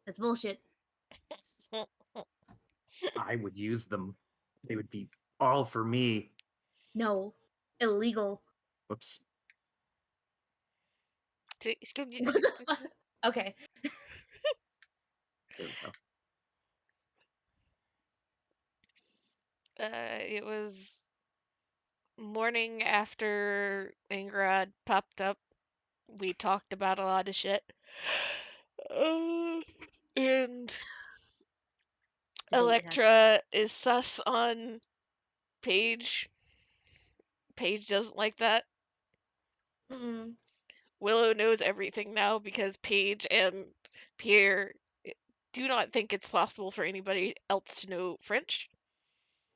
That's bullshit. I would use them. They would be all for me. No. Illegal. Whoops. What the fuck? Okay. There we go. It was morning after Ingrad popped up. We talked about a lot of shit. And Debate has. Electra is sus on Paige. Paige doesn't like that. Mm. Willow knows everything now because Paige and Pierre do not think it's possible for anybody else to know French.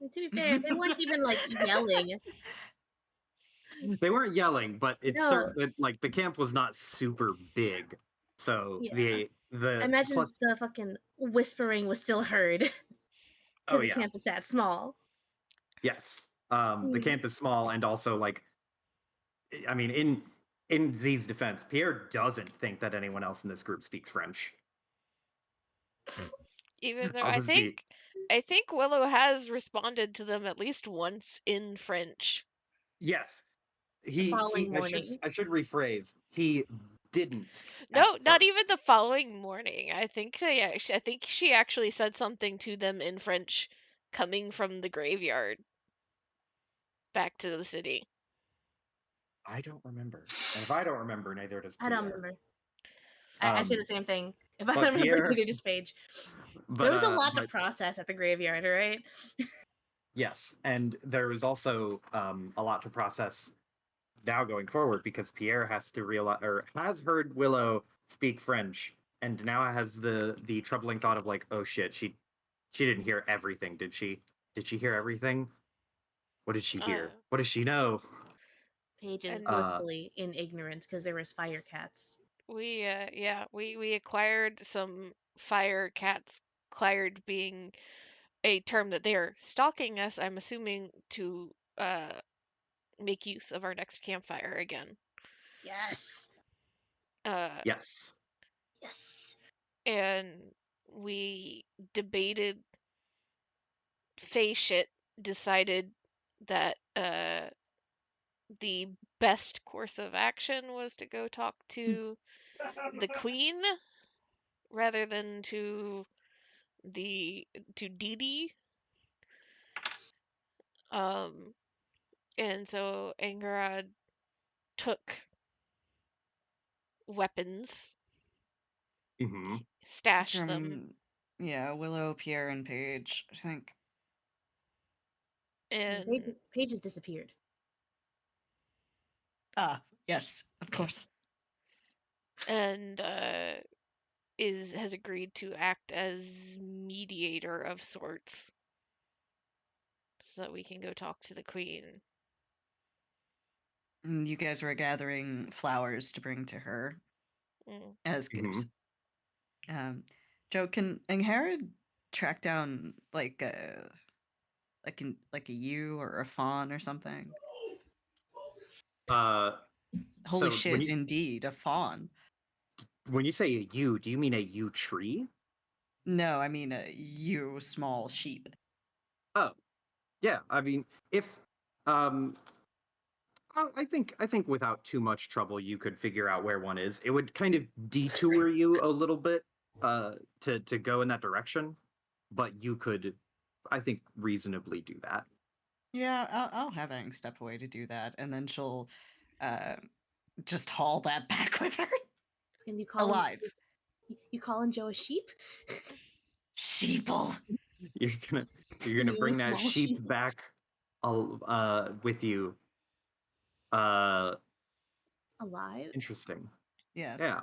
And to be fair, they weren't even like yelling. They weren't yelling, but it's No. certain like the camp was not super big. So Yeah. I the imagine plus the fucking whispering was still heard oh because the yeah. camp is that small. Yes. The Mm. camp is small and also like I mean in Z's defense, Pierre doesn't think that anyone else in this group speaks French. Even though I'll just be I think Willow has responded to them at least once in French. yes. The He following morning. I should rephrase. He didn't at No, not first. even the following morning. I think she actually said something to them in French coming from the graveyard back to the city. I don't remember. And if I don't remember, neither does I don't Pierre. remember. I say Um the same thing. If I but don't remember Pierre either, just page. There was a lot to but process at the graveyard, right? yes, and there was also a lot to process now going forward because Pierre has to realize or has heard Willow speak French and now has the troubling thought of like, oh shit, she didn't hear everything, did she? Did she hear everything? What did she Uh, hear? What does she know? Paige is and Uh, blissfully in ignorance because there was fire cats. we acquired some fire cats. Acquired being a term that they are stalking us. I'm assuming to make use of our next campfire again. Yes. Uh, yes. Yes. and we debated face shit, decided that the best course of action was to go talk to the queen rather than the to Dee Dee. Um, and so Angarad took weapons, Hmm. stashed them, From, yeah, Willow, Pierre, and Paige, I think. and Paige has disappeared. Ah, yes, of course. and is has agreed to act as mediator of sorts so that we can go talk to the queen. And you guys were gathering flowers to bring to her Mm. as Hmm. gifts. Um, Joe, can Angharad track down like a ewe or a fawn or something? Uh, Holy so shit, indeed, a fawn. when you say a yew, do you mean a yew tree? No, I mean a ewe, small sheep. Oh, yeah. I mean, if um, I think without too much trouble, you could figure out where one is. It would kind of detour you a little bit to go in that direction, but you could, I think, reasonably do that. Yeah, I'll have Aang step away to do that, and then she'll uh, just haul that back with her And alive. you calling Joe a sheep? Sheeple. You're gonna you're gonna You bring that small sheep sheep. back, with you. Uh, Alive? interesting. Yes. Yeah.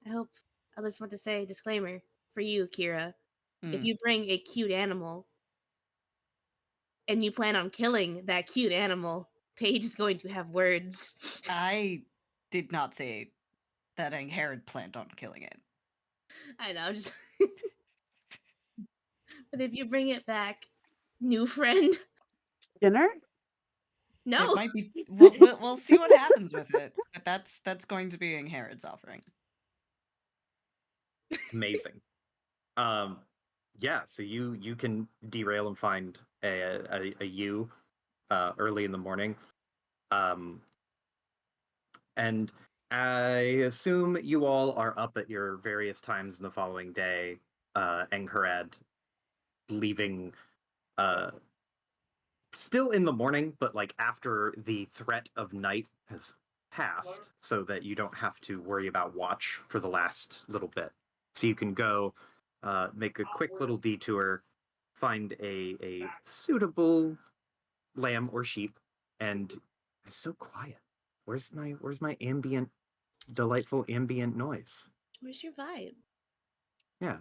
I hope I just want to say disclaimer for you, Kira. If Hmm. you bring a cute animal and you plan on killing that cute animal, Paige is going to have words. I did not say that Angharad planned on killing it. I know, just but if you bring it back, new friend. Dinner? It No. might be. We'll see what happens with it. But that's going to be Angharad's offering. Amazing. Yeah, so you can derail and find a U early in the morning. And I assume you all are up at your various times in the following day. Engharad leaving uh, still in the morning, but like after the threat of night has passed, so that you don't have to worry about watch for the last little bit. So you can go make a quick little detour, find a suitable lamb or sheep, and it's so quiet. Where's my delightful ambient noise? Where's your vibe? Yeah,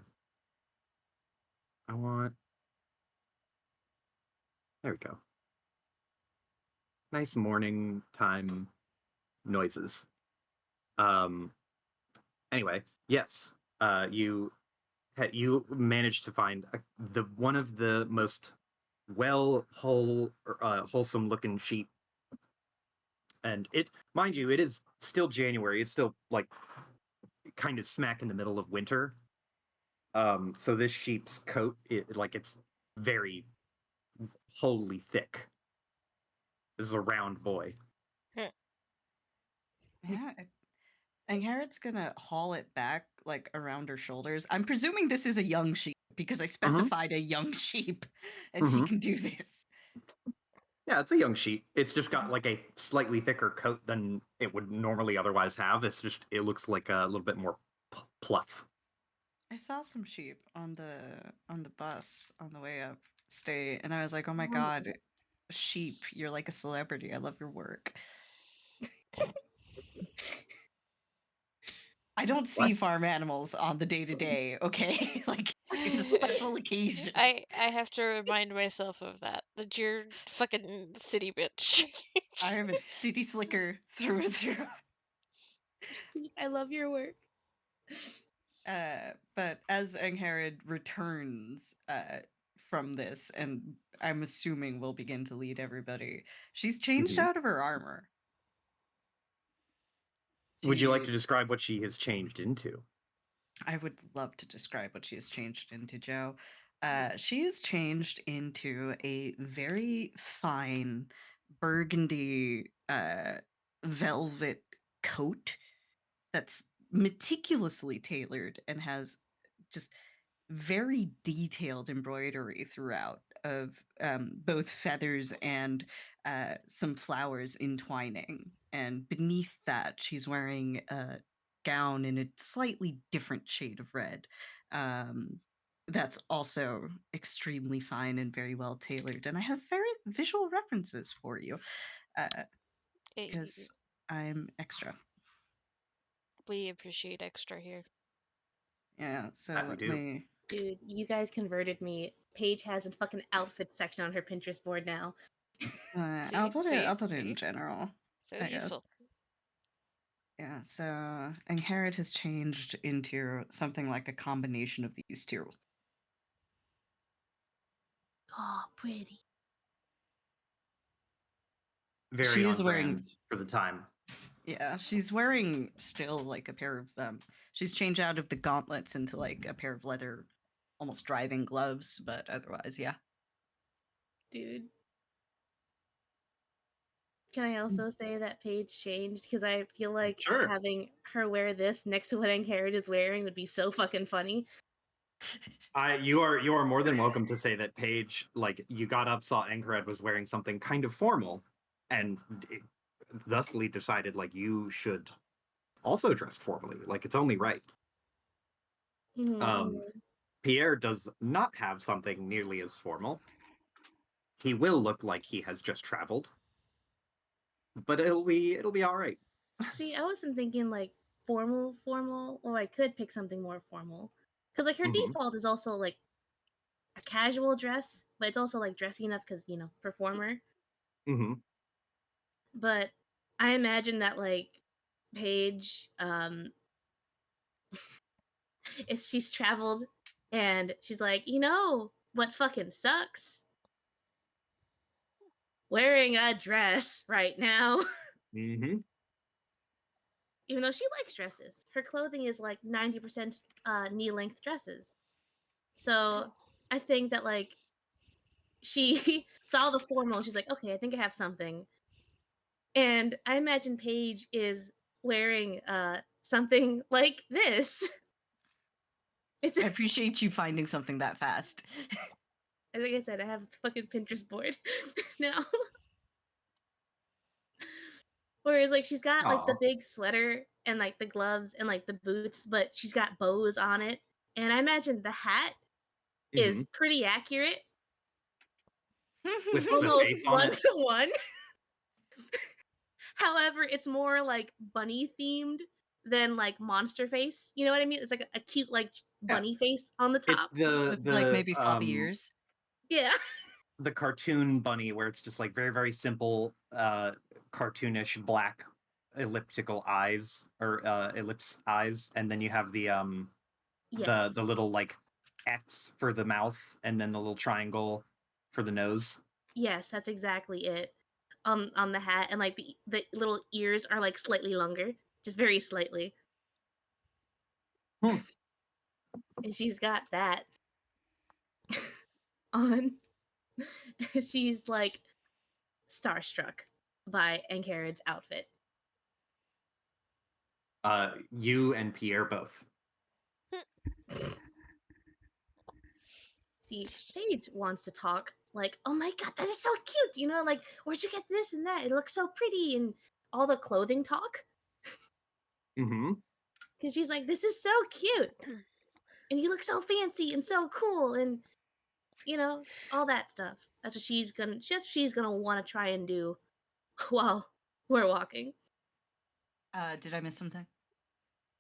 I want. There we go. Nice morning time noises. Um. Anyway, yes. You managed to find the one of the most wholesome looking sheep, and mind you, it is still January. It's still like kind of smack in the middle of winter. So this sheep's coat, it's very wholly thick. This is a round boy. Hmm. Yeah, and Garrett's gonna haul it back like around her shoulders. I'm presuming this is a young sheep because I Mm-hmm. specified a young sheep, and she Mm-hmm. can do this. Yeah, it's a young sheep. It's just got like a slightly thicker coat than it would normally otherwise have. It looks like a little bit more pluff. I saw some sheep on the bus on the way up state, and I was like, "Oh my On the god, sheep! You're like a celebrity. I love your work." I don't see What? farm animals on the day to day. Okay, like it's a special occasion. I have to remind myself of that you're fucking city bitch. I am a city slicker through and through. I love your work. But as Angharad returns from this, and I'm assuming will begin to lead everybody, she's changed Mhm. out of her armor. Would you like She, to describe what she has changed into? I would love to describe what she has changed into, Joe. She is changed into a very fine burgundy velvet coat that's meticulously tailored and has just very detailed embroidery throughout of both feathers and some flowers entwining. And beneath that, she's wearing a gown in a slightly different shade of red. Um, that's also extremely fine and very well tailored. And I have very visual references for you Eh, because I'm extra. we appreciate extra here. Yeah, so That we let do. me. Dude, you guys converted me. Paige has a fucking outfit section on her Pinterest board now. See, see, I'll put it in see. general, So I guess. useful. Yeah, so Inherit has changed into something like a combination of these two. Oh, pretty. Very She on is wearing, brand for the time. yeah, she's wearing still like a pair of, she's changed out of the gauntlets into like a pair of leather, almost driving gloves, but otherwise, yeah. Dude. Can I also say that Paige changed? Because I feel like Sure. having her wear this next to what Angharad is wearing would be so fucking funny. You are more than welcome to say that Paige, like you got up, saw Ankared was wearing something kind of formal, and thusly decided like you should also dress formally. Like it's only right. Um, Mm-hmm. Pierre does not have something nearly as formal. He will look like he has just traveled, but it'll be all right. See, I wasn't thinking like formal, or I could pick something more formal. Because like her Mm-hmm. default is also like a casual dress, but it's also like dressy enough because, performer. Mm-hmm. But I imagine that like Paige, if she's traveled and she's like, what fucking sucks? Wearing a dress right now. Mm-hmm. Even though she likes dresses. Her clothing is like 90% knee length dresses. So I think that like she saw the formal, she's like, okay, I think I have something. And I imagine Paige is wearing something like this. It's I appreciate you finding something that fast. like I said, I have a fucking Pinterest board now. Whereas like she's got like the Aw. big sweater and like the gloves and like the boots, but she's got bows on it. And I imagine the hat Hmm. is pretty accurate, With the almost face on one it. to one. However, it's more like bunny themed than like monster face. You know what I mean? It's like a cute like Yeah. bunny face on the It's top. With like maybe floppy ears. Yeah. the cartoon bunny where it's just like very, very simple, cartoonish black elliptical eyes or ellipse eyes, and then you have the Yes. little like X for the mouth, and then the little triangle for the nose. Yes, that's exactly it. On the hat, and like the little ears are like slightly longer, just very slightly. Hmm. And she's got that on. She's like starstruck by Encarad's outfit. You and Pierre both. See, Paige wants to talk like, "Oh my god, that is so cute!" You know, like, "Where'd you get this and that? It looks so pretty," and all the clothing talk. Mm-hmm. Because she's like, "This is so cute, and you look so fancy and so cool," and you know, all that stuff. That's what she's gonna want to try and do while we're walking. Did I miss something?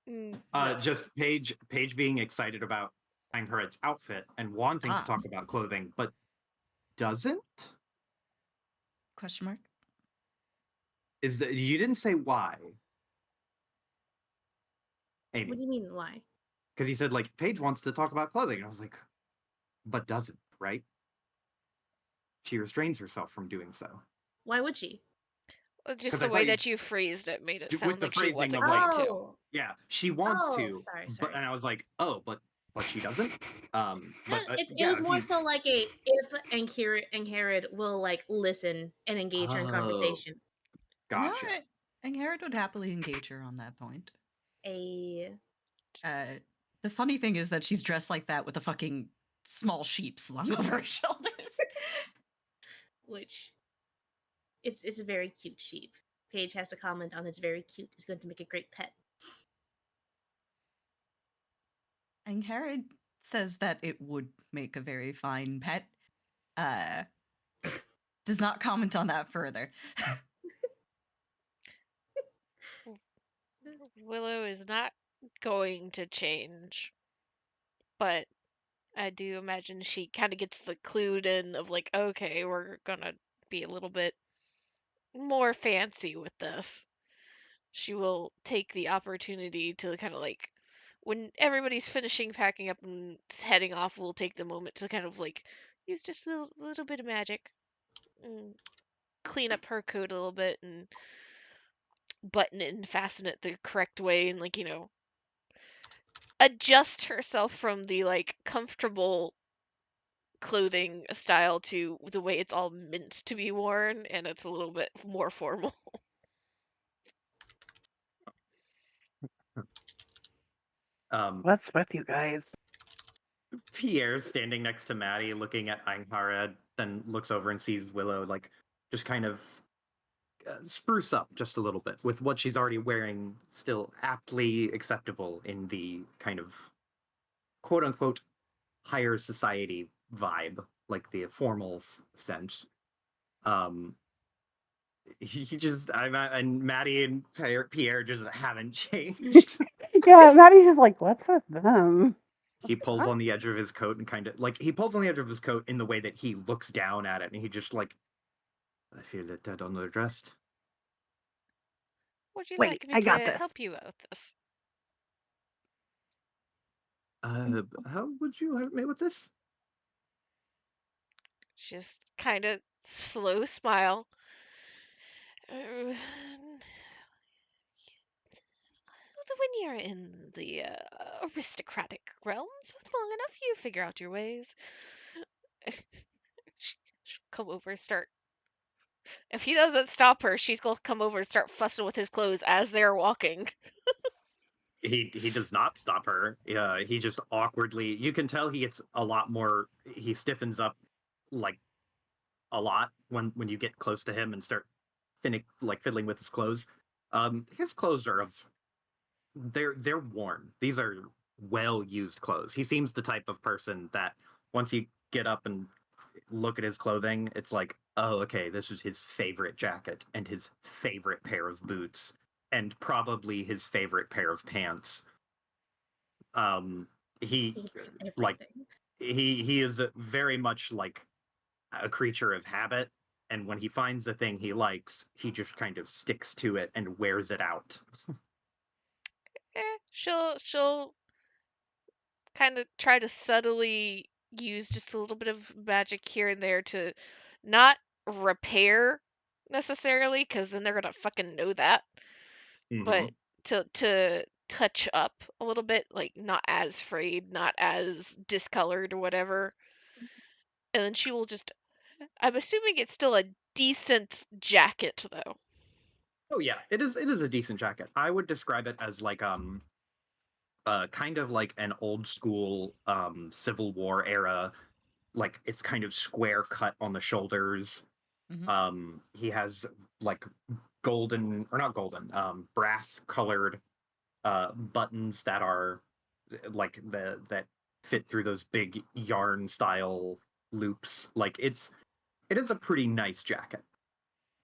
No. Just Paige being excited about Anghared's outfit and wanting to Ah, talk about clothing, but doesn't. question mark. Is that you didn't say why, What Amy? do you mean? Why? Because you said like Paige wants to talk about clothing, and I was like, but doesn't, right? She restrains herself from doing so. Why would she? Just Because the I way thought you that you phrased it made it with sound the like she phrasing wasn't of like, going to. Oh, yeah, she wants oh, to, sorry, but sorry. and I was like, oh, but she doesn't. No, But it yeah, was if more you, so like a if and Herod will like listen and engage her in oh, conversation. No, gotcha. and Herod would happily engage her on that point. A Uh, the funny thing is that she's dressed like that with a fucking small sheep slung over her shoulders. which it's a very cute sheep. Paige has to comment on it's very cute. It's going to make a great pet. And Herod says that it would make a very fine pet. Uh, does not comment on that further. Willow is not going to change, but I do imagine she kind of gets the clued in of like, okay, we're gonna be a little bit more fancy with this. She will take the opportunity to kind of like, when everybody's finishing packing up and heading off, we'll take the moment to kind of like use just a little bit of magic and clean up her coat a little bit and button it and fasten it the correct way and like, adjust herself from the like comfortable clothing style to the way it's all meant to be worn and it's a little bit more formal. What's with you guys? Pierre's standing next to Maddie, looking at Anghared, then looks over and sees Willow, like just kind of spruce up just a little bit with what she's already wearing, still aptly acceptable in the kind of quote unquote higher society vibe, like the formal sense. Um, he just, and Maddie and Pierre just haven't changed. Yeah, Maddie's just like, what's with them? He pulls on the edge of his coat and kind of like he pulls on the edge of his coat in the way that he looks down at it, and he just like, I feel a tad underdressed. Would you Wait, like me I got to this. help you out with this? How would you help me with this? Just kind of slow smile. Uh, when you're in the aristocratic realms, long enough, you figure out your ways. She'll come over and start. If he doesn't stop her, she's gonna come over and start fussing with his clothes as they're walking. He does not stop her. He just awkwardly. You can tell he gets a lot more. He stiffens up like a lot when you get close to him and start fiddling with his clothes. His clothes are of they're worn. These are well used clothes. He seems the type of person that once you get up and look at his clothing, it's like, oh, okay, this is his favorite jacket and his favorite pair of boots and probably his favorite pair of pants. Um, he like Everything. he is very much like a creature of habit, and when he finds a thing he likes, he just kind of sticks to it and wears it out. She'll kind of try to subtly use just a little bit of magic here and there to not repair necessarily, because then they're gonna fucking know that, Mm-hmm. but to touch up a little bit, like not as frayed, not as discolored or whatever. And then she will just, I'm assuming it's still a decent jacket though. Oh yeah, it is a decent jacket. I would describe it as like kind of like an old school Civil War era, like it's kind of square cut on the shoulders. Mhm. He has like golden or not golden, brass colored buttons that are like the that fit through those big yarn style loops. Like it is a pretty nice jacket.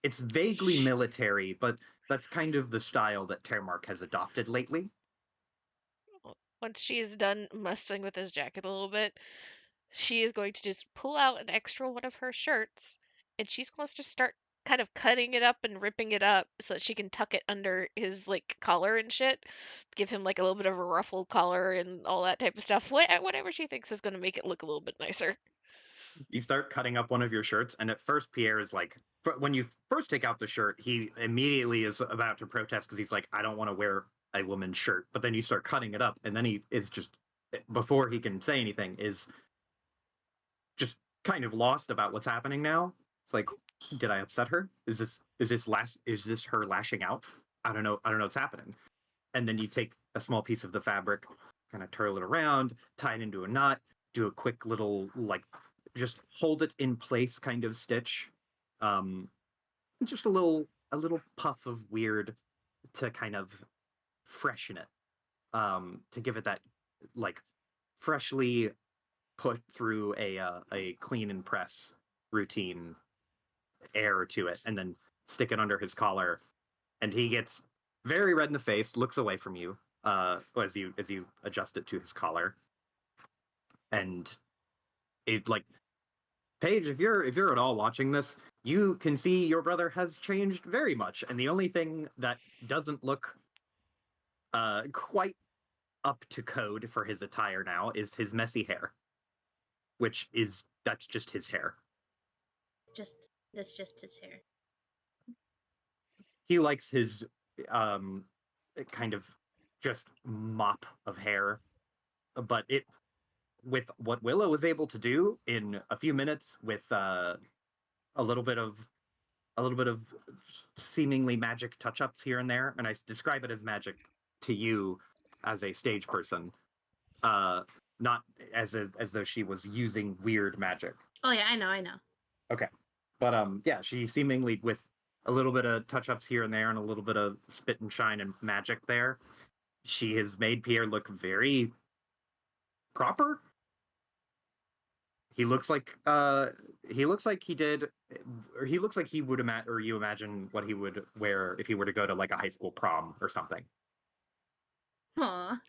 It's vaguely Sh- military, but that's kind of the style that Termark has adopted lately. Once she is done messing with his jacket a little bit, she is going to just pull out an extra one of her shirts and she's going to start kind of cutting it up and ripping it up so that she can tuck it under his like collar and shit, give him like a little bit of a ruffled collar and all that type of stuff, whatever she thinks is going to make it look a little bit nicer. You start cutting up one of your shirts, and at first Pierre is like, when you first take out the shirt, he immediately is about to protest because he's like, I don't want to wear a woman's shirt. But then you start cutting it up, and then he is just, before he can say anything, is just kind of lost about what's happening now. It's like, did I upset her? Is this her lashing out? I don't know what's happening. And then you take a small piece of the fabric, kind of twirl it around, tie it into a knot, do a quick little like just hold it in place kind of stitch. Um, just a little puff of weird to kind of freshen it. To give it that like freshly put through a clean and press routine air to it, and then stick it under his collar, and he gets very red in the face, looks away from you as you adjust it to his collar, and it like Paige, if you're at all watching this, you can see your brother has changed very much, and the only thing that doesn't look quite up to code for his attire now is his messy hair, which is that's just his hair. Just that's just his hair. He likes his um kind of just mop of hair, but it with what Willow was able to do in a few minutes with a little bit of a little bit of seemingly magic touch-ups here and there, and I describe it as magic to you as a stage person, uh, not as though she was using weird magic. Oh yeah, I know. Okay, but yeah, she seemingly with a little bit of touch-ups here and there, and a little bit of spit and shine and magic there, she has made Pierre look very proper. He looks like he did, or he looks like he would imagine, or you imagine what he would wear if he were to go to like a high school prom or something. Aw.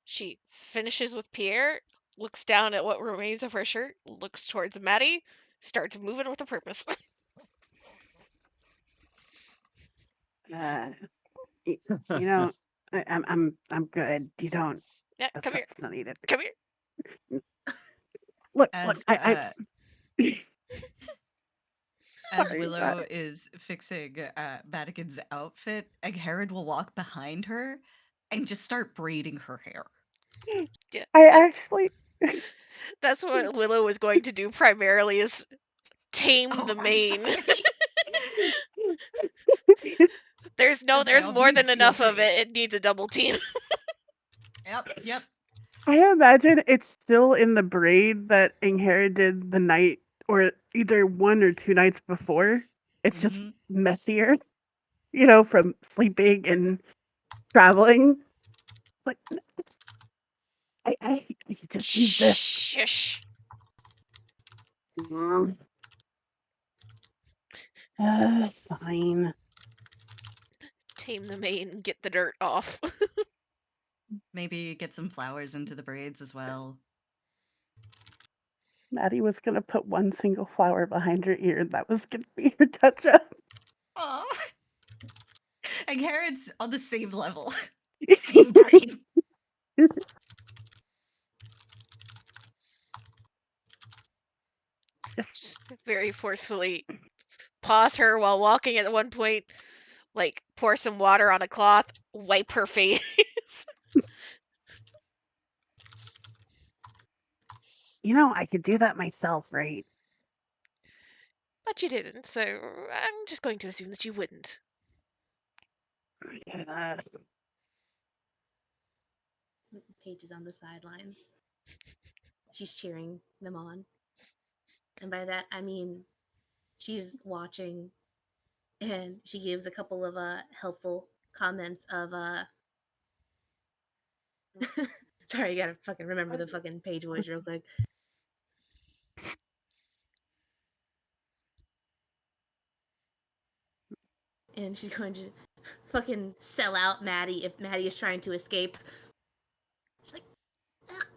She finishes with Pierre, looks down at what remains of her shirt, looks towards Maddie, starts moving with a purpose. Uh, y- you know, I'm good. You don't. Yeah, come here, That's not needed. come here. Look, As I. as Sorry. Willow is fixing Madigan's outfit, Herod will walk behind her and just start braiding her hair. Yeah, I that's actually that's what Willow was going to do primarily is tame Oh, the I'm mane. sorry. The There's veil more than needs enough of POP. it. It needs a double team. Yep. I imagine it's still in the braid that inherited the night or either 1 or 2 nights before. It's just Mhm. messier, from sleeping and traveling. Like, I just need this. Shush. Mm, fine. Tame the mane and get the dirt off. Maybe get some flowers into the braids as well. Maddie was gonna put one single flower behind her ear, and that was gonna be her touch up. Aw. And Carrot's on the same level. Same brain. Just, Just very forcefully pause her while walking at one point, like pour some water on a cloth, wipe her face. I could do that myself, right? But you didn't, so I'm just going to assume that you wouldn't. Yeah. Paige is on the sidelines. She's cheering them on. And by that, I mean she's watching and she gives a couple of helpful comments of sorry, I gotta fucking remember the fucking page voice real quick. And she's going to fucking sell out Maddie if Maddie is trying to escape. It's like,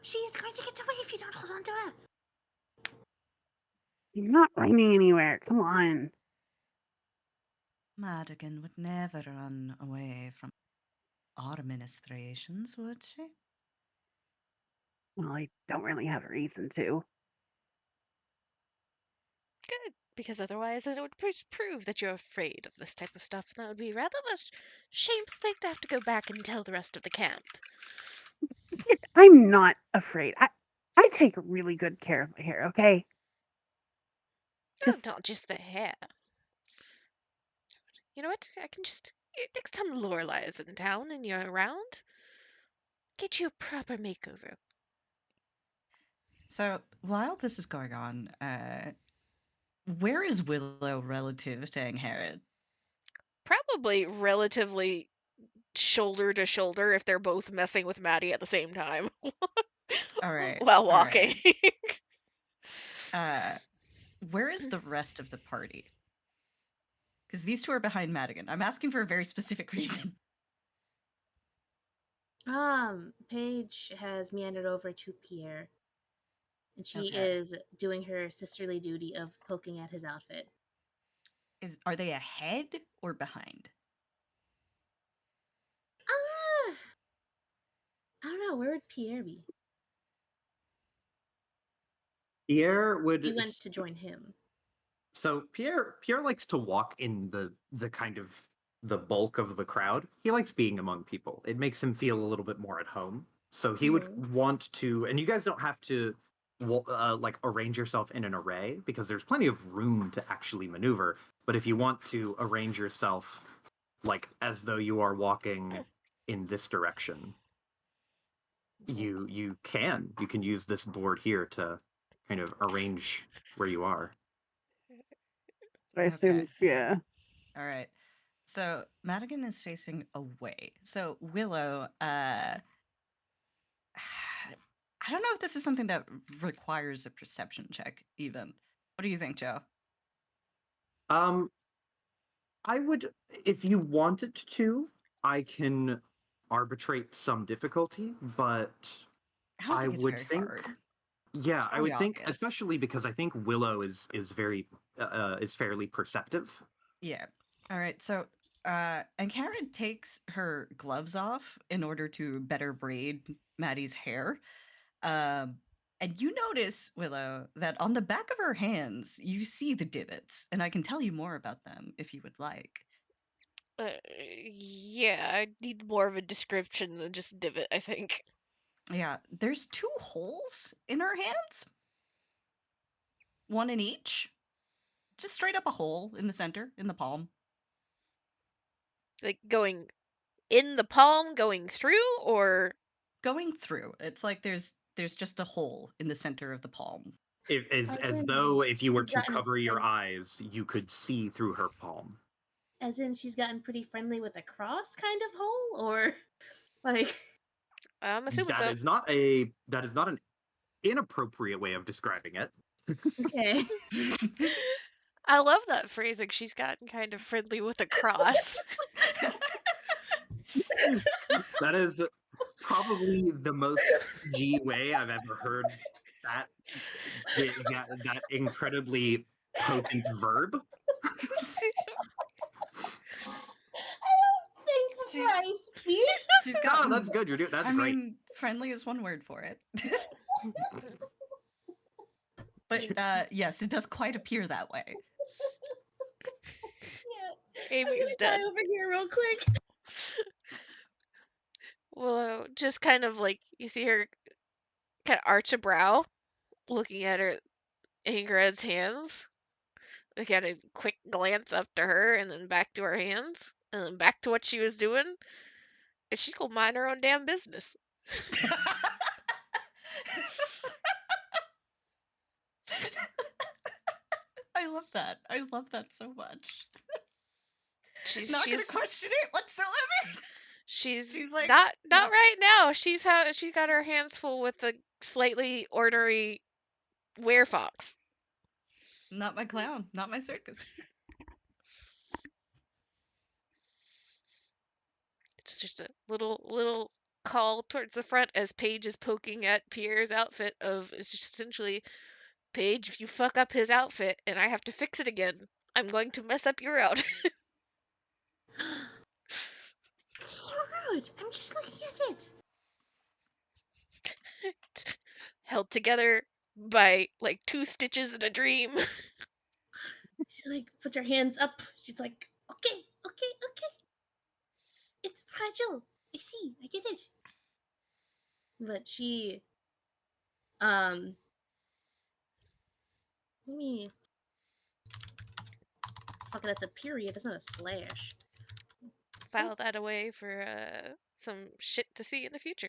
she's going to get away if you don't hold on to her. You're not running anywhere. Come on. Madigan would never run away from our ministrations, would she? Well, I don't really have a reason to. Good, because otherwise it would prove that you're afraid of this type of stuff, and that would be rather a shameful thing to have to go back and tell the rest of the camp. I'm not afraid. I take really good care of my hair, okay? Oh, Just not just the hair. You know what? I can just next time Lorelai is in town and you're around, get you a proper makeover. So while this is going on, where is Willow relative to Angharad? Probably relatively shoulder to shoulder if they're both messing with Maddie at the same time All right, while all walking. right. Uh, where is the rest of the party? Because these two are behind Madigan. I'm asking for a very specific reason. Paige has meandered over to Pierre, and she Okay. is doing her sisterly duty of poking at his outfit. Are they ahead or behind? Ah, I don't know. Where would Pierre be? Pierre He would went to join him. So Pierre likes to walk in the kind of the bulk of the crowd. He likes being among people. It makes him feel a little bit more at home. So he would Mm-hmm. want to, and you guys don't have to like arrange yourself in an array because there's plenty of room to actually maneuver. But if you want to arrange yourself like as though you are walking in this direction, you can use this board here to kind of arrange where you are. I Okay. assume, yeah. All right. So Madigan is facing away. So Willow, I don't know if this is something that requires a perception check, even. What do you think, Joe? Um, I would, if you wanted to, I can arbitrate some difficulty, but I don't I think it's would very think, hard. It's yeah, I probably would think, obvious. especially because I think Willow is fairly perceptive. Yeah. All right. So, and Karen takes her gloves off in order to better braid Maddie's hair. Um, and you notice, Willow, that on the back of her hands, you see the divots, and I can tell you more about them if you would like. Yeah, I need more of a description than just divot, I think. Yeah, there's 2 holes in her hands, one in each. Just straight up a hole in the center, in the palm. Like going in the palm, going through, or Going through. It's like there's just a hole in the center of the palm. It is As as in, though if you were she's to gotten cover your friend eyes, you could see through her palm. as in she's gotten pretty friendly with a cross kind of hole, or like I'm assuming That so. is not an inappropriate way of describing it. okay. I love that phrasing. She's gotten kind of friendly with a cross. That is probably the most PG way I've ever heard that that incredibly potent verb. I don't think She's feisty. she's No, gotten that's good. That's I great. mean, friendly is one word for it. But yes, it does quite appear that way. Yeah. I'm Amy's gonna cry dead. over here real quick. Willow just kind of like you see her kind of arch a brow, looking at her Ingrid's hands. Like had a quick glance up to her, and then back to her hands, and then back to what she was doing. And she's gonna mind her own damn business. I love that. I love that so much. She's Not gonna she's question it whatsoever. she's She's like, not no, right now. She's got her hands full with the slightly ornery werefox. not my clown, not my circus. It's just a little call towards the front as Paige is poking at Pierre's outfit of it's just essentially Paige, if you fuck up his outfit and I have to fix it again, I'm going to mess up your outfit. It's so rude. I'm just looking at it. Held together by like 2 stitches in a dream. She's like, put your hands up. She's like, okay, okay, okay. It's fragile. I see. I get it. But she, um, let me. Fuck, that's a period. That's not a slash. File that away for some shit to see in the future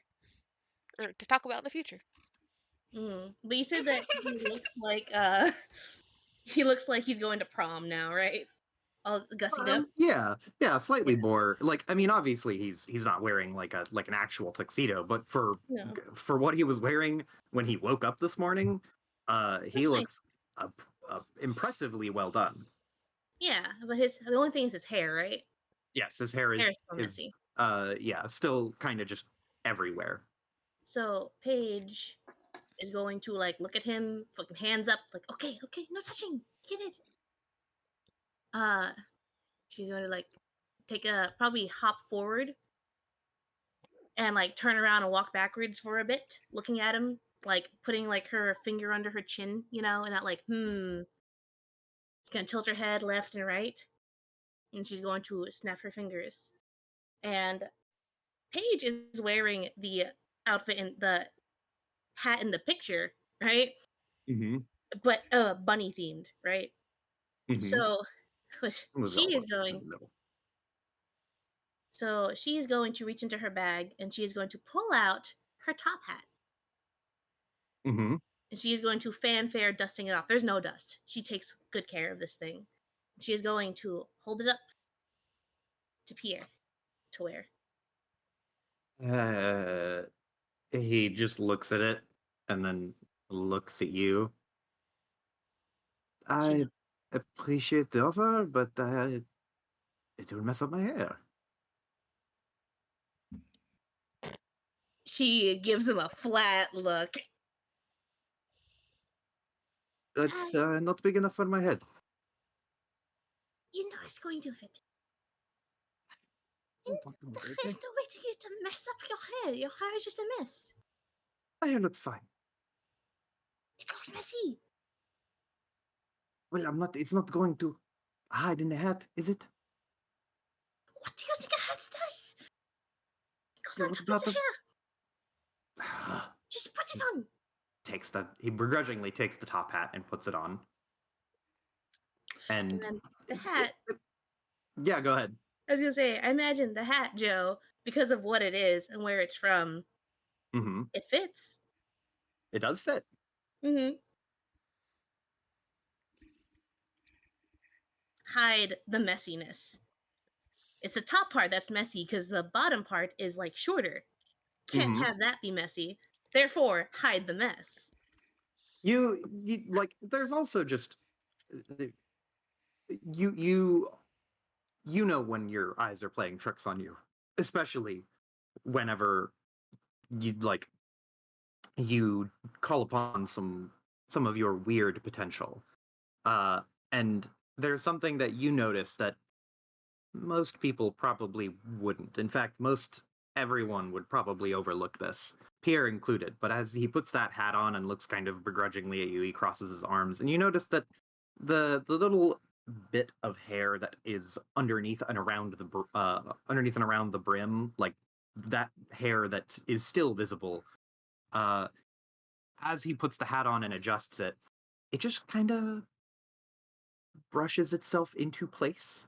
or to talk about in the future. But you said that he looks like he looks like he's going to prom now, right? All gussied up. Yeah, Yeah. slightly more. Like, I mean, obviously he's not wearing like an actual tuxedo, but No, for what he was wearing when he woke up this morning, he that's nice. looks impressively well done. Yeah, but the only thing is his hair, right? Yes, his hair Hair's so is messy. yeah, still kind of just everywhere. So Paige is going to like look at him, fucking hands up, like, okay, okay, no touching. Get it. Uh she's going to like take a probably hop forward and like turn around and walk backwards for a bit, looking at him, like putting like her finger under her chin, and that like, she's gonna tilt her head left and right, and she's going to snap her fingers. And Paige is wearing the outfit in the hat in the picture, right? Mm-hmm. But bunny themed, right? Mm-hmm. So It was all she is up in going the middle. so she is going to reach into her bag and she is going to pull out her top hat. Mm-hmm. And she is going to fanfare dusting it off. There's no dust. She takes good care of this thing. She is going to hold it up to Pierre to wear. Uh, he just looks at it and then looks at you. She I appreciate the offer, but it will mess up my hair. she gives him a flat look. It's Uh, not big enough for my head. you know it's going to fit. And Don't talk to me, there's okay? no way to you to mess up your hair. Your hair is just a mess. My hair looks fine. It looks messy. Well, I'm not. It's not going to hide in the hat, is it? What do you think a hat does? It goes Yeah, on what top of about the the? hair. Just put it He on. he begrudgingly takes the top hat and puts it on. And And then the hat, yeah, go ahead. I was gonna say, I imagine the hat, Joe, because of what it is and where it's from, Mm-hmm. it fits. It does fit. Mm-hmm. Hide the messiness. It's the top part that's messy because the bottom part is like shorter. Can't Mm-hmm. have that be messy. Therefore, hide the mess. You like. There's also just uh, you you you know when your eyes are playing tricks on you, especially whenever you like you call upon some of your weird potential. Uh, and there's something that you notice that most people probably wouldn't. In fact, most everyone would probably overlook this, Pierre included. But as he puts that hat on and looks kind of begrudgingly at you, he crosses his arms, and you notice that the little bit of hair that is underneath and around the brim, like that hair that is still visible, uh, as he puts the hat on and adjusts it, it just kind of brushes itself into place.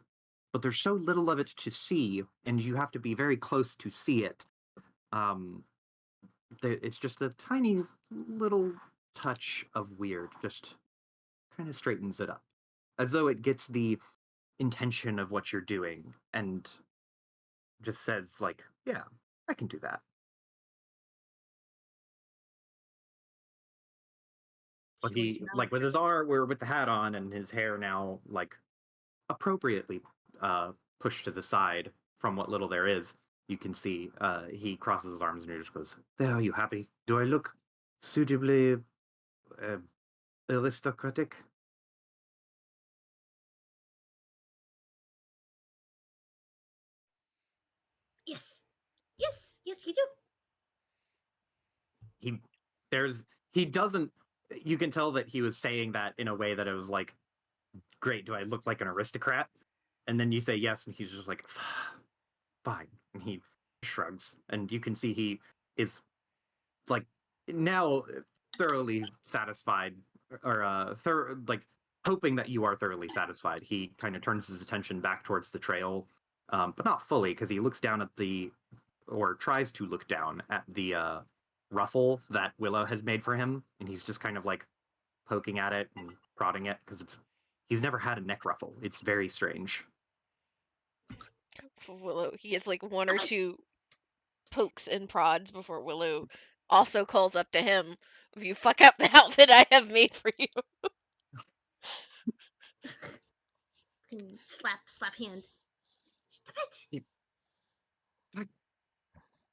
But there's so little of it to see, and you have to be very close to see it. Um, it's just a tiny little touch of weird, just kind of straightens it up, as though it gets the intention of what you're doing and just says, like, yeah, I can do that. But Can't wait he, to know. like, with his arm, we're with the hat on and his hair now, like, appropriately pushed to the side from what little there is, you can see he crosses his arms and he just goes, "There, are you happy? Do I look suitably uh, aristocratic?" Yes. Yes. Yes, you do. He there's he doesn't. You can tell that he was saying that in a way that it was like, "Great, do I look like an aristocrat?" And then you say yes, and he's just like, "Fine," and he shrugs, and you can see he is like now thoroughly satisfied or like hoping that you are thoroughly satisfied. He kind of turns his attention back towards the trail, but not fully because he looks down at the or tries to look down at the ruffle that Willow has made for him, and he's just kind of like poking at it and prodding it because he's never had a neck ruffle. It's very strange. Willow, he gets like one or I two pokes and prods before Willow also calls up to him. If you fuck up the outfit I have made for you. can slap hand. Stop it.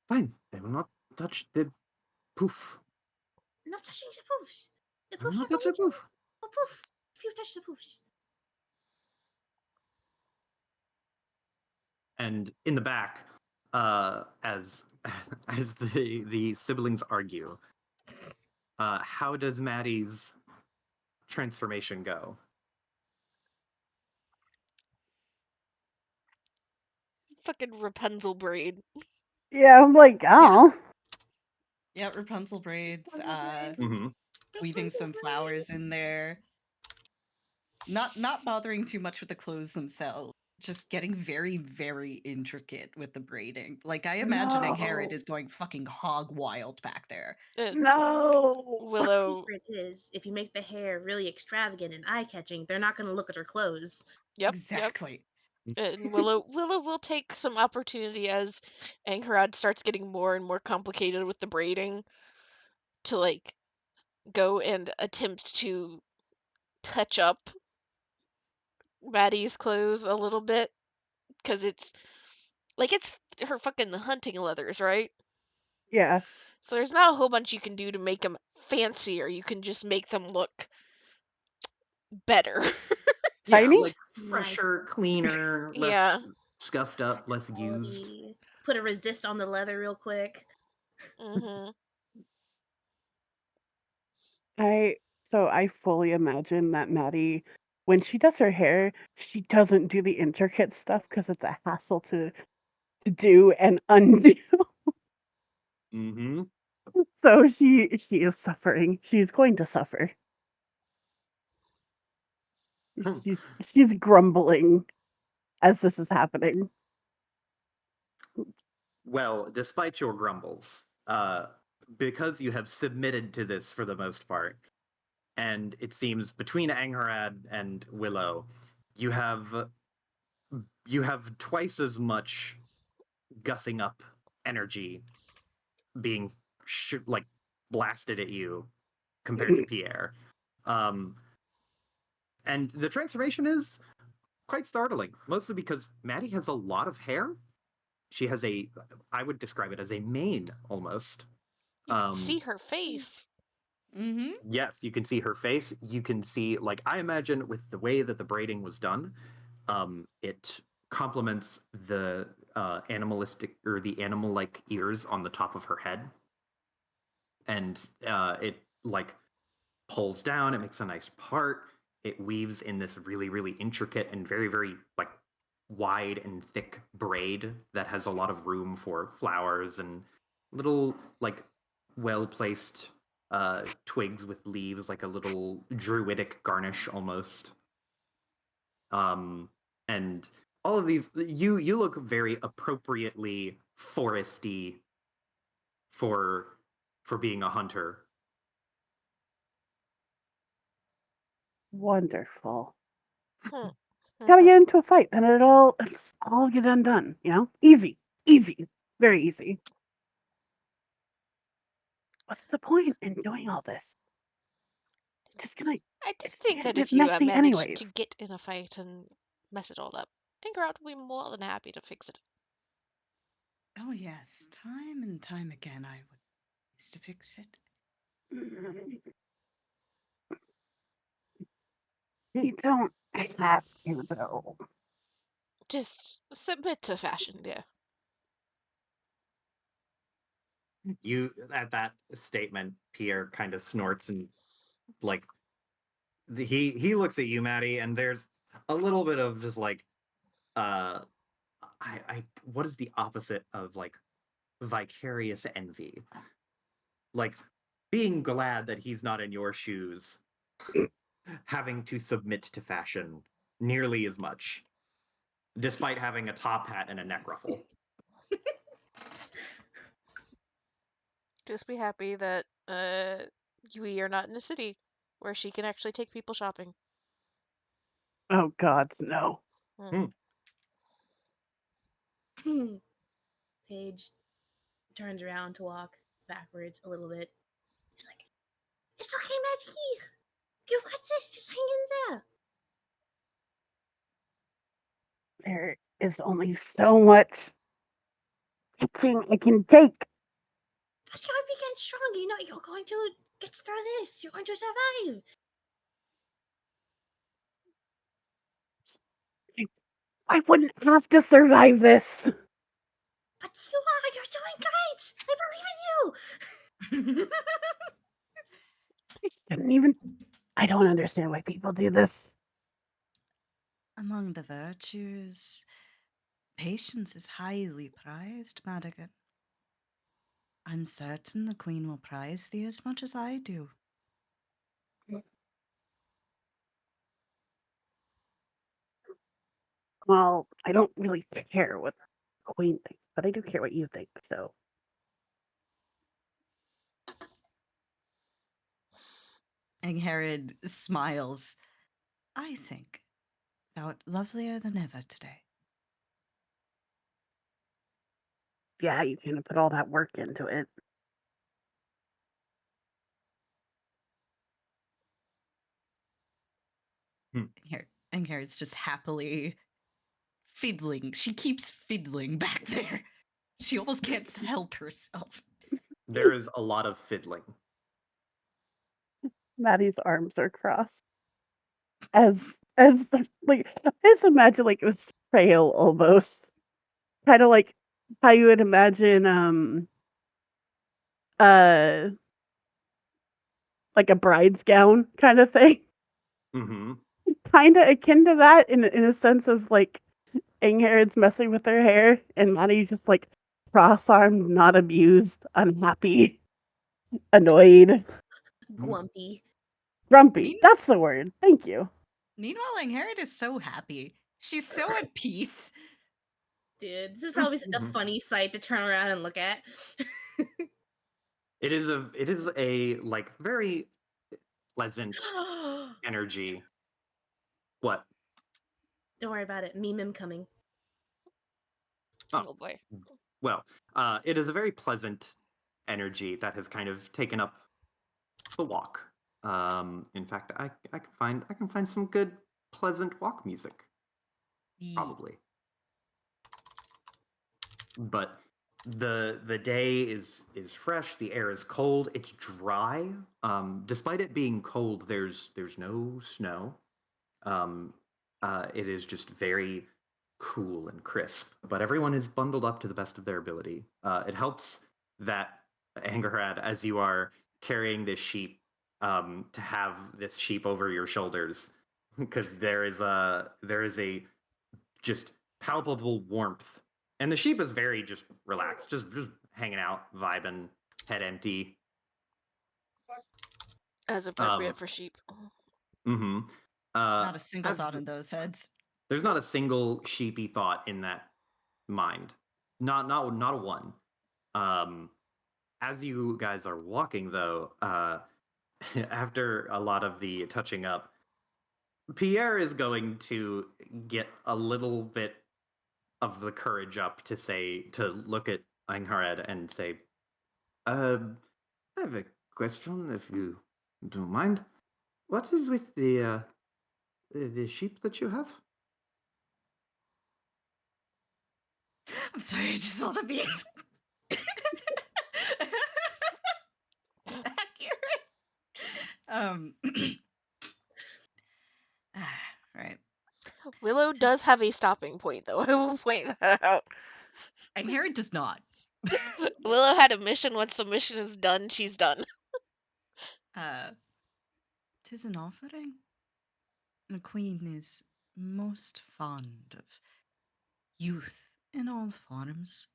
Fine, I will not touch the poof. I'm not touching the poofs. The I will poofs not are touch going the to poof. go poof if you touch the poofs. And in the back, as as the siblings argue, how does Maddie's transformation go? Fucking Rapunzel braid. Yeah, I'm like, Yeah. oh. Yeah, Rapunzel braids, Rapunzel braid. Mm-hmm. weaving Rapunzel some braid. flowers in there. Not bothering too much with the clothes themselves. Just getting very, very intricate with the braiding. Like I imagining Harriet No. is going fucking hog wild back there. Uh, No. The Willow. secret is if you make the hair really extravagant and eye catching, they're not going to look at her clothes. Yep, yep. Exactly. And Willow will take some opportunity as Ankarad starts getting more and more complicated with the braiding to like go and attempt to touch up Maddie's clothes a little bit because it's her fucking hunting leathers, right? Yeah. So there's not a whole bunch you can do to make them fancier. You can just make them look better. Yeah, Tiny? like Nice fresher, cleaner, Yeah. less scuffed up, less used. quality. Put a resist on the leather real quick. Mhm. I so I fully imagine that Maddie when she does her hair, she doesn't do the intricate stuff because it's a hassle to do and undo. Mm-hmm. So she is suffering. She's going to suffer. She's grumbling as this is happening. Well, despite your grumbles, because you have submitted to this for the most part, and it seems between Angharad and Willow, you have you have twice as much gussing up energy being like blasted at you compared to Pierre. Um, and the transformation is quite startling, mostly because Maddie has a lot of hair. She has I would describe it as a mane almost. You can see her face. Mm-hmm. Yes, you can see her face. You can see, like, I imagine with the way that the braiding was done, it complements the animalistic or the animal-like ears on the top of her head, and it like pulls down. It makes a nice part. It weaves in this really, really intricate and very, very like wide and thick braid that has a lot of room for flowers and little like well placed twigs with leaves, like a little druidic garnish almost. Um, and all of these, you look very appropriately foresty for being a hunter. Wonderful. Hmm. Just gotta get into a fight, then it's all get undone. Easy, easy, very easy. What's the point in doing all this? Just gonna I do it's think gonna that get if you messy manage to anyways. get in a fight and mess it all up, Ingrid will be more than happy to fix it. Oh, yes. Time and time again, I would use to fix it. You don't have to though. Just submit to fashion, dear. You at that statement, Pierre kind of snorts and like he looks at you, Maddie, and there's a little bit of just like uh I what is the opposite of like vicarious envy? Like being glad that he's not in your shoes, having to submit to fashion nearly as much, despite having a top hat and a neck ruffle. Just be happy that we are not in a city where she can actually take people shopping. Oh gods, no. Hmm. Paige turns around to walk backwards a little bit. She's like, "It's okay, Maggie. You got this. Just hang in there." There is only so much pitching I can take. Just gotta be getting strong. You're going to get through this. You're going to survive. I wouldn't have to survive this. But you are. You're doing great. I believe in you. I don't understand why people do this. Among the virtues, patience is highly prized, Madigan. I'm certain the Queen will prize thee as much as I do. Well, I don't really care what the Queen thinks, but I do care what you think, so. And Herod smiles. I think thou art lovelier than ever today. Yeah, you can put all that work into it. And Herod's just happily fiddling. She keeps fiddling back there. She almost can't help herself. There is a lot of fiddling. Maddie's arms are crossed. As like I just imagine like this trail almost. Kind of like how you would imagine uh like a bride's gown kind of thing. Mm-hmm. kind of akin to that in a sense of like Ingharad's messing with her hair and Maddie's just like cross-armed, not abused, unhappy, annoyed, Glumpy. grumpy. Mean- That's the word. Thank you. Meanwhile, Ingrid is so happy. She's so at peace. Dude, this is probably such a funny sight to turn around and look at. It is a like very pleasant energy. What? Don't worry about it. Meme coming. Oh boy. Well, it is a very pleasant energy that has kind of taken up the walk. In fact, I can find some good pleasant walk music, probably. But the day is fresh. The air is cold. It's dry. Despite it being cold, there's no snow. It is just very cool and crisp. But everyone is bundled up to the best of their ability. It helps that Angerad, as you are carrying this sheep, to have this sheep over your shoulders, because there is a just palpable warmth, and the sheep is very just relaxed, just hanging out, vibing, head empty. As appropriate for sheep. Mm-hmm. Not a single as thought in those heads. There's not a single sheepy thought in that mind. Not a one. As you guys are walking, though, after a lot of the touching up, Pierre is going to get a little bit of the courage up to look at Einhared and say, I have a question, if you don't mind. What is with the sheep that you have? I'm sorry, I just saw the beat. Accurate. Right. Willow does have a stopping point, though. I will point that out. And Harry does not. Willow had a mission. Once the mission is done, she's done. 'Tis an offering. The queen is most fond of youth in all forms.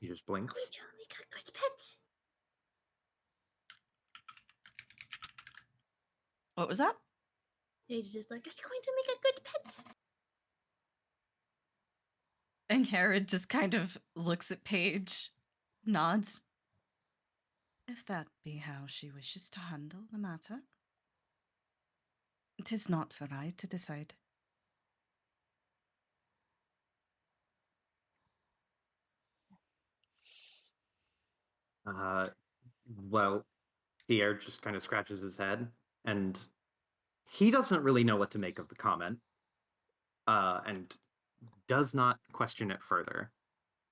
He just blinks. Good pet. What was that? Paige is just like, is going to make a good pet. And Herod just kind of looks at Paige, nods. If that be how she wishes to handle the matter, 'tis not for I to decide. Well, Pierre just kind of scratches his head, and he doesn't really know what to make of the comment, and does not question it further.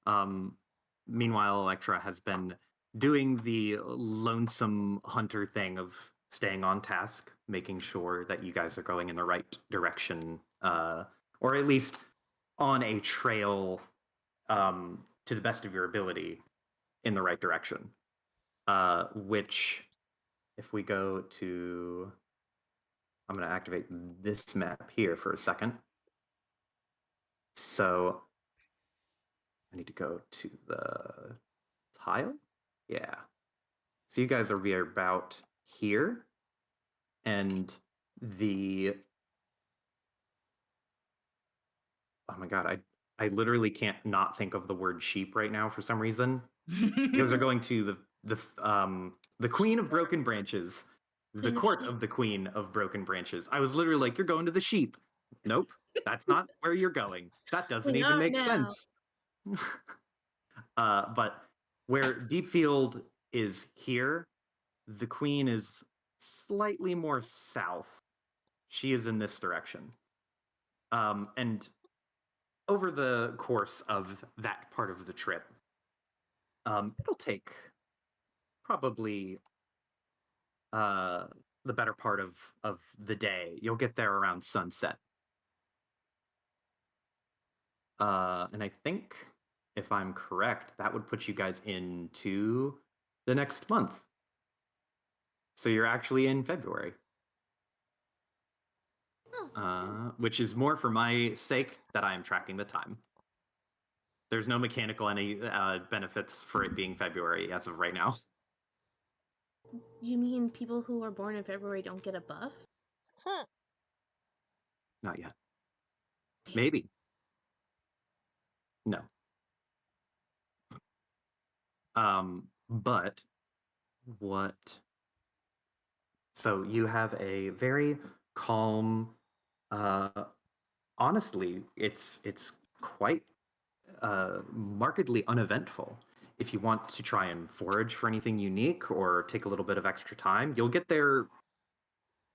Um, Meanwhile, Electra has been doing the lonesome hunter thing of staying on task, making sure that you guys are going in the right direction, or at least on a trail, to the best of your ability in the right direction. Which, if we go to, I'm going to activate this map here for a second. So I need to go to the tile. Yeah. So you guys are about here, and the oh my god, I literally can't not think of the word sheep right now for some reason. You guys are going to the Queen of Broken Branches, the Queen of court Sheep. of the Queen of Broken Branches. I was literally like, you're going to the sheep. Nope, that's not where you're going. That doesn't We even are make now. sense. But where Deepfield is here, the Queen is slightly more south. She is in this direction. And over the course of that part of the trip, it'll take probably the better part of the day. You'll get there around sunset. And I think, if I'm correct, that would put you guys into the next month. So you're actually in February. Which is more for my sake that I am tracking the time. There's no mechanical any benefits for it being February as of right now. You mean people who are born in February don't get a buff? Not yet. Maybe. No. But what? So you have a very calm. Honestly, it's quite markedly uneventful. If you want to try and forage for anything unique or take a little bit of extra time, you'll get there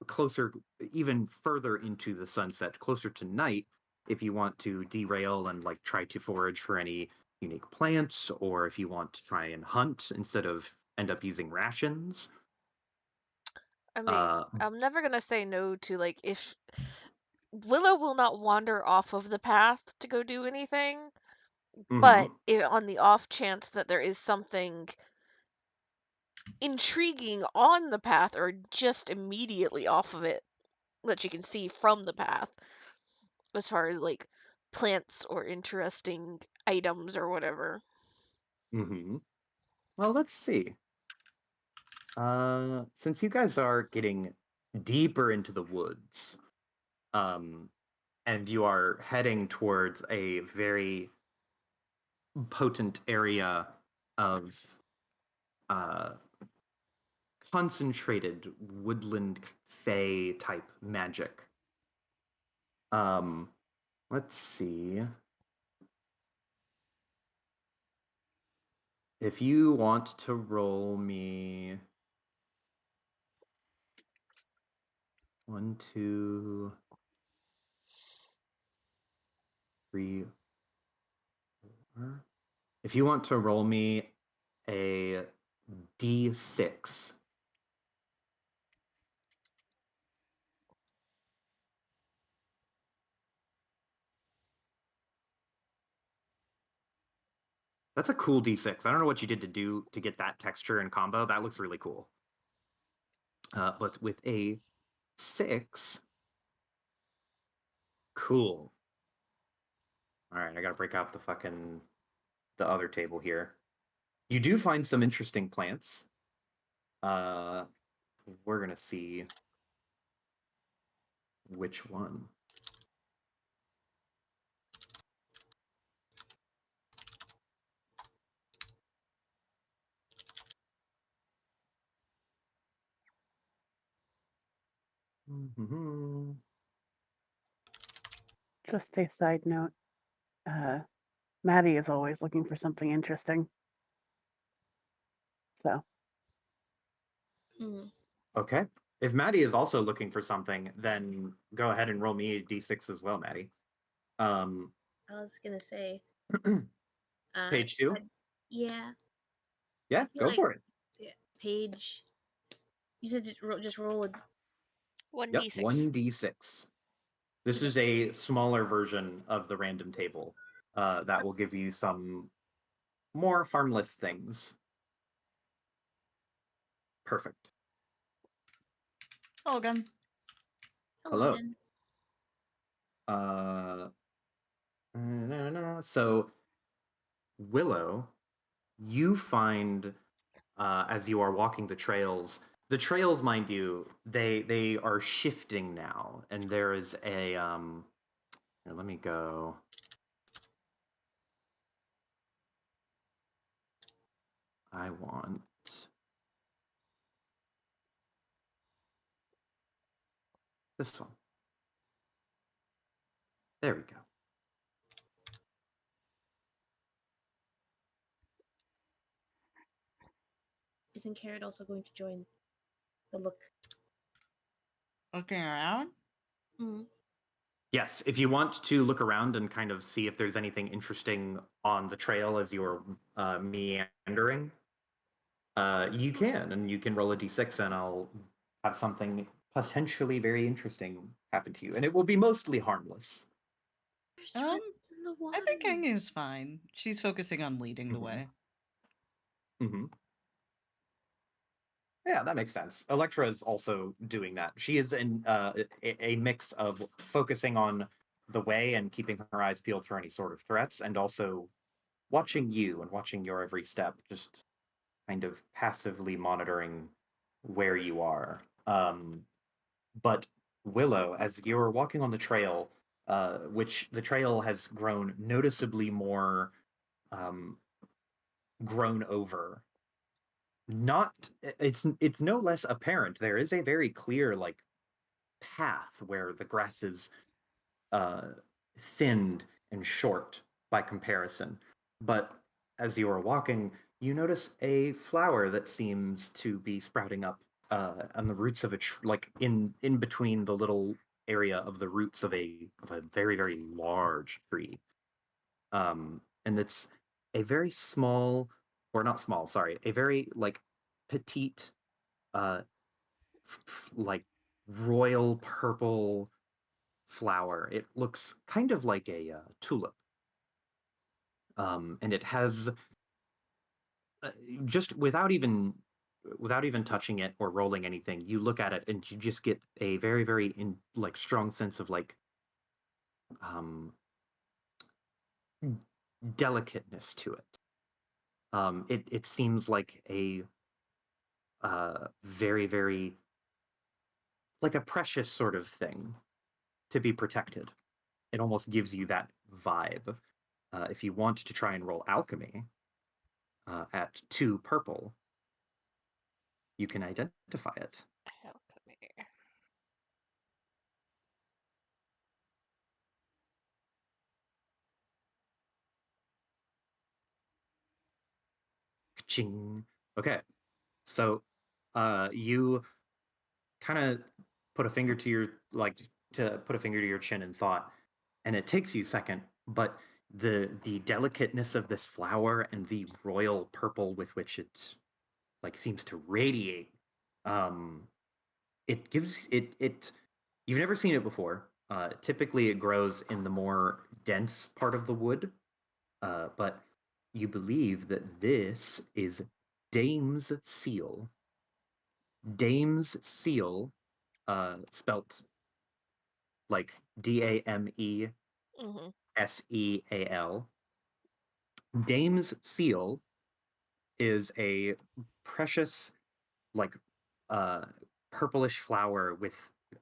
closer, even further into the sunset, closer to night, if you want to derail and like try to forage for any unique plants, or if you want to try and hunt instead of end up using rations. I mean, Uh, I'm never gonna say no to like if Willow will not wander off of the path to go do anything, mhm, but if, on the off chance that there is something intriguing on the path or just immediately off of it that you can see from the path, as far as like plants or interesting items or whatever. mhm. Well, let's see. Since you guys are getting deeper into the woods, um, and you are heading towards a very potent area of uh, concentrated woodland fey type magic. Um, let's see. If you want to roll me 1, 2, 3, 4. If you want to roll me a d6. That's a cool d6. I don't know what you did to do to get that texture and combo. That looks really cool. But with a 6, cool. All right, I gotta break out the other table here. You do find some interesting plants. Uh, we're gonna see which one. Mhm. Just a side note. Maddie is always looking for something interesting. So Mm. Okay. If Maddie is also looking for something, then go ahead and roll me a d6 as well, Maddie. Um, I was gonna say, page 2. yeah, Yeah, I feel go like for it. yeah, page. You said just roll a. Yep, 1d6. 1d6. This is a smaller version of the random table that will give you some more harmless things. Perfect. Logan. Hello. Logan. Uh, so Willow, you find as you are walking the trails, mind you, they are shifting now, and there is a here, let me go. I want this one. There we go. Isn't Carrot also going to join the look? Looking around? Mm. Yes, if you want to look around and kind of see if there's anything interesting on the trail as you're meandering, you can, and you can roll a d6, and I'll have something potentially very interesting happen to you, and it will be mostly harmless. There's Um, ripples in the I think water. Engin's fine. She's focusing on leading the Hmm. way. Hmm. Yeah, that makes sense. Electra is also doing that. She is in a mix of focusing on the way and keeping her eyes peeled for any sort of threats, and also watching you and watching your every step, just kind of passively monitoring where you are. But Willow, as you're walking on the trail, which the trail has grown noticeably more um, grown over, not it's no less apparent. There is a very clear like path where the grass is uh, thinned and short by comparison. But as you are walking, you notice a flower that seems to be sprouting up on the roots of like in between the little area of the roots of a very very large tree. And it's a very small, or not small, sorry, a very like petite, uh, like royal purple flower. It looks kind of like a tulip, and it has uh, just without even touching it or rolling anything. You look at it and you just get a very very like strong sense of like um, delicateness to it. It seems like a very very like a precious sort of thing to be protected. It almost gives you that vibe. If you want to try and roll alchemy at 2 purple, you can identify it. Alchemy. Ching. Okay, so you kind of put a finger to your like to put a finger to your chin in thought, and it takes you a second, but the delicateness of this flower and the royal purple with which it like seems to radiate, um, it gives it you've never seen it before. Typically, it grows in the more dense part of the wood, but you believe that this is Dame's seal. Dame's seal, spelt like Hmm. Dameseal. Dame's seal is a precious, like, uh, purplish flower with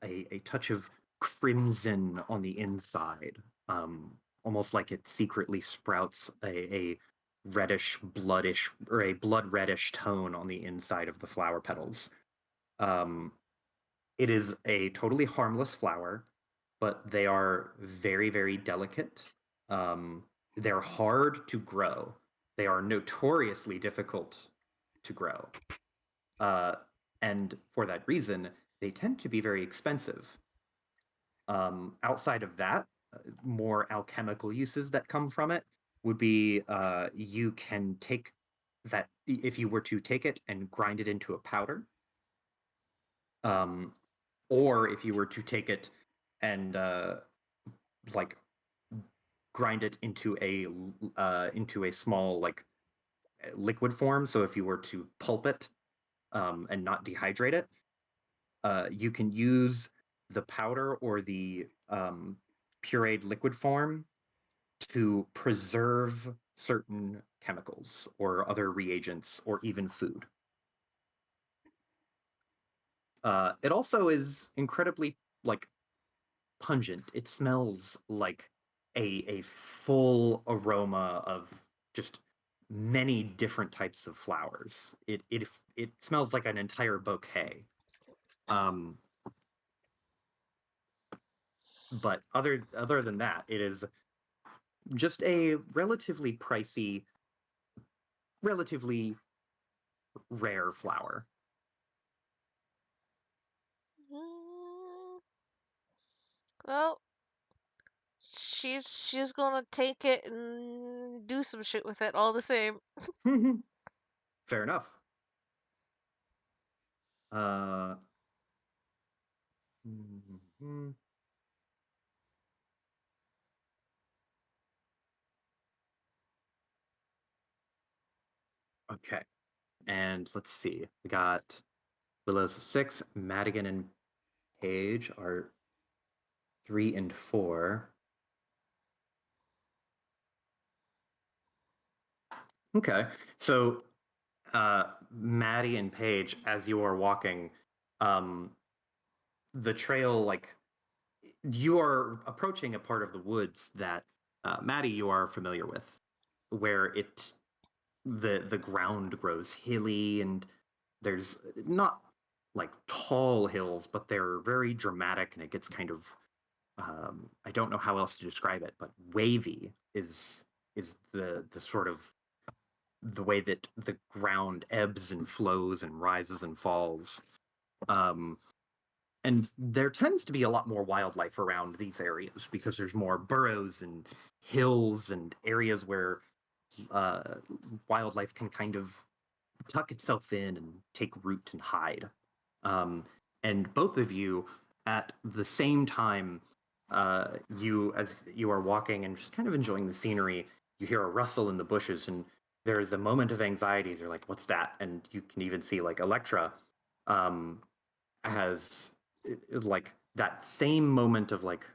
a touch of crimson on the inside, almost like it secretly sprouts a reddish, bloodish, or a blood reddish tone on the inside of the flower petals. Um, it is a totally harmless flower, but they are very, very delicate. Um, they're hard to grow. They are notoriously difficult to grow. Uh, and for that reason, they tend to be very expensive. Outside of that, more alchemical uses that come from it would be you can take that, if you were to take it and grind it into a powder, um, or if you were to take it and like grind it into a small like liquid form. So if you were to pulp it and not dehydrate it, you can use the powder or the pureed liquid form to preserve certain chemicals or other reagents or even food. It also is incredibly like pungent. It smells like a full aroma of just many different types of flowers. It smells like an entire bouquet. Um, but other than that, it is just a relatively pricey, relatively rare flower. Mm, well, she's gonna take it and do some shit with it all the same. Fair enough. Uh, mhm. Okay, and let's see. We got Willow's 6. Madigan and Paige are 3 and 4. Okay, so Maddie and Paige, as you are walking, the trail, like, you are approaching a part of the woods that Maddie, you are familiar with, where the ground grows hilly, and there's not like tall hills, but they're very dramatic, and it gets kind of I don't know how else to describe it, but wavy is the sort of the way that the ground ebbs and flows and rises and falls. Um, and there tends to be a lot more wildlife around these areas because there's more burrows and hills and areas where uh, wildlife can kind of tuck itself in and take root and hide. Um, and both of you, at the same time, you as you are walking and just kind of enjoying the scenery, you hear a rustle in the bushes, and there is a moment of anxiety. You're like, "What's that?" And you can even see like Electra um, has like that same moment of like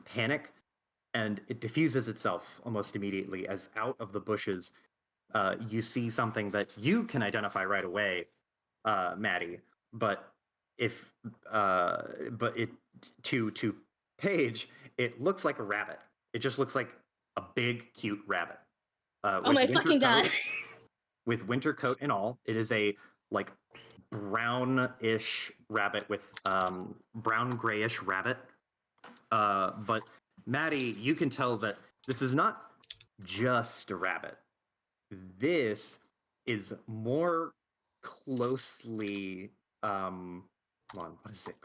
panic, and it diffuses itself almost immediately as out of the bushes you see something that you can identify right away, Maddie. But if but it to Paige, it looks like a rabbit. It just looks like a big, cute rabbit Oh my fucking god. with winter coat and all. It is a like brownish rabbit with brown grayish rabbit. But Maddie, you can tell that this is not just a rabbit. This is more closely hold on, what is it?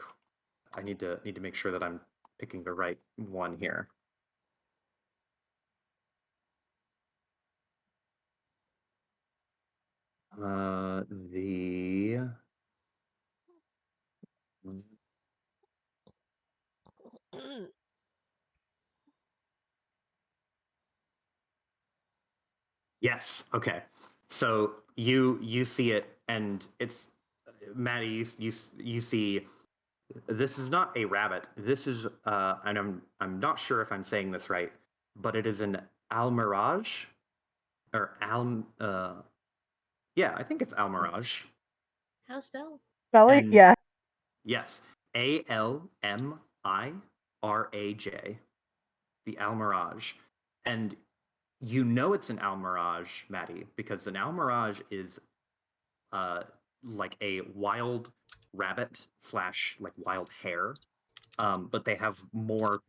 I need to make sure that I'm picking the right one here. The yes, okay. So you see it, and it's Maddie. You see this is not a rabbit. This is and I'm not sure if I'm saying this right, but it is an almirage or alm. Yeah, I think it's almirage. How spelled? Spelling? And Yeah. yes, Almiraj, the almirage, and you know it's an almirage, Maddie, because an almirage is uh like a wild rabbit slash like wild hare, but they have more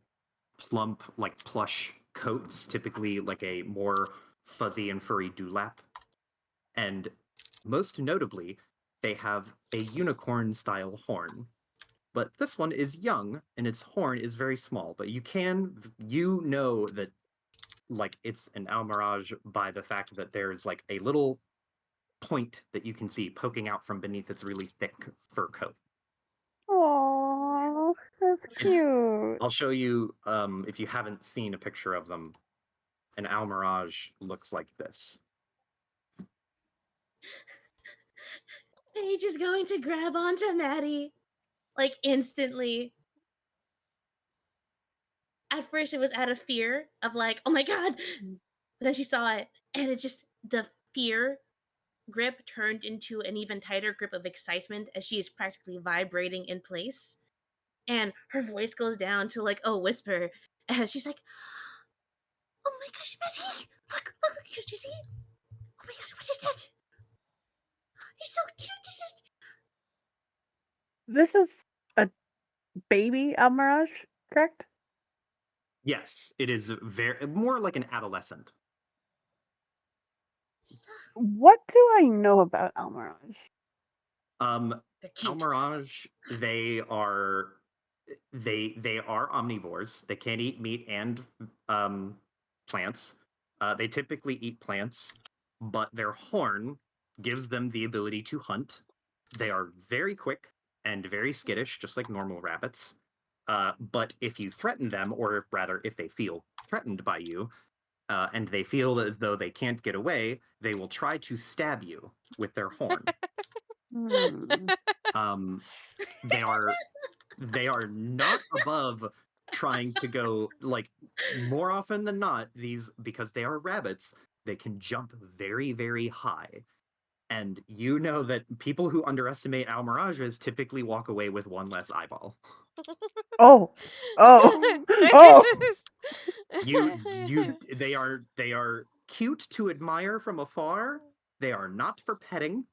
plump, like plush coats, typically like a more fuzzy and furry dewlap. And most notably, they have a unicorn style horn. But this one is young and its horn is very small. But you know that like it's an almirage by the fact that there's like a little point that you can see poking out from beneath its really thick fur coat. Aww, that's It's cute. I'll show you if you haven't seen a picture of them. An almirage looks like this. Paige is going to grab onto Maddie, like, instantly. At first, it was out of fear of, like, oh my god. But then she saw it, and it just, the fear grip turned into an even tighter grip of excitement as she is practically vibrating in place. And her voice goes down to like a whisper. And she's like, "Oh my gosh, Betty! Look, did you see? Oh my gosh, what is that? He's so cute. This is a baby Almirage, correct? Yes, it is very more like an adolescent. What do I know about Almirage? They're cute. Almirage, they are omnivores. They can eat meat and plants. They typically eat plants, but their horn gives them the ability to hunt. They are very quick and very skittish, just like normal rabbits. But if you threaten them, or rather, if they feel threatened by you, and they feel as though they can't get away, they will try to stab you with their horn. Hmm. They are not above trying to go like more often than not these because they are rabbits they can jump very very high and you know that people who underestimate almirages typically walk away with one less eyeball. Oh. Oh. Oh. They are cute to admire from afar. They are not for petting.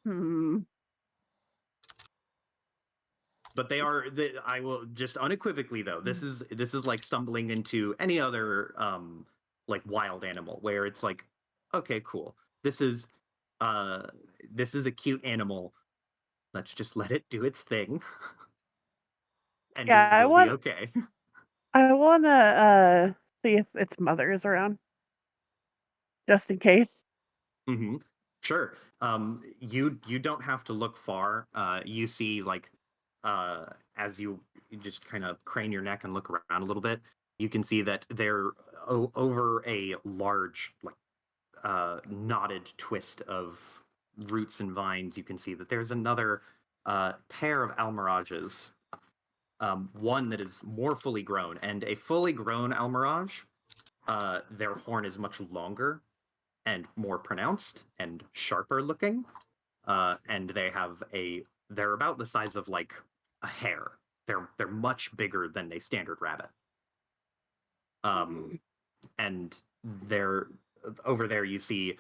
Hmm. But I will just unequivocally though this is like stumbling into any other like wild animal where it's like okay cool uh this is a cute animal, let's just let it do its thing and Yeah, we'll be okay. I wanna see if its mother is around. Just in case. Hmm. Sure. You don't have to look far. You see like uh, as you just kind of crane your neck and look around a little bit, you can see that they're over a large like knotted twist of roots and vines. You can see that there's another pair of almirages. One that is more fully grown, and a fully grown almirage, their horn is much longer and more pronounced and sharper looking. And they're about the size of like a hare. They're much bigger than a standard rabbit. Um, and they're over there. You see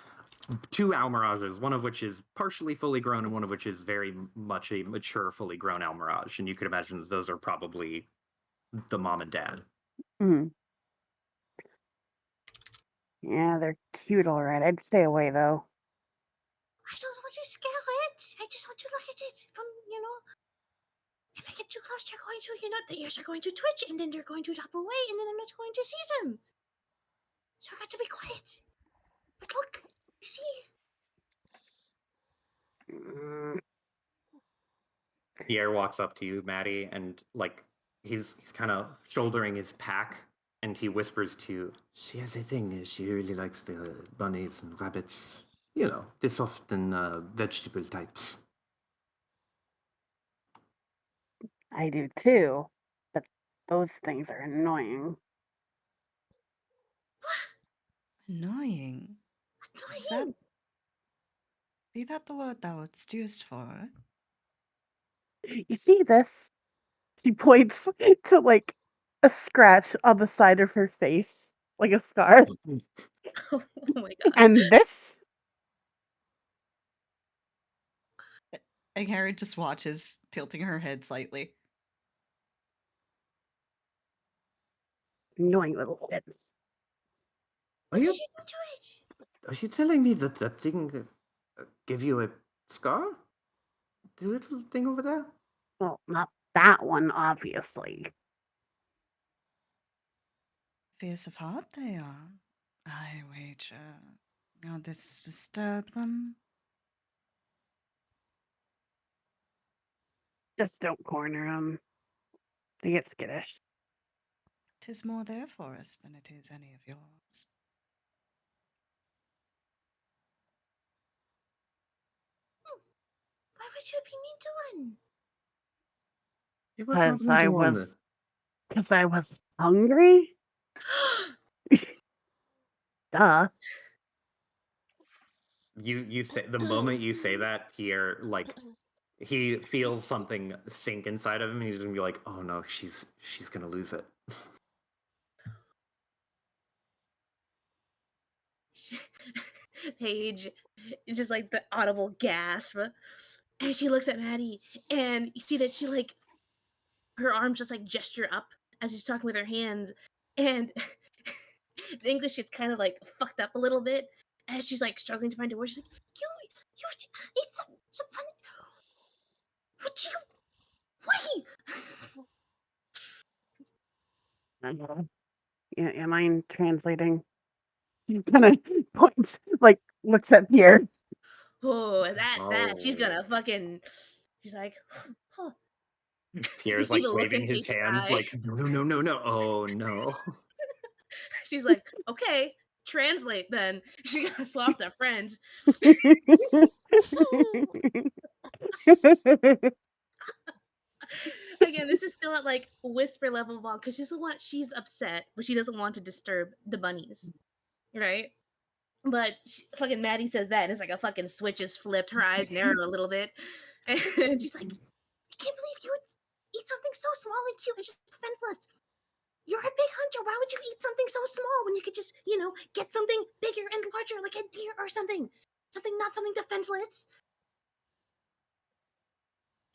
two almirages, one of which is partially fully grown, and one of which is very much a mature, fully grown almirage. And you could imagine that those are probably the mom and dad. Mm. Yeah, they're cute all right. I'd stay away though. I don't want to scare it. I just want to look at it from, if I get too close, they're going to, the ears are going to twitch and then they're going to drop away and then I'm not going to see them. So I got to be quiet. But look, you see? Mm. Pierre walks up to you, Maddie, and like he's kind of shouldering his pack, and he whispers to you, "She has a thing. She really likes the bunnies and rabbits. You know, the soft and vegetable types." I do too. But those things are annoying. Annoying. Is that Annoying. be that the word that was used for? You see this? She points to like a scratch on the side of her face, like a scar. Oh my god. And this? And Harry just watches, tilting her head slightly. Annoying little kids. Are What did you you do to it? are you telling me that that thing gave you a scar? The little thing over there? Well, not that one, obviously. Fierce of heart they are. I wager. Now disturb them. Just don't corner them. They get skittish. 'Tis more their forest than it is any of yours. Why would you be mean to one? It was not Because meant I to was, one. because I was hungry? Duh. You say the moment you say that, Pierre like he feels something sink inside of him, and he's gonna be like, "Oh no, she's gonna lose it." Paige, it's just like the audible gasp. And she looks at Maddie, and you see that she like her arms just like gesture up as she's talking with her hands, and the English is kind of like fucked up a little bit as she's like struggling to find a word. She's like, you, it's a funny. What you? Why? Yeah, am I translating? She kind of points, like, looks at Pierre. Oh, that she's Oh. gonna fucking. She's like, huh. You Pierre's see like the look in waving his Paige's hands eye. like no no no no no. Oh no. She's like, okay, translate then. She got swapped a friend. Again, this is still at like whisper level of all because she's upset, but she doesn't want to disturb the bunnies, right? But fucking Maddie says that, and it's like a fucking switch is flipped. Her eyes narrow a little bit, and she's like, "I can't believe you would eat something so small and cute and just defenseless. You're a big hunter. Why would you eat something so small when you could just, get something bigger and larger, like a deer or something? Not something defenseless."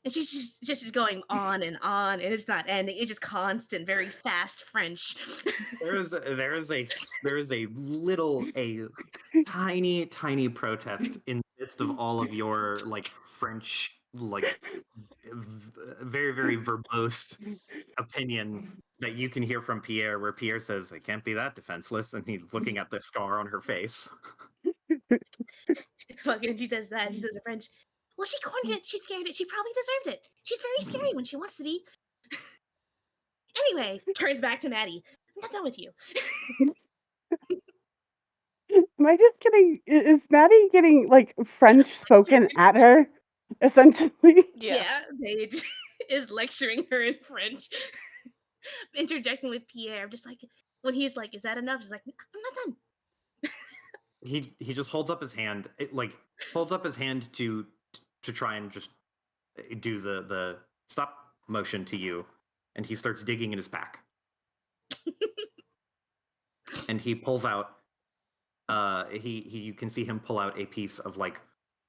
And she's just going on, and it's not ending. It's just constant, very fast French. There is a tiny protest in the midst of all of your like French very very verbose opinion that you can hear from Pierre, where Pierre says, "I can't be that defenseless," and he's looking at the scar on her face. Fucking, she says that. She says in French, "Well, she cornered it. She scared it. She probably deserved it. She's very scary when she wants to be." Anyway, turns back to Maddie. "I'm not done with you." Am I just getting? Is Maddie getting like French spoken at her, essentially? Yeah, Yes. Paige is lecturing her in French, interjecting with Pierre, just like when he's like, "Is that enough?" She's like, "I'm not done." He just holds up his hand, holds up his hand to try and just do the stop motion to you, and he starts digging in his pack, and he pulls out. He you can see him pull out a piece of like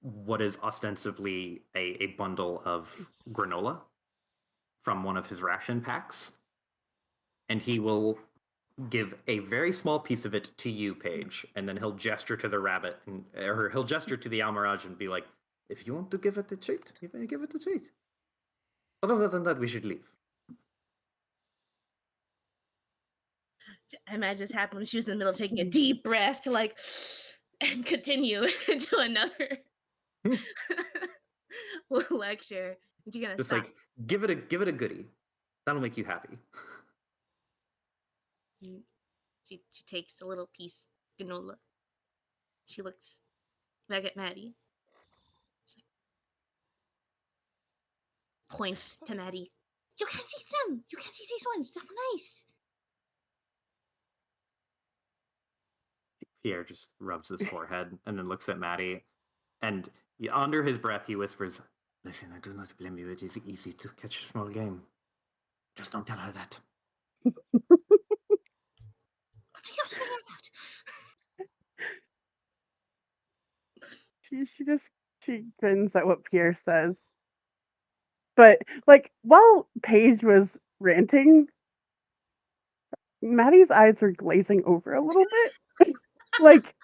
what is ostensibly a bundle of granola from one of his ration packs, and he will give a very small piece of it to you, Paige, and then he'll gesture to the rabbit, or he'll gesture to the Almiraj and be like, "If you want to give it a treat, you may give it a treat. But other than that, we should leave." I imagine this happened when she was in the middle of taking a deep breath to like and continue to another lecture. And she's gonna Just stop. like give it a goodie. That'll make you happy. She takes a little piece of granola. She looks back at Maddie. She's like, points to Maddie. "You can't see them. You can't see these ones. They're nice." Pierre just rubs his forehead and then looks at Maddie, and under his breath he whispers, "Listen, I do not blame you. It is easy to catch a small game. Just don't tell her that." What are you swearing about? She grins at what Pierre says. But like while Paige was ranting, Maddie's eyes were glazing over a little bit. like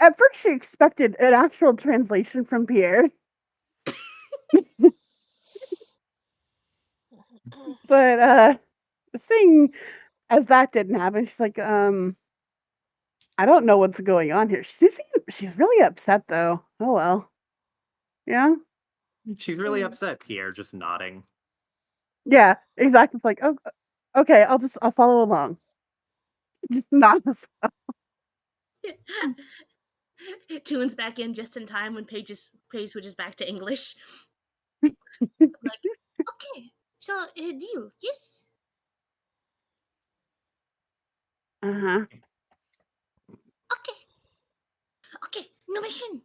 at first she expected an actual translation from Pierre, but seeing as that didn't happen, she's like, I don't know what's going on here. She's really upset though. Oh well. Yeah. She's really upset. Pierre just nodding. Yeah, exactly. It's like, oh, okay, I'll follow along. Just not as Tunes back in just in time when Paige switches back to English. Like, okay, so deal, yes. uh-huh. Okay, okay, no mission.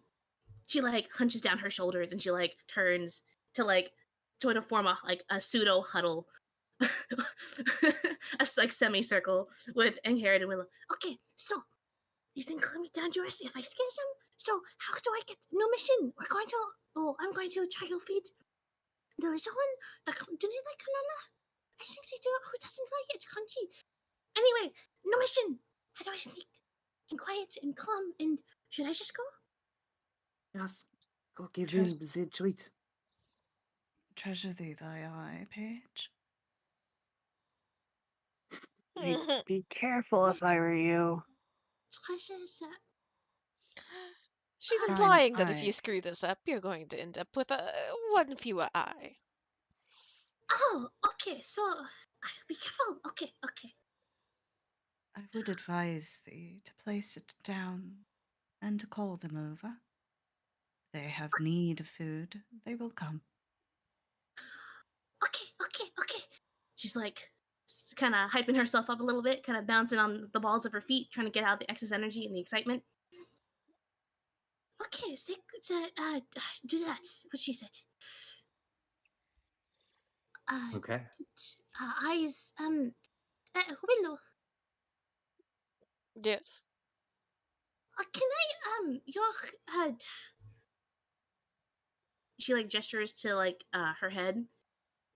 She like hunches down her shoulders and she like turns to like try to form a pseudo huddle, a like semicircle with Ingrid and Willow. "Okay, so you think it'll be dangerous if I scare them? So how do I get no mission? I'm going to try to feed the little one. Do they like banana? I think they do. Who doesn't like it? It's crunchy. Anyway, no mission. How do I sneak and quiet and calm? And should I just go?" Yes, go give Tre- him the treat. Treasure thee thy eye, Paige. Be careful if I were you. Treasures. She's Thine implying that if you eye. screw this up, you're going to end up with a one fewer eye. Oh, okay. So be careful. Okay, okay. I would advise thee to place it down and to call them over. They have need of food. They will come. Okay, okay, okay. She's like kind of hyping herself up a little bit, kind of bouncing on the balls of her feet, trying to get out the excess energy and the excitement. Okay, do that. What she said. Uh, Okay. eyes. Willow. Yes. Can I your uh? She like gestures to like her head,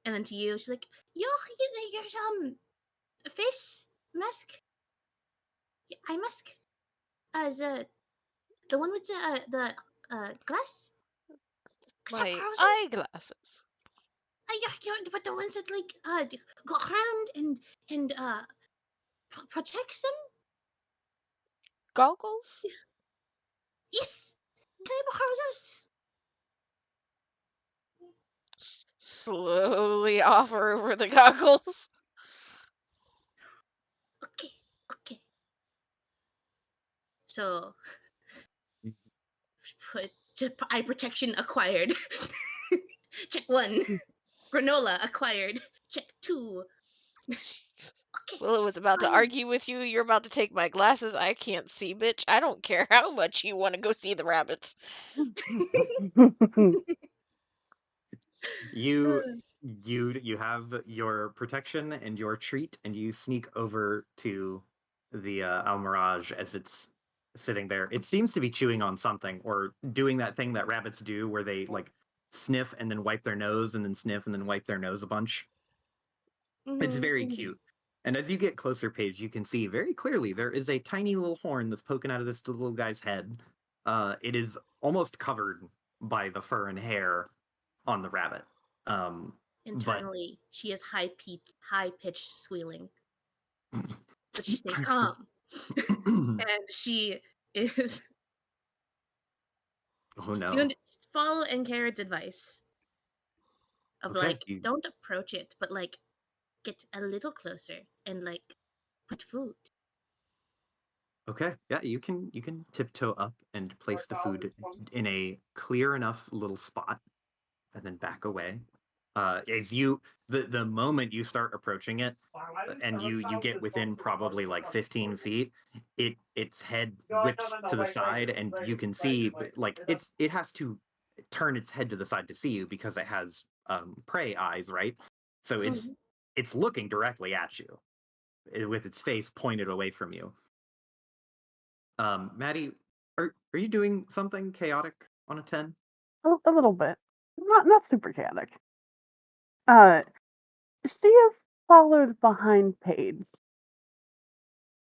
and then to you. She's like your face mask, eye mask. The one with the glass. Cause I My frozen. eyeglasses. Yeah, but the ones that like go around and protects them. Goggles? Yes. Can I borrow those? Slowly offer over the goggles. Okay, okay. So put eye protection acquired. Check one. Granola acquired. Check two. Okay. Willow was about to Um. argue with you. You're about to take my glasses. I can't see, bitch. I don't care how much you want to go see the rabbits. You you have your protection and your treat, and you sneak over to the Almirage as it's sitting there. It seems to be chewing on something or doing that thing that rabbits do, where they like sniff and then wipe their nose, and then sniff and then wipe their nose a bunch. It's Mhm, very mhm. cute. And as you get closer, Paige, you can see very clearly there is a tiny little horn that's poking out of this little guy's head. It is almost covered by the fur and hair on the rabbit. But Internally, she is high pitched squealing, but she stays calm, and she is oh she's going no. to follow Encarrot's advice of Okay, like you don't approach it, but like get a little closer and like put food. okay? Yeah, you can tiptoe up and place the food in a clear enough little spot and then back away. As you the moment you start approaching it, and you get within probably like 15 feet, its head whips to the side, and you can see like it has to turn its head to the side to see you because it has prey eyes, right? So Mhm. it's looking directly at you with its face pointed away from you. Maddie, are you doing something chaotic on a 10? A little bit, not super chaotic. Uh, she is followed behind Paige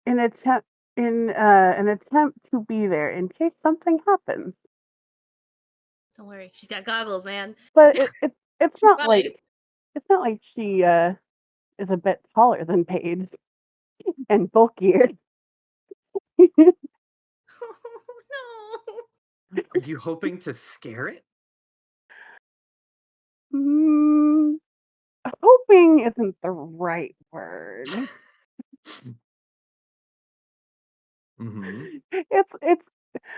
in attempt in an attempt to be there in case something happens. Don't worry, she's got goggles, man. But it's She's not fine. like she is a bit taller than Paige and bulkier. Oh Are you hoping to scare it? Mm, hoping isn't the right word. Mm-hmm. It's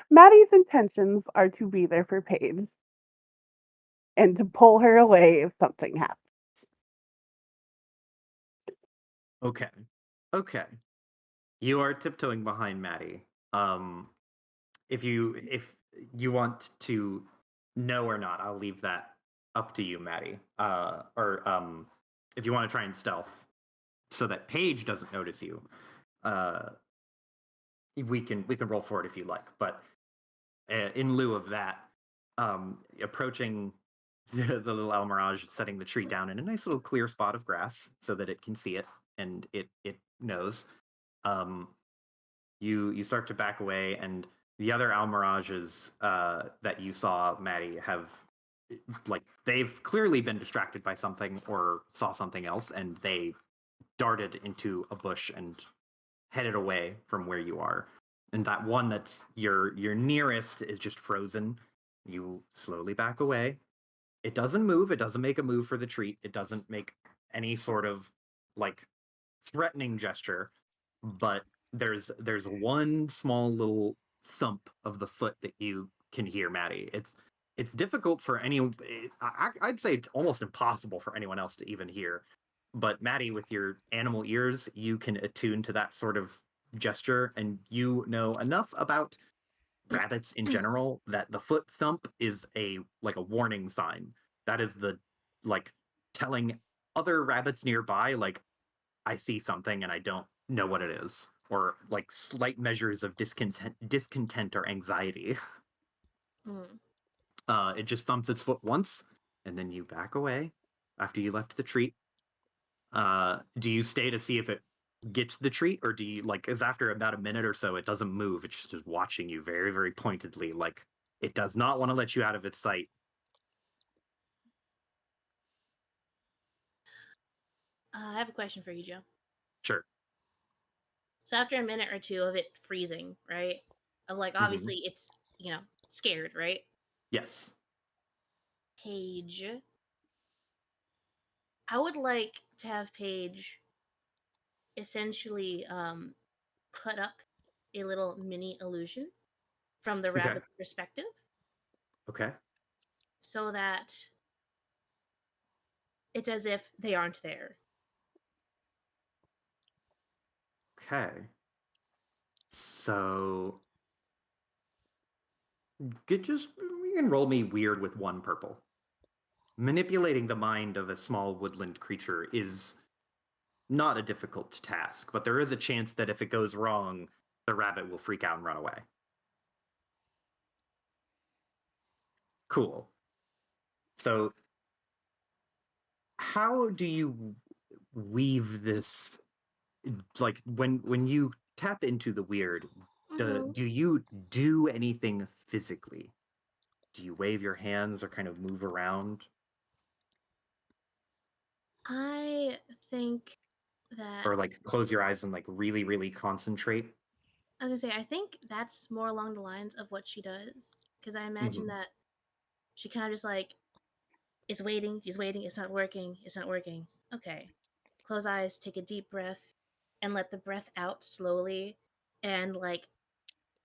Maddie's intentions are to be there for Paige and to pull her away if something happens. Okay. Okay. You are tiptoeing behind Maddie. Um, if you want to know or not, I'll leave that up to you, Maddie. Or if you want to try and stealth so that Paige doesn't notice you, uh, we can roll for it if you like. But in lieu of that, approaching the little Almirage, setting the tree down in a nice little clear spot of grass so that it can see it and it knows. Um, you start to back away, and the other Almirages that you saw, Maddie, have like they've clearly been distracted by something or saw something else, and they darted into a bush and headed away from where you are. And that one that's your nearest is just frozen. You slowly back away. It doesn't move. It doesn't make a move for the treat. It doesn't make any sort of like threatening gesture, but there's one small little thump of the foot that you can hear, Maddie. It's difficult for anyone. I'd say it's almost impossible for anyone else to even hear. But Maddie, with your animal ears, you can attune to that sort of gesture, and you know enough about rabbits in general that the foot thump is a warning sign. That is the like telling other rabbits nearby, like, I see something and I don't know what it is, or like slight measures of discontent or anxiety. Mm. It just thumps its foot once, and then you back away after you left the treat. Do you stay to see if it gets the treat, or do you like? Is after about a minute or so, it doesn't move. It's just watching you very, very pointedly, like it does not want to let you out of its sight. I have a question for you, Joe. Sure. So after a minute or two of it freezing, right? Of like Mm-hmm. obviously it's scared, right? Yes. Paige, I would like to have Paige essentially put up a little mini illusion from the Okay. rabbit's perspective Okay. so that it's as if they aren't there. Okay. So you can roll me weird with one purple. Manipulating the mind of a small woodland creature is not a difficult task, but there is a chance that if it goes wrong, the rabbit will freak out and run away. Cool. So, how do you weave this? Like when you tap into the weird, Mm-hmm. do you do anything physically? Do you wave your hands or kind of move around, I think that or like close your eyes and like really, really concentrate? I was gonna say I think that's more along the lines of what she does because I imagine Mm-hmm. that she kind of just like is waiting, she's waiting, it's not working, it's not working. Okay, close eyes, take a deep breath, and let the breath out slowly, and like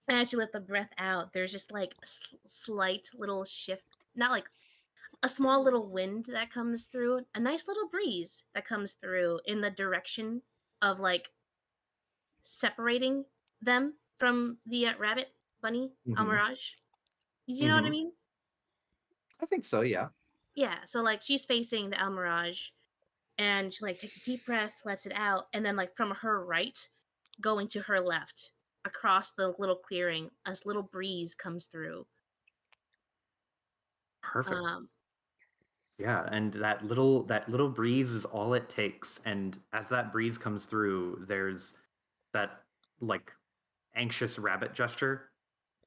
as you let the breath out, there's just like a slight little shift, not like a small little wind that comes through, a nice little breeze that comes through in the direction of like separating them from the rabbit bunny Mm-hmm. Almirage. Did you know what I Mm-hmm. mean? I think so, yeah. Yeah. So like she's facing the Almirage, and she like takes a deep breath, lets it out, and then like from her right, going to her left, across the little clearing, a little breeze comes through. Perfect. Um, Yeah, and that little breeze is all it takes. And as that breeze comes through, there's that like anxious rabbit gesture,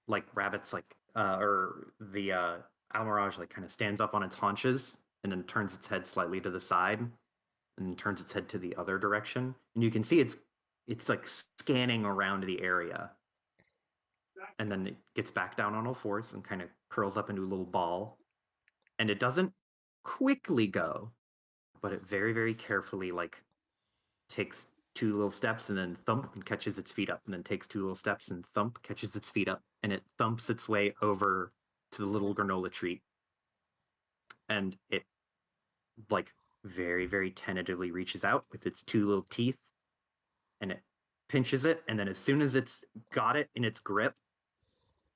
like rabbits like or the Almirage like kind of stands up on its haunches and then turns its head slightly to the side and turns its head to the other direction. And you can see it's like scanning around the area. And then it gets back down on all fours and kind of curls up into a little ball. And it doesn't quickly go, but it very, very carefully like takes two little steps and then thump and catches its feet up, and then takes two little steps and thump, catches its feet up, and it thumps its way over to the little granola tree. And it like very, very tentatively reaches out with its two little teeth and it pinches it. And then as soon as it's got it in its grip,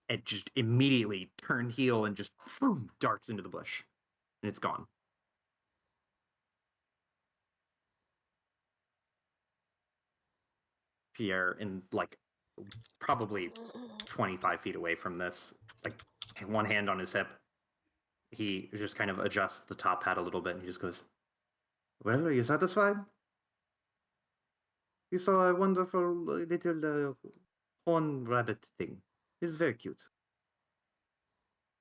it just immediately turned heel and just boom, darts into the bush and it's gone. Pierre, in like probably 25 feet away from this, like one hand on his hip, he just kind of adjusts the top hat a little bit and he just goes, "Well, are you satisfied? You saw a wonderful little horn rabbit thing. It's very cute."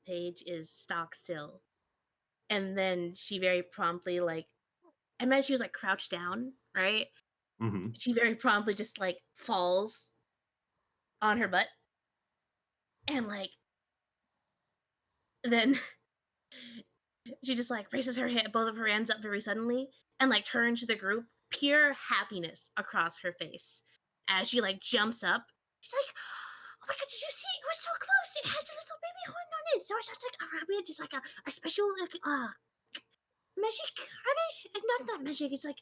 Paige is stock still, and then she very promptly like I imagine she was like crouched down, right? Mm-hmm. She very promptly just like falls on her butt, and like then she just like raises her head, both of her hands up very suddenly, and like turns to the group, pure happiness across her face. as she like jumps up. She's like, "Oh my god, did you see? It was so close. It has a little baby horn on it. So it's just like a rabbit, just like a special like magic harness. Not magic. It's like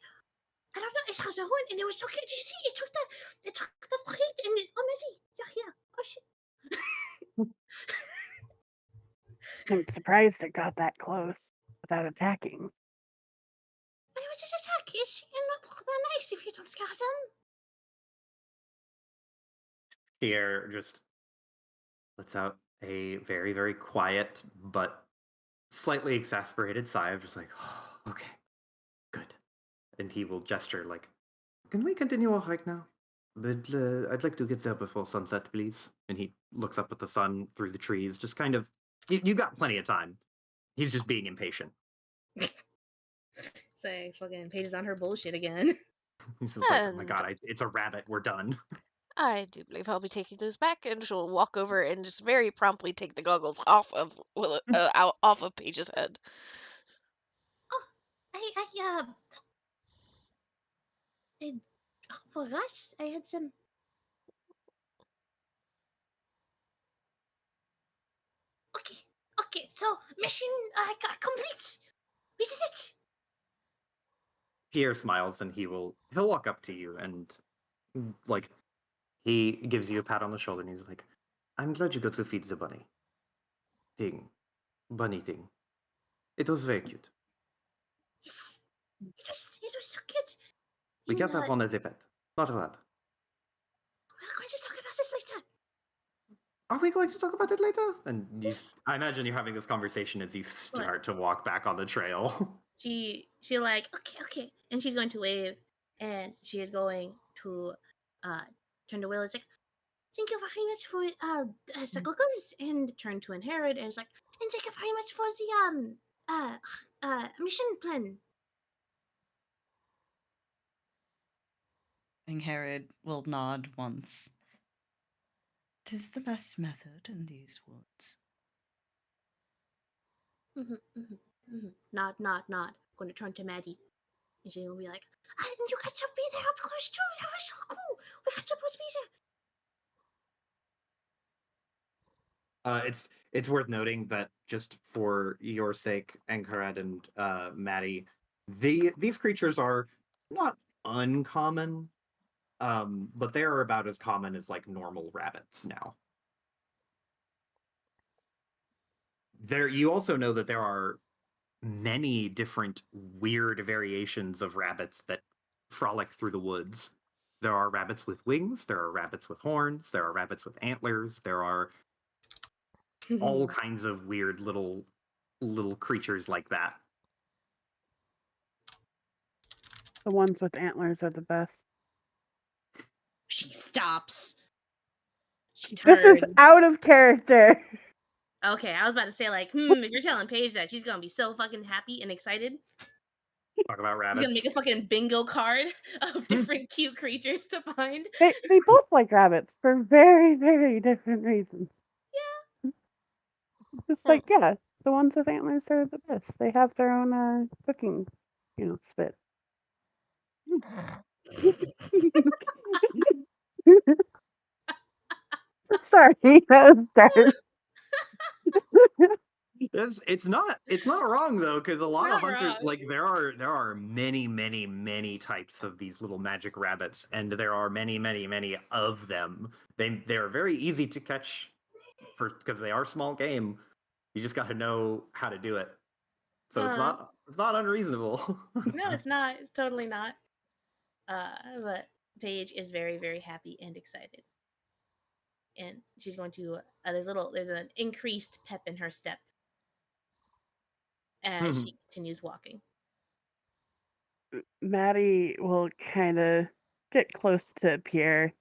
I don't know. It has a horn, and it was so cute. Did you see? It took the flight, and oh Messi, yeah. Oh shit. I'm surprised it got that close without attacking. But it was just attack. It's not that nice if you don't scare them. Pierre just lets out a very, very quiet but slightly exasperated sigh of just like, oh, okay, good. And he will gesture like, can we continue our hike now? But I'd like to get there before sunset, please. And he looks up at the sun through the trees, just kind of, you got plenty of time. He's just being impatient. Say fucking Paige is on her bullshit again. He's just like, oh my And god, it's a rabbit, we're done. I do believe I'll be taking those back, and she'll walk over and just very promptly take the goggles off of off of Paige's head. Oh, I for us, I had some. Okay. So mission complete. This is it. Pierre smiles and he'll walk up to you and like he gives you a pat on the shoulder and he's like, I'm glad you got to feed the bunny thing. It was very cute. Yes, it was so cute. We And can't have one as a pet, not allowed. we're going to talk about this later. Are we going to talk about it later? And Yes. I imagine you're having this conversation as you What? start to walk back on the trail. She like okay, and she's going to wave, and she is going to turn to Will. It's like thank you very much for cyclicals, and turn to Inherit, and it's like and thank you very much for the mission plan. Ingharad will nod once. "'Tis the best method in these woods." Not. Going to turn to Maddie, and she's gonna be like, and you got to be there up close too. That was so cool. We got supposed to be there. It's worth noting that just for your sake, Ankarat and Maddie, these creatures are not uncommon, but they are about as common as like normal rabbits now. You also know that there are many different weird variations of rabbits that frolic through the woods. There are rabbits with wings, there are rabbits with horns, there are rabbits with antlers, there are all kinds of weird little creatures like that. The ones with antlers are the best. She stops. She This is turns. out of character. Okay, I was about to say like, if you're telling Paige that she's gonna be so fucking happy and excited, Talk about she's rabbits. gonna make a fucking bingo card of different cute creatures to find. They both like rabbits for very, very different reasons. Yeah. Just like, yeah, the ones with antlers are the best. They have their own cooking, spit. Sorry, that was dark. It's not wrong though, because a It's lot of not hunters wrong. like there are many types of these little magic rabbits, and there are many of them. They're very easy to catch because they are small game. You just got to know how to do it. So it's not unreasonable. No, it's not. It's totally not. But Paige is very, very happy and excited, and she's going to. There's an increased pep in her step as she continues walking. Maddie will kind of get close to Pierre,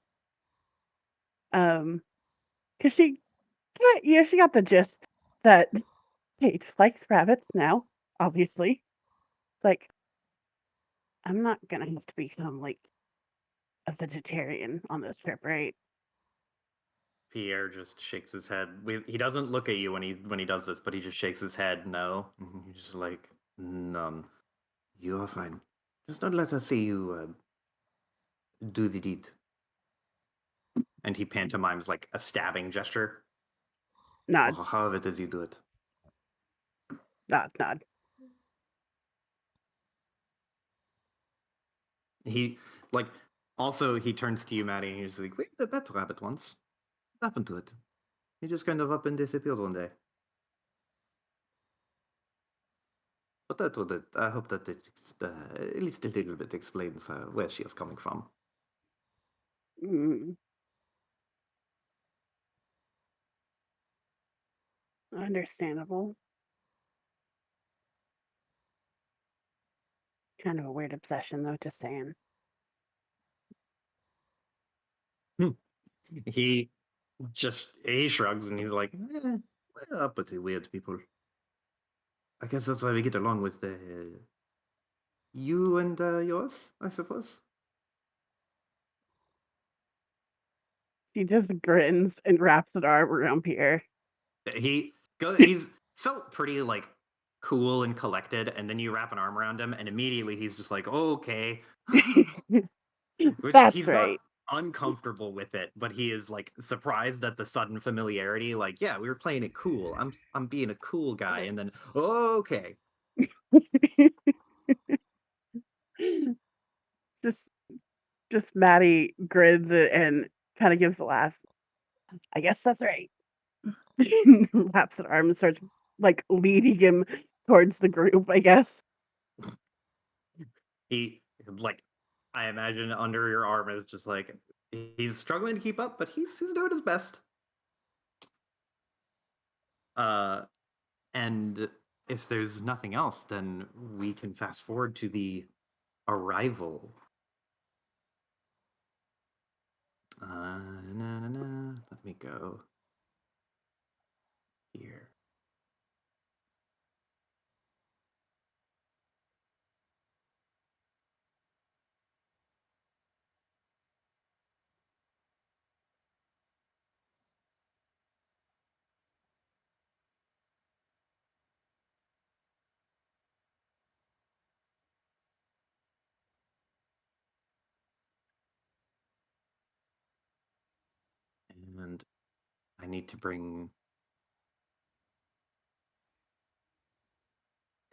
because she got the gist that Paige likes rabbits now. Obviously, it's like I'm not gonna have to become like a vegetarian on this trip, right? Pierre just shakes his head. He doesn't look at you when he does this, but he just shakes his head. No, he's just like, none. You are fine. Just don't let her see you do the deed. and he pantomimes like a stabbing gesture. Nod, However it is you do it. nod, nod. He like also he turns to you, Maddie, and he's like, "We had a pet rabbit once. What happened to it? He just kind of up and disappeared one day." But that would it. I hope that it at least a little bit explains where she is coming from. Mm, understandable. Kind of a weird obsession, though. Just saying. He he shrugs and he's like, well, pretty weird people. I guess that's why we get along with you and yours, I suppose." She just grins and wraps an arm around Pierre. He's felt pretty like cool and collected, and then you wrap an arm around him, and immediately he's just like, oh, "Okay," which That's he's not right. uncomfortable with it, but he is like surprised at the sudden familiarity. Like, yeah, we were playing it cool. I'm being a cool guy, and then okay. just just Maddie grins and kind of gives a laugh. I guess that's right. Wraps an arm and starts like leading him towards the group, I guess. He like I imagine under your arm is just like he's struggling to keep up, but he's doing his best. Uh, and if there's nothing else, then we can fast forward to the arrival. Let me go here. And I need to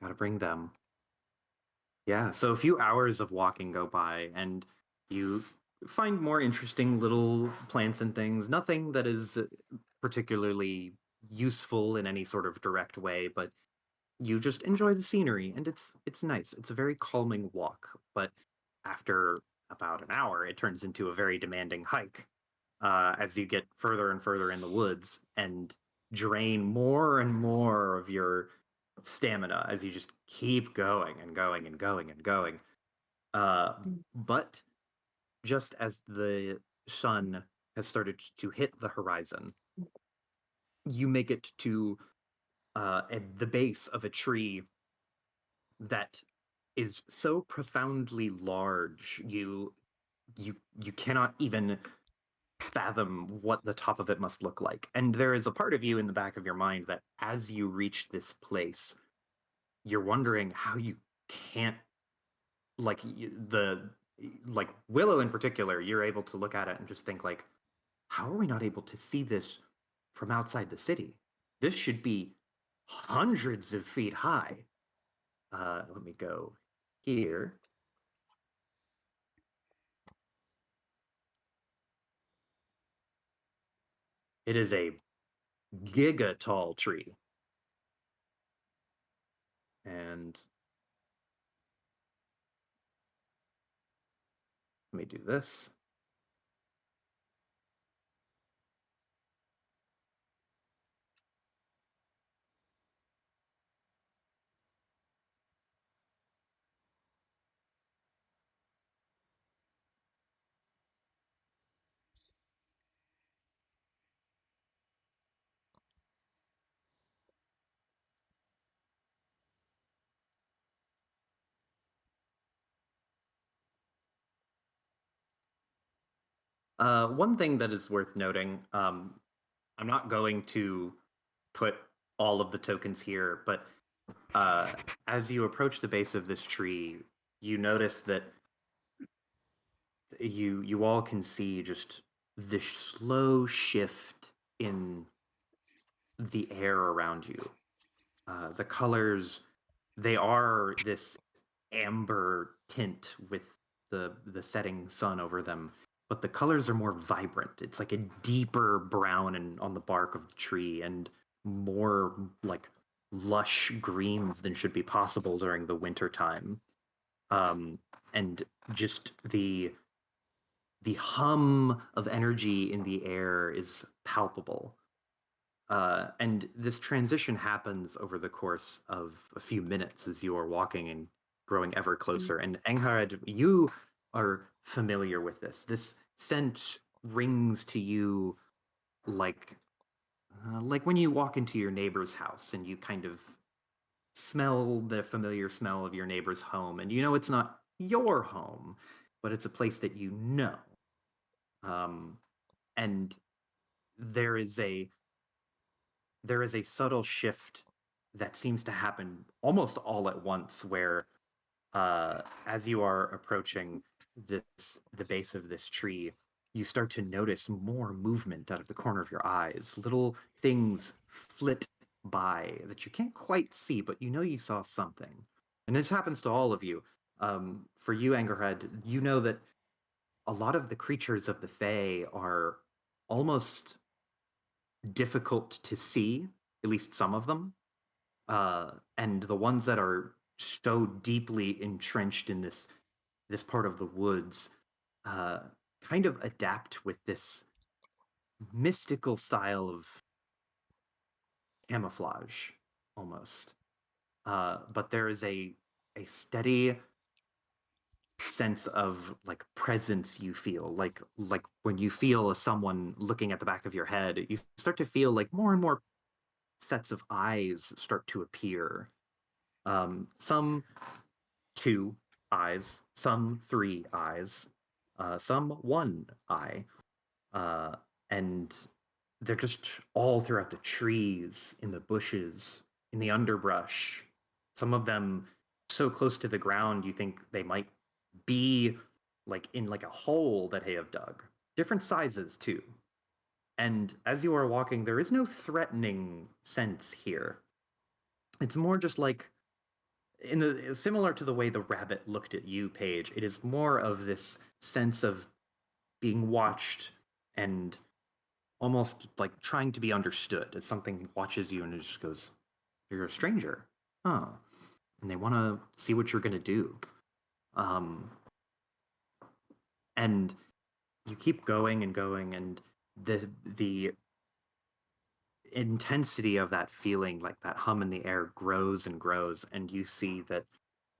gotta bring them. Yeah, so a few hours of walking go by, and you find more interesting little plants and things. Nothing that is particularly useful in any sort of direct way, but you just enjoy the scenery, and it's nice. It's a very calming walk, but after about an hour, it turns into a very demanding hike as you get further and further in the woods and drain more and more of your stamina as you just keep going and going and going and going. Uh, but just as the sun has started to hit the horizon, you make it to at the base of a tree that is so profoundly large you cannot even fathom what the top of it must look like. And there is a part of you in the back of your mind that as you reach this place, you're wondering how you can't like the like Willow in particular, you're able to look at it and just think like, how are we not able to see this from outside the city? This should be hundreds of feet high. Let me go here. It is a giga tall tree. And let me do this. One thing that is worth noting, I'm not going to put all of the tokens here, but uh, as you approach the base of this tree, you notice that you all can see just this slow shift in the air around you. The colors, they are this amber tint with the setting sun over them, but the colors are more vibrant. It's like a deeper brown and on the bark of the tree and more like lush greens than should be possible during the winter time. Um, and just the hum of energy in the air is palpable. And this transition happens over the course of a few minutes as you are walking and growing ever closer. And Engharad, you are familiar with this. This scent rings to you like like when you walk into your neighbor's house and you kind of smell the familiar smell of your neighbor's home, and you know it's not your home, but it's a place that you know. Um, and there is a there is a subtle shift that seems to happen almost all at once where as you are approaching the base of this tree, you start to notice more movement out of the corner of your eyes. Little things flit by that you can't quite see, but you know you saw something. And this happens to all of you. For you, Angerhead, you know that a lot of the creatures of the Fae are almost difficult to see, at least some of them. And the ones that are so deeply entrenched in this part of the woods uh, kind of adapt with this mystical style of camouflage, almost. But there is a steady sense of like presence you feel like when you feel someone looking at the back of your head, you start to feel like more and more sets of eyes start to appear. Some two eyes, some three eyes, some one eye, uh, and they're just all throughout the trees, in the bushes, in the underbrush. Some of them so close to the ground you think they might be like in like a hole that they have dug. Different sizes too. And as you are walking, there is no threatening sense here. It's more just like in the similar to the way the rabbit looked at you, Paige. It is more of this sense of being watched and almost like trying to be understood as something watches you and it just goes, "You're a stranger, huh?" And they want to see what you're gonna do. Um, and you keep going and going, and the intensity of that feeling, like that hum in the air, grows and grows, and you see that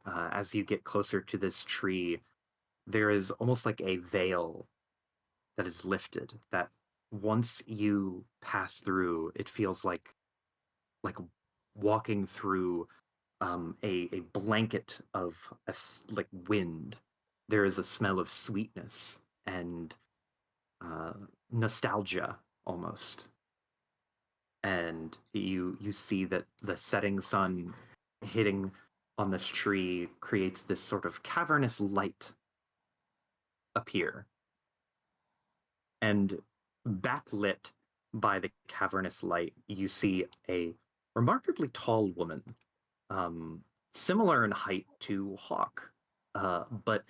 as you get closer to this tree, there is almost like a veil that is lifted. That once you pass through, it feels like walking through a blanket of like wind. There is a smell of sweetness and uh, nostalgia almost, and you see that the setting sun hitting on this tree creates this sort of cavernous light appear, and backlit by the cavernous light, you see a remarkably tall woman, um, similar in height to Hawk, but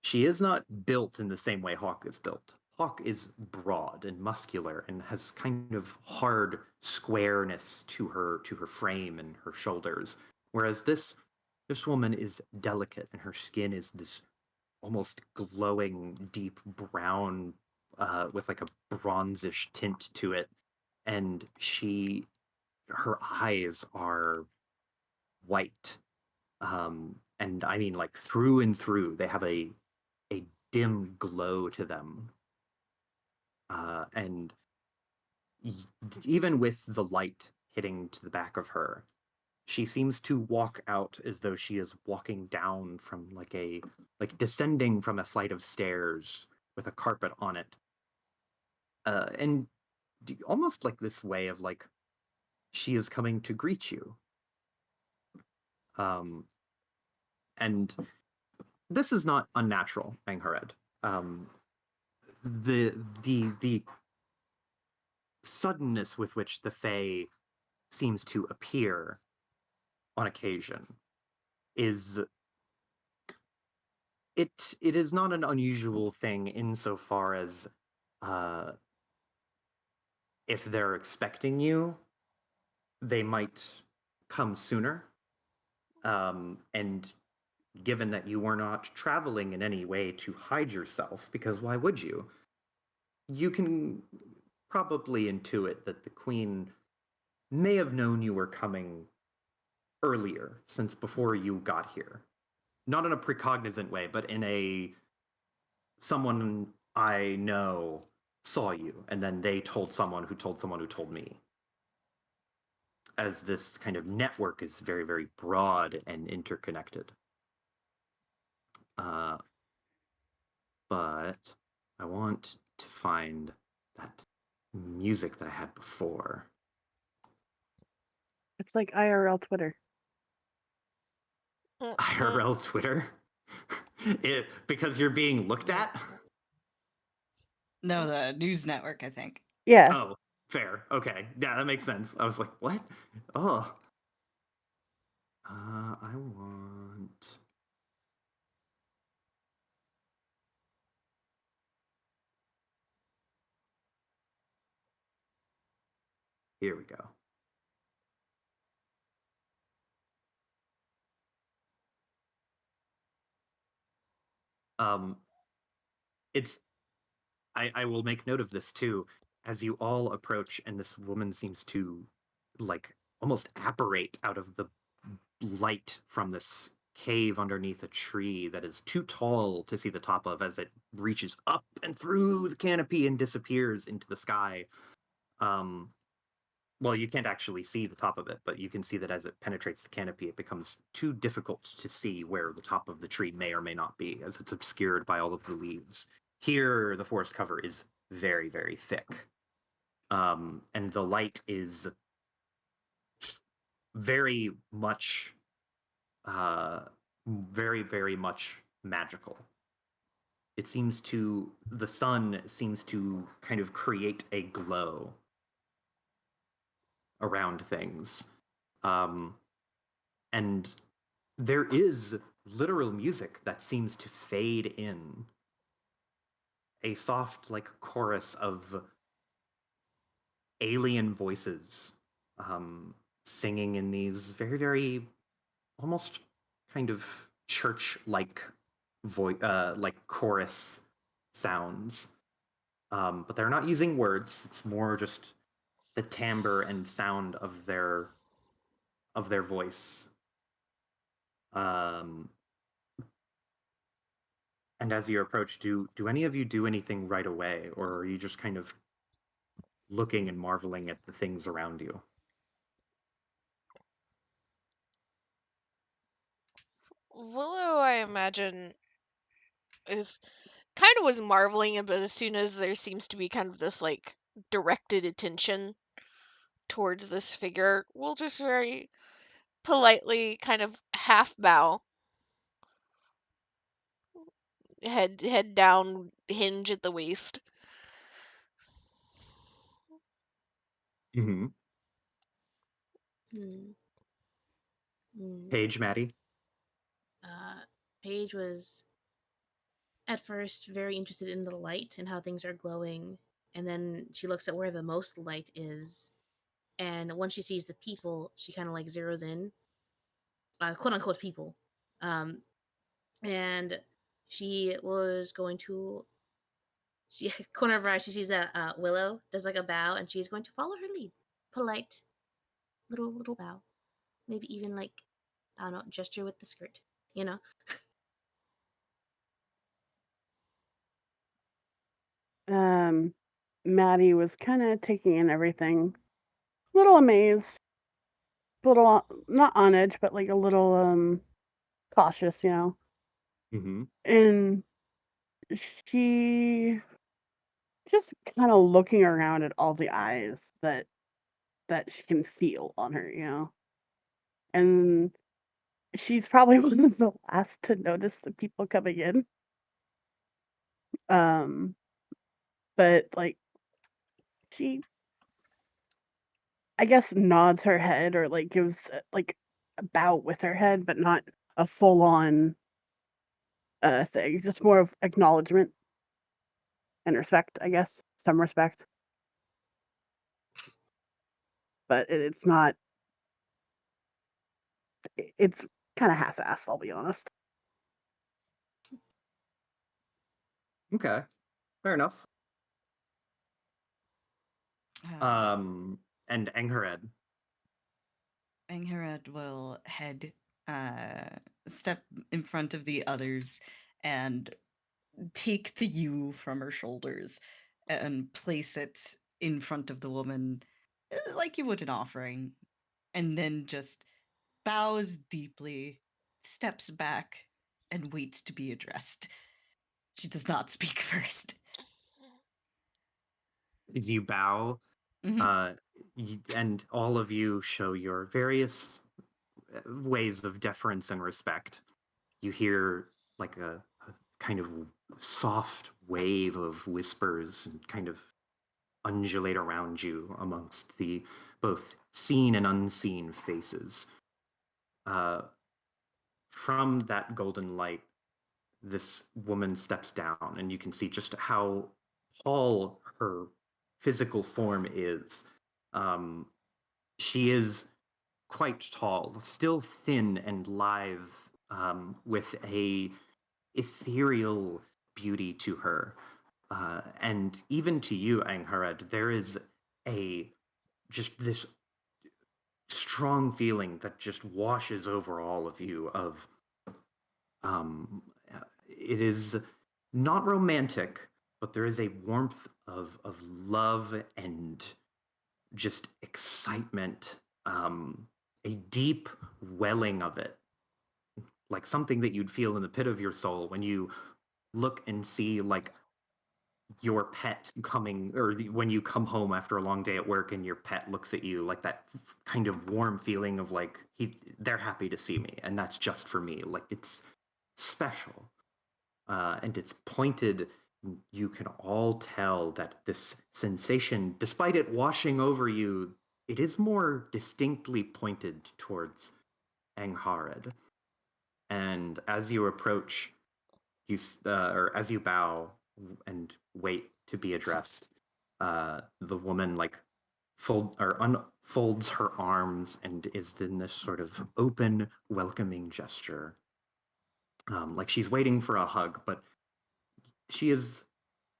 she is not built in the same way Hawk is built. Hawk is broad and muscular and has kind of hard squareness to her frame and her shoulders, whereas this woman is delicate and her skin is this almost glowing deep brown with like a bronzish tint to it, and her eyes are white, and I mean like through and through. They have a dim glow to them, and even with the light hitting to the back of her, she seems to walk out as though she is walking down from like descending from a flight of stairs with a carpet on it, and almost like this way of like she is coming to greet you. Um, and this is not unnatural, Anghared. Um, the suddenness with which the Fae seems to appear on occasion is it is not an unusual thing insofar as uh, if they're expecting you, they might come sooner. And given that you were not traveling in any way to hide yourself, because why would you? You can probably intuit that the queen may have known you were coming earlier, since before you got here. Not in a precognizant way, but in a someone I know saw you, and then they told someone who told someone who told me. As this kind of network is very, very broad and interconnected. Uh, but I want to find that music that I had before. It's like IRL Twitter. IRL Twitter? Because you're being looked at? No, the news network, I think. Yeah. Oh, fair. Okay. Yeah, that makes sense. I was like, what? Oh. I want. Here we go. Um, it's. I will make note of this too. As you all approach, and this woman seems to, like, almost apparate out of the light from this cave underneath a tree that is too tall to see the top of as it reaches up and through the canopy and disappears into the sky. Um, well, you can't actually see the top of it, but you can see that as it penetrates the canopy, it becomes too difficult to see where the top of the tree may or may not be, as it's obscured by all of the leaves. Here, the forest cover is very, very thick. And the light is very much, uh, very, very much magical. The sun seems to kind of create a glow around things. Um, and there is literal music that seems to fade in, a soft, like, chorus of alien voices, um, singing in these very, very almost kind of church-like like chorus sounds. But they're not using words. It's more just the timbre and sound of their voice. Um, and as you approach, do any of you do anything right away, or are you just kind of looking and marveling at the things around you? Willow, I imagine, is kind of was marveling, but as soon as there seems to be kind of this like directed attention towards this figure, we'll just very politely kind of half bow, head down, hinge at the waist. Mm-hmm. Hmm. Hmm. Paige, Maddie. Paige was at first very interested in the light and how things are glowing, and then she looks at where the most light is, and once she sees the people, she kind of like zeroes in, quote unquote people, um, and she was going to. She corner of her eye, she sees that Willow does like a bow, and she's going to follow her lead. Polite little bow, maybe even like I don't know, gesture with the skirt, you know. Um, Maddie was kind of taking in everything, a little amazed, a little not on edge, but like a little cautious, you know. Mm-hmm. And she just kind of looking around at all the eyes that she can feel on her, you know. And she's probably one of the last to notice the people coming in. Um, but like she, I guess, nods her head or like gives like a bow with her head, but not a full on thing. Just more of acknowledgement and respect, I guess, some respect. But it's not. It's kind of half-assed, I'll be honest. Okay, fair enough. Uh, And Anghared. Angharad will head, step in front of the others and take the yew from her shoulders and place it in front of the woman like you would an offering, and then just bows deeply, steps back, and waits to be addressed. She does not speak first. As you bow, Mhm. and all of you show your various ways of deference and respect. You hear like a kind of soft wave of whispers and kind of undulate around you amongst the both seen and unseen faces. Uh, from that golden light, this woman steps down, and you can see just how tall her physical form is. Um, she is quite tall, still thin and lithe, with a ethereal beauty to her. And even to you, Angharad, there is a just this strong feeling that just washes over all of you of um, it is not romantic, but there is a warmth of love and just excitement, a deep welling of it, like something that you'd feel in the pit of your soul when you look and see like your pet coming, or when you come home after a long day at work and your pet looks at you, like that kind of warm feeling of like they're happy to see me and that's just for me. Like it's special, and it's pointed. You can all tell that this sensation, despite it washing over you, it is more distinctly pointed towards Angharad. And as you approach, or as you bow and wait to be addressed, the woman like unfolds her arms and is in this sort of open, welcoming gesture, like she's waiting for a hug, but she is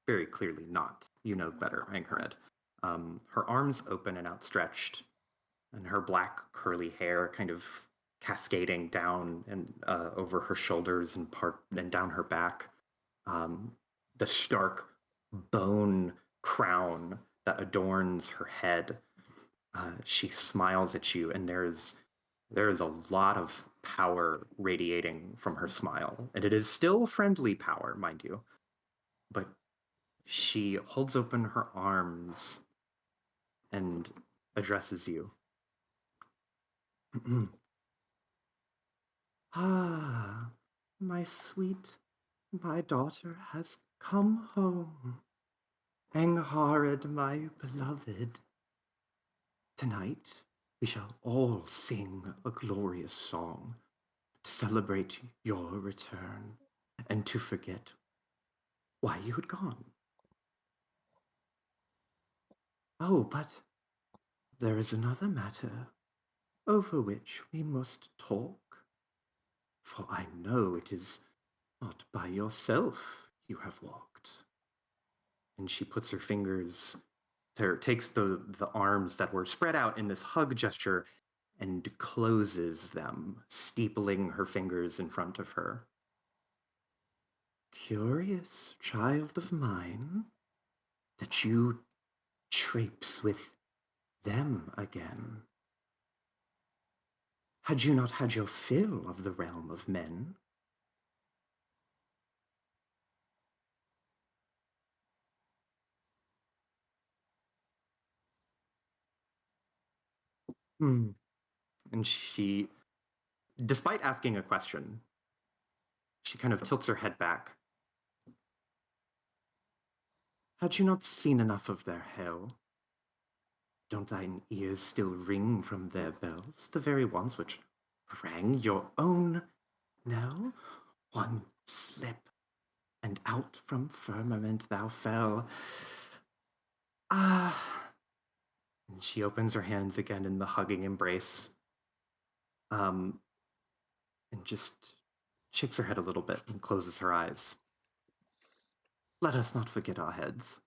very clearly not. You know better, Anchored. Her arms open and outstretched, and her black curly hair kind of cascading down and over her shoulders and down her back. Um, the stark bone crown that adorns her head. She smiles at you, and there is a lot of power radiating from her smile, and it is still friendly power, mind you. But she holds open her arms and addresses you. Ah, my sweet, my daughter has come home. Angharad, my beloved. Tonight we shall all sing a glorious song to celebrate your return and to forget why you had gone. Oh, but there is another matter over which we must talk, for I know it is not by yourself you have walked. And she puts her fingers, takes the arms that were spread out in this hug gesture and closes them, steepling her fingers in front of her. Curious child of mine, that you traipse with them again. Had you not had your fill of the realm of men? Hmm. And she, despite asking a question, she kind of tilts her head back. Had you not seen enough of their hell? Don't thine ears still ring from their bells, the very ones which rang your own knell? One slip, and out from firmament thou fell. Ah! And she opens her hands again in the hugging embrace, um, and just shakes her head a little bit and closes her eyes. Let us not forget our heads.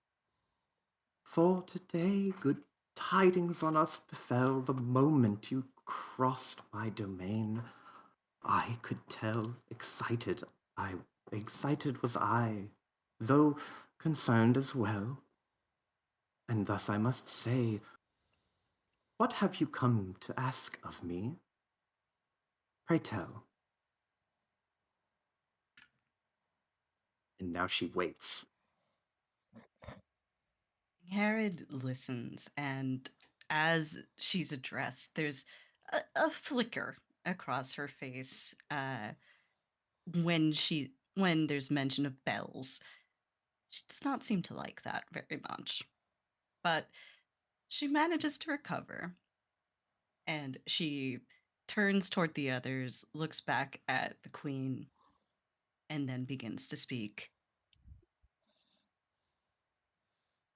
For today good tidings on us befell the moment you crossed my domain. I could tell, excited was I, though concerned as well. And thus I must say, what have you come to ask of me? Pray tell. And now she waits. Herod listens, and as she's addressed, there's a flicker across her face when there's mention of bells. She does not seem to like that very much, but she manages to recover, and she turns toward the others, looks back at the queen, and then begins to speak.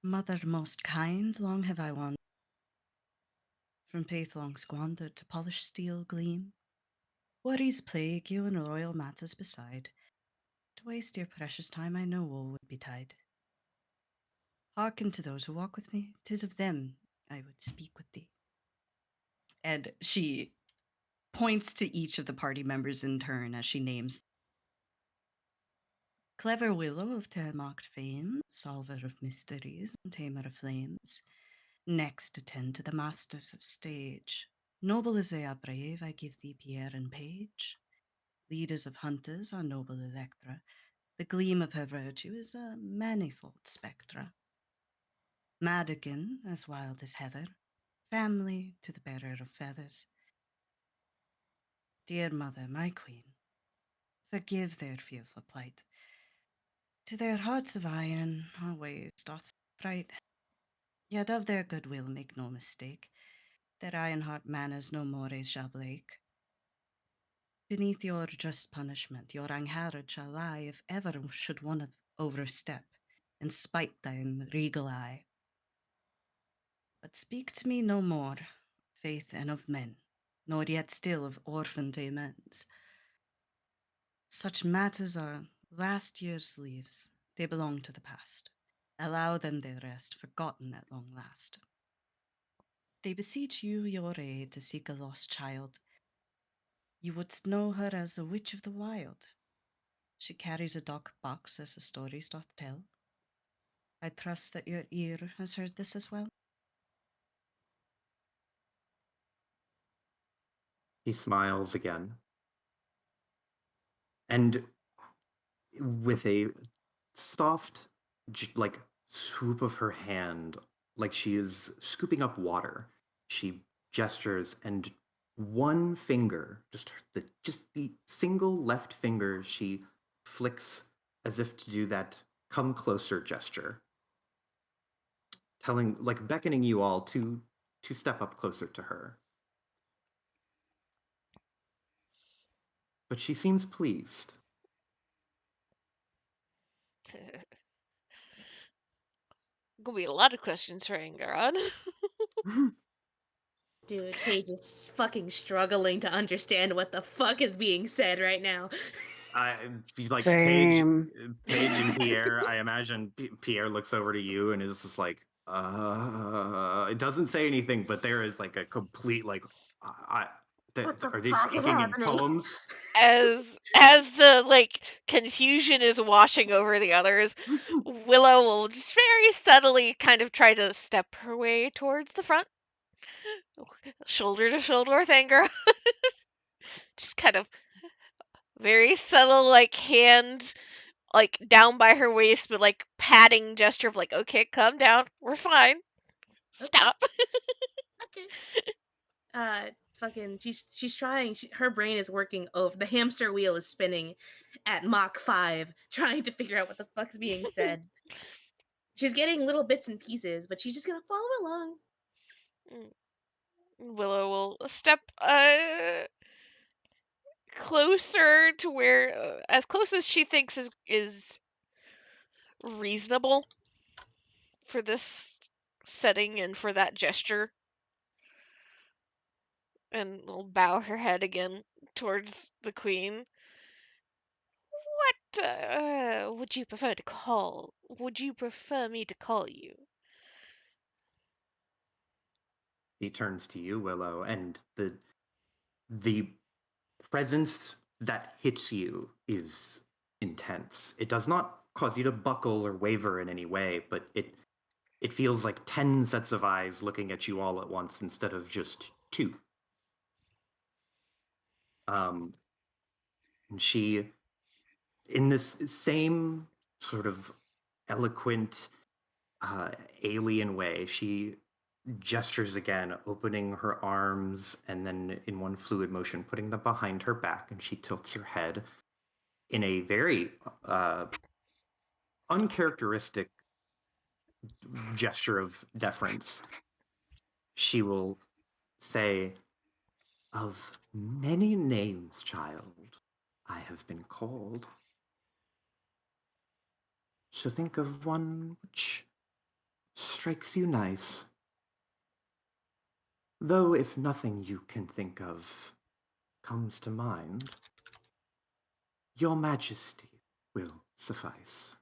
Mother most kind, long have I wandered from faith long squandered to polished steel gleam. Worries plague you and royal matters beside. To waste your precious time, I know woe would betide. Hearken to those who walk with me, 'tis of them I would speak with thee. And she points to each of the party members in turn as she names Clever Willow of Termarked fame, solver of mysteries and tamer of flames. Next attend to the masters of stage. Noble as they are brave, I give thee Pierre and Page. Leaders of hunters are noble Electra. The gleam of her virtue is a manifold spectra. Madigan, as wild as heather, family to the bearer of feathers. Dear mother, my queen, forgive their fearful plight. To their hearts of iron always doth fright. Yet of their goodwill make no mistake. Their iron heart manners no more shall break. Beneath your just punishment, your Angharad shall lie, if ever should one overstep, and spite thine regal eye. But speak to me no more, faith, and of men, nor yet still of orphaned amens. Such matters are last year's leaves, they belong to the past. Allow them their rest, forgotten at long last. They beseech you your aid to seek a lost child. You wouldst know her as a witch of the wild. She carries a dark box, as the stories doth tell. I trust that your ear has heard this as well. He smiles again. And with a soft, like, swoop of her hand, like she is scooping up water, she gestures, and one finger, just the single left finger, she flicks as if to do that come closer gesture, telling, like, beckoning you all to step up closer to her. But she seems pleased. Gonna be a lot of questions for Angaron. Dude, Paige is fucking struggling to understand what the fuck is being said right now. I like Same. Paige and Pierre. I imagine Pierre looks over to you and is just like, it doesn't say anything, but there is like a complete like, I, What the are they fuck is speaking in happening? poems? As the confusion is washing over the others, Willow will just very subtly kind of try to step her way towards the front, shoulder to shoulder with Angaron. Just kind of very subtle, hand down by her waist, but patting gesture of okay, calm down, we're fine, Okay, stop. okay. Fucking, she's trying. Her brain is working over. The hamster wheel is spinning at Mach 5, trying to figure out what the fuck's being said. She's getting little bits and pieces, but she's just gonna follow along. Mm, Willow will step closer to where, as close as she thinks is reasonable for this setting and for that gesture, and will bow her head again towards the queen. What would you prefer to call? Would you prefer me to call you? He turns to you, Willow, and the presence that hits you is intense. It does not cause you to buckle or waver in any way, but it feels like 10 sets of eyes looking at you all at once instead of just two. And she, in this same sort of eloquent, uh, alien way, she gestures again, opening her arms and then in one fluid motion, putting them behind her back, and she tilts her head in a very uncharacteristic gesture of deference. She will say, "Of many names, child, I have been called. So think of one which strikes you nice. Though if nothing you can think of comes to mind, your majesty will suffice."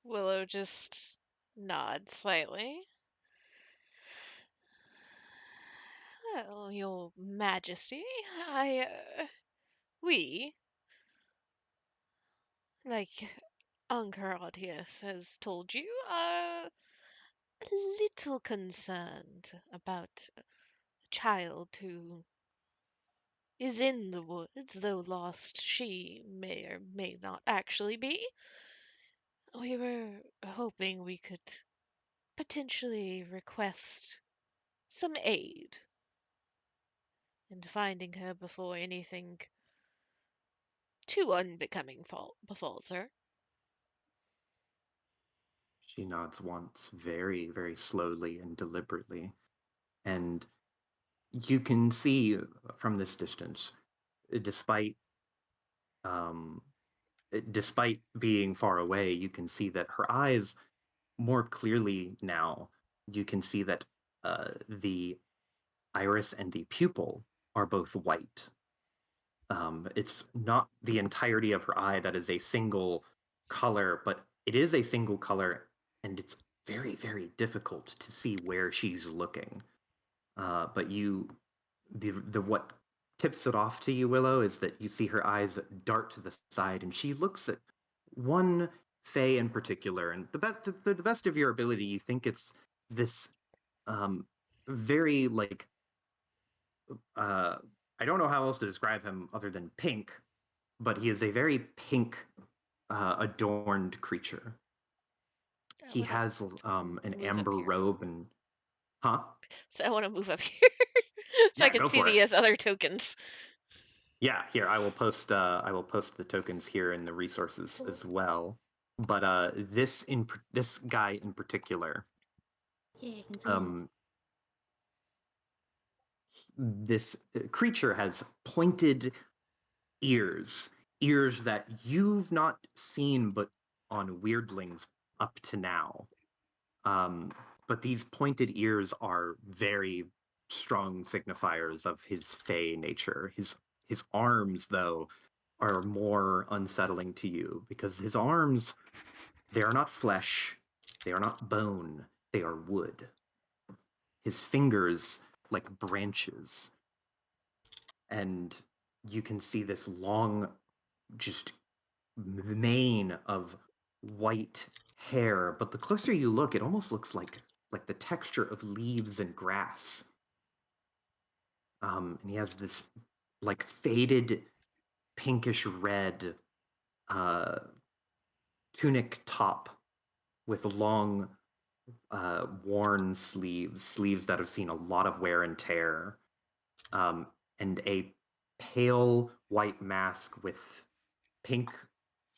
Willow just nods slightly. Well, Your Majesty, we, like Uncle Artius has told you, are a little concerned about a child who is in the woods, though lost she may or may not actually be. We were hoping we could potentially request some aid in finding her before anything too unbecoming befalls her. She nods once, very, very slowly and deliberately. And you can see from this distance, despite um, despite being far away, you can see that her eyes more clearly now. You can see that the iris and the pupil are both white. It's not the entirety of her eye that is a single color, but it is a single color, and it's very, very difficult to see where she's looking. But the what tips it off to you, Willow, is that you see her eyes dart to the side, and she looks at one Fae in particular, and the best of your ability, you think it's this um, very like uh, I don't know how else to describe him other than pink, but he is a very pink adorned creature. I He want to has an move up amber here. robe and huh? So I want to move up here so I Yeah, can go see for it. the as other tokens. Yeah, here I will post the tokens here in the resources as well. But this guy in particular, Yeah, continue. um, this creature has pointed ears, ears that you've not seen but on weirdlings up to now. Um, but these pointed ears are very strong signifiers of his fey nature. His arms, though, are more unsettling to you because his arms, they are not flesh, they are not bone, they are wood. His fingers like branches, and you can see this long, just mane of white hair. But the closer you look, it almost looks like the texture of leaves and grass. And he has this like faded pinkish red uh, tunic top with long worn sleeves that have seen a lot of wear and tear, um, and a pale white mask with pink,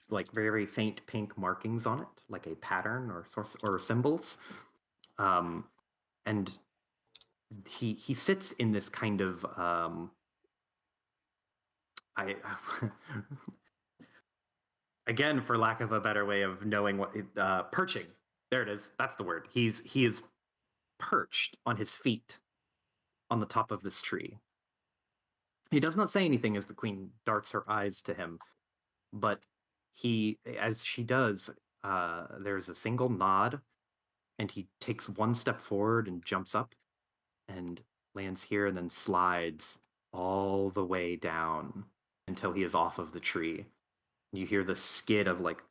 like very faint pink markings on it, like a pattern or symbols. And he sits in this kind of I again, for lack of a better way of knowing what perching. There it is. That's the word. He is perched on his feet on the top of this tree. He does not say anything as the queen darts her eyes to him, but as she does, there's a single nod, and he takes one step forward and jumps up and lands here, and then slides all the way down until he is off of the tree. You hear the skid of like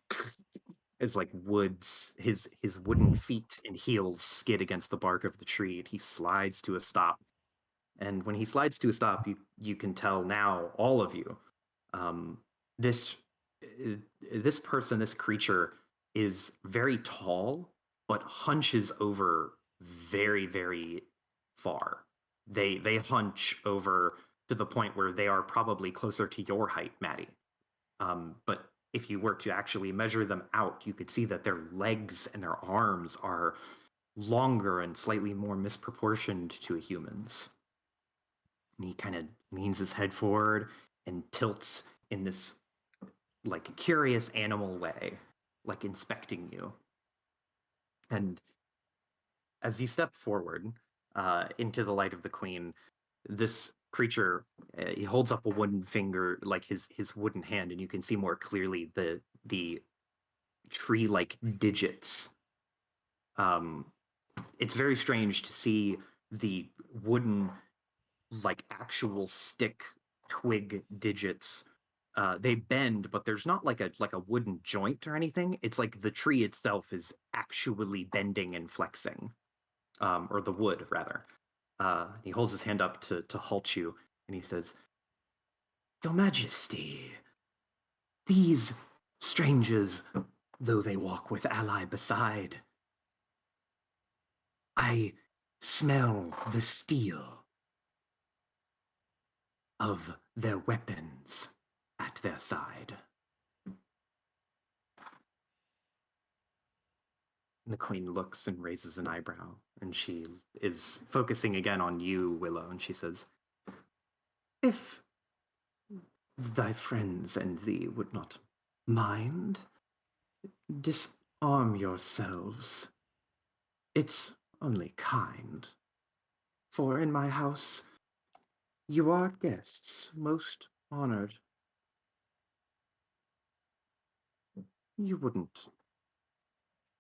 as like woods his wooden feet and heels skid against the bark of the tree, and he slides to a stop. And when he slides to a stop, you can tell now, all of you, um, this this person, this creature, is very tall, but hunches over very far. They hunch over to the point where they are probably closer to your height, Maddie. But if you were to actually measure them out, you could see that their legs and their arms are longer and slightly more misproportioned to a human's. And he kind of leans his head forward and tilts in this like curious animal way, like inspecting you. And as you step forward into the light of the queen, this creature he holds up a wooden finger, like his wooden hand, and you can see more clearly the tree like digits. Um, it's very strange to see the wooden like actual stick twig digits. They bend, but there's not like a wooden joint or anything. It's like the tree itself is actually bending and flexing, or the wood rather. He holds his hand up to halt you, and he says, "Your Majesty, these strangers, though they walk with ally beside, I smell the steel of their weapons at their side." The queen looks and raises an eyebrow, and she is focusing again on you, Willow, and she says, "If thy friends and thee would not mind, disarm yourselves. It's only kind, for in my house you are guests most honored. You wouldn't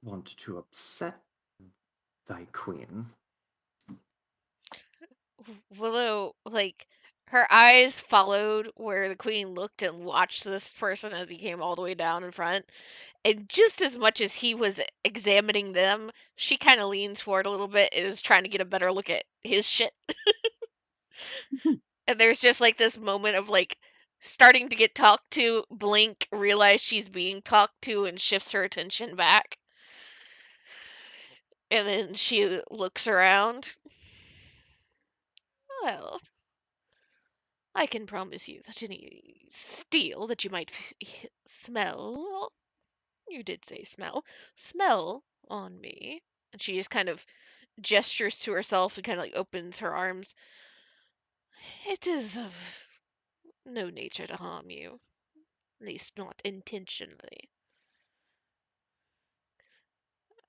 want to upset thy queen." Willow, like, her eyes followed where the queen looked and watched this person as he came all the way down in front. And just as much as he was examining them, she kind of leans forward a little bit, is trying to get a better look at his shit. And there's just like this moment of like starting to get talked to, blink, realize she's being talked to, and shifts her attention back. And then she looks around. Well, I can promise you that any steel that you might smell, you did say smell on me. And she just kind of gestures to herself and kind of like opens her arms. It is of no nature to harm you, at least not intentionally.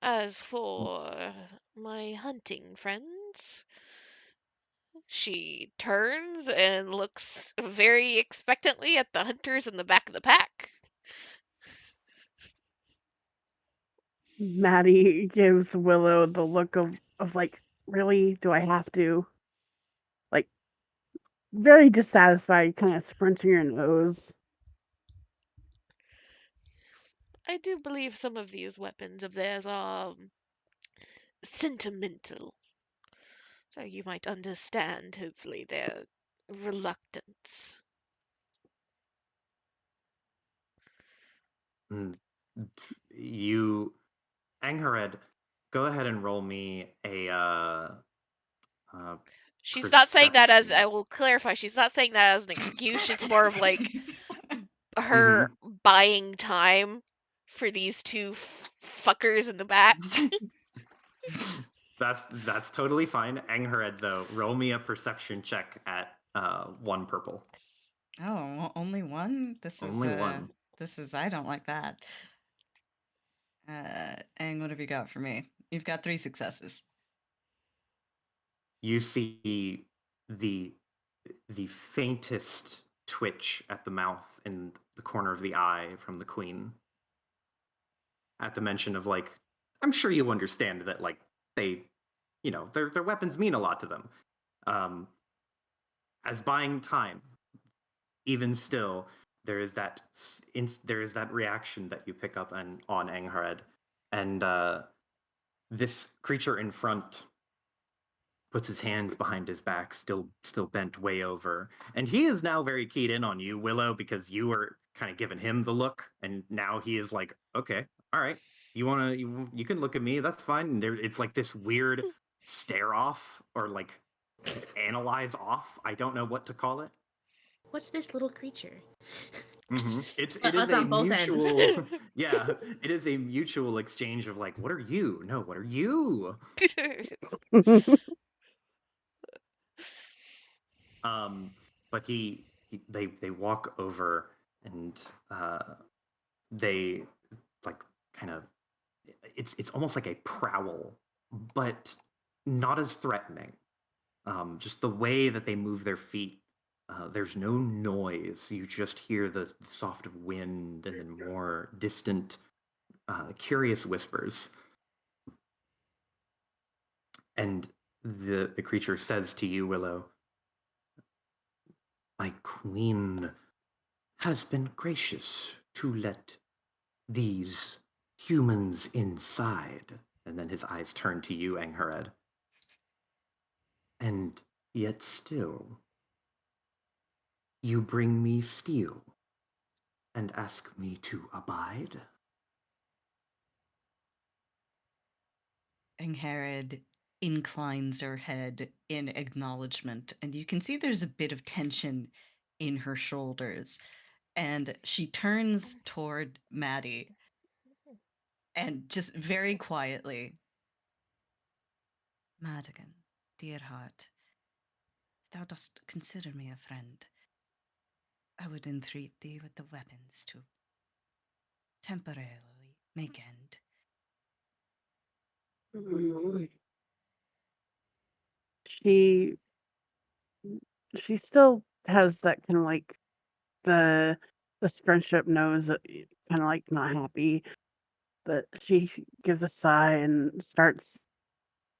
As for my hunting friends, she turns and looks very expectantly at the hunters in the back of the pack. Maddie gives Willow the look of like, really? Do I have to? Like, very dissatisfied, kind of scrunching her nose. I do believe some of these weapons of theirs are sentimental, so you might understand, hopefully, their reluctance. Mm, You, Anghared, go ahead and roll me a uh, She's not saying that as, perception. I will clarify, she's not saying that as an excuse. It's more of like her buying time for these two fuckers in the back. That's totally fine. Anghared, though, roll me a perception check at 1 purple. Oh, only one? Only one. This is I don't like that. And what have you got for me? You've got 3 successes. You see the faintest twitch at the mouth in the corner of the eye from the queen at the mention of, like, I'm sure you understand that, like, they, their weapons mean a lot to them. As buying time, even still, there is that reaction that you pick up on Anghared, and this creature in front puts his hands behind his back, still bent way over, and he is now very keyed in on you, Willow, because you were kind of giving him the look, and now he is like, okay, all right, you can look at me, that's fine. And it's like this weird stare off, or like this analyze off. I don't know what to call it. What's this little creature? It is Us a on both ends. mutual yeah, it is a mutual exchange of, like, what are you? No, what are you? But they walk over, and they, like, kind of, it's almost like a prowl, but not as threatening. Just the way that they move their feet. There's no noise. You just hear the soft wind and then more distant, curious whispers. And the creature says to you, Willow, my queen has been gracious to let these humans inside. And then his eyes turn to you, Anghared. And yet still, you bring me steel and ask me to abide? Anghared inclines her head in acknowledgement, and you can see there's a bit of tension in her shoulders. And she turns toward Maddie and just very quietly, Madigan, dear heart, if thou dost consider me a friend, I would entreat thee with the weapons to temporarily make end. She she still has that kind of like the this friendship knows that kind of like not happy, but she gives a sigh and starts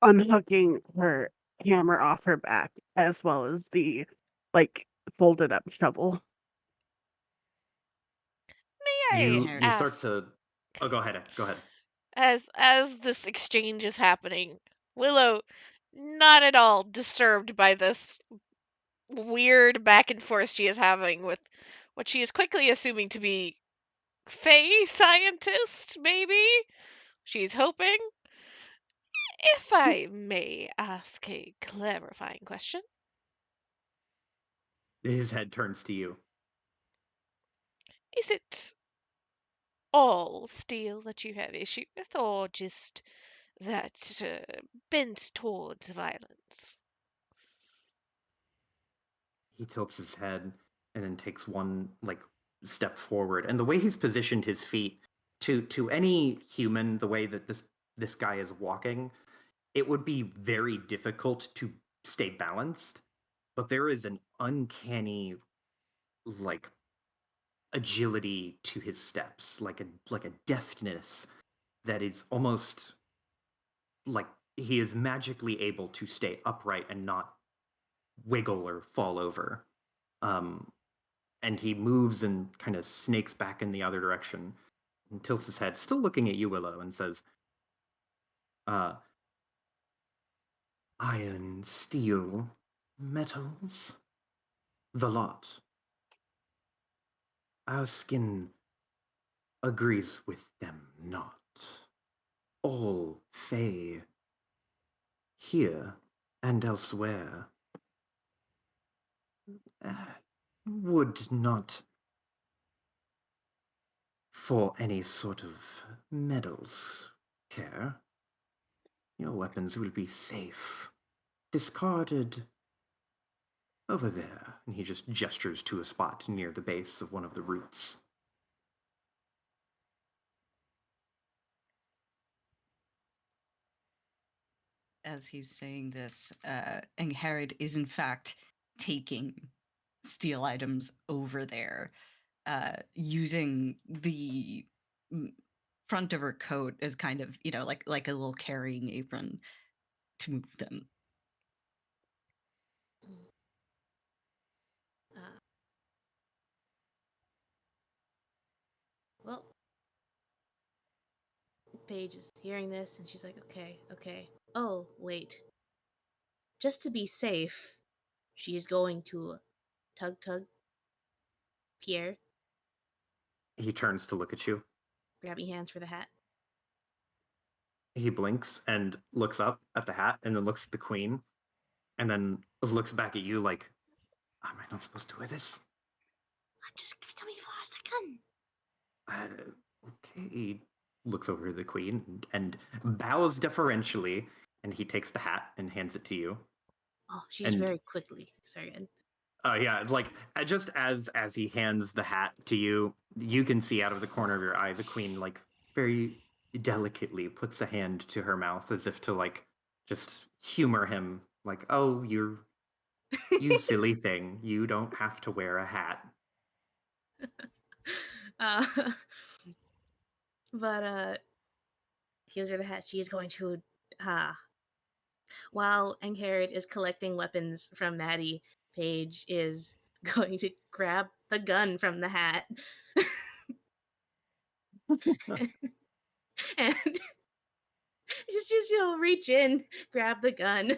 unhooking her hammer off her back as well as the like folded up shovel. May I You start ask, to. Oh, go ahead. Go ahead. as this exchange is happening, Willow, not at all disturbed by this weird back and forth she is having with what she is quickly assuming to be Fae scientist, maybe? She's hoping. If I may ask a clarifying question, His head turns to you. is it all steel that you have issue with, or just that bent towards violence? He tilts his head and then takes one, like, step forward. And the way he's positioned his feet, to any human, the way that this guy is walking, it would be very difficult to stay balanced. But there is an uncanny, like, agility to his steps, like a deftness that is almost like he is magically able to stay upright and not wiggle or fall over. Um, and he moves and kind of snakes back in the other direction and tilts his head, still looking at you, Willow, and says, uh, iron, steel, metals, the lot. Our skin agrees with them not. All Fae, here and elsewhere, would not for any sort of medals, Care. Your weapons will be safe. Discarded over there. And he just gestures to a spot near the base of one of the roots. As he's saying this, Angharad is in fact taking steel items over there, using the front of her coat as kind of, like a little carrying apron to move them. Uh, well, Paige is hearing this and she's like, okay, okay. Oh, wait. Just to be safe, she's going to tug Pierre, He turns to look at you. grab your hands for the hat. He blinks and looks up at the hat and then looks at the queen and then looks back at you like, am I not supposed to wear this? Just give it to me fast, I can. Okay. He looks over at the queen and bows deferentially, and he takes the hat and hands it to you. Oh, she's And very quickly. Sorry, Ed. yeah, like just as he hands the hat to you, you can see out of the corner of your eye the queen like very delicately puts a hand to her mouth as if to like just humor him, like, oh, you silly thing, you don't have to wear a hat. uh, but here's where the hat. She is going to while Angharad is collecting weapons from Maddie, Paige is going to grab the gun from the hat and just reach in, grab the gun,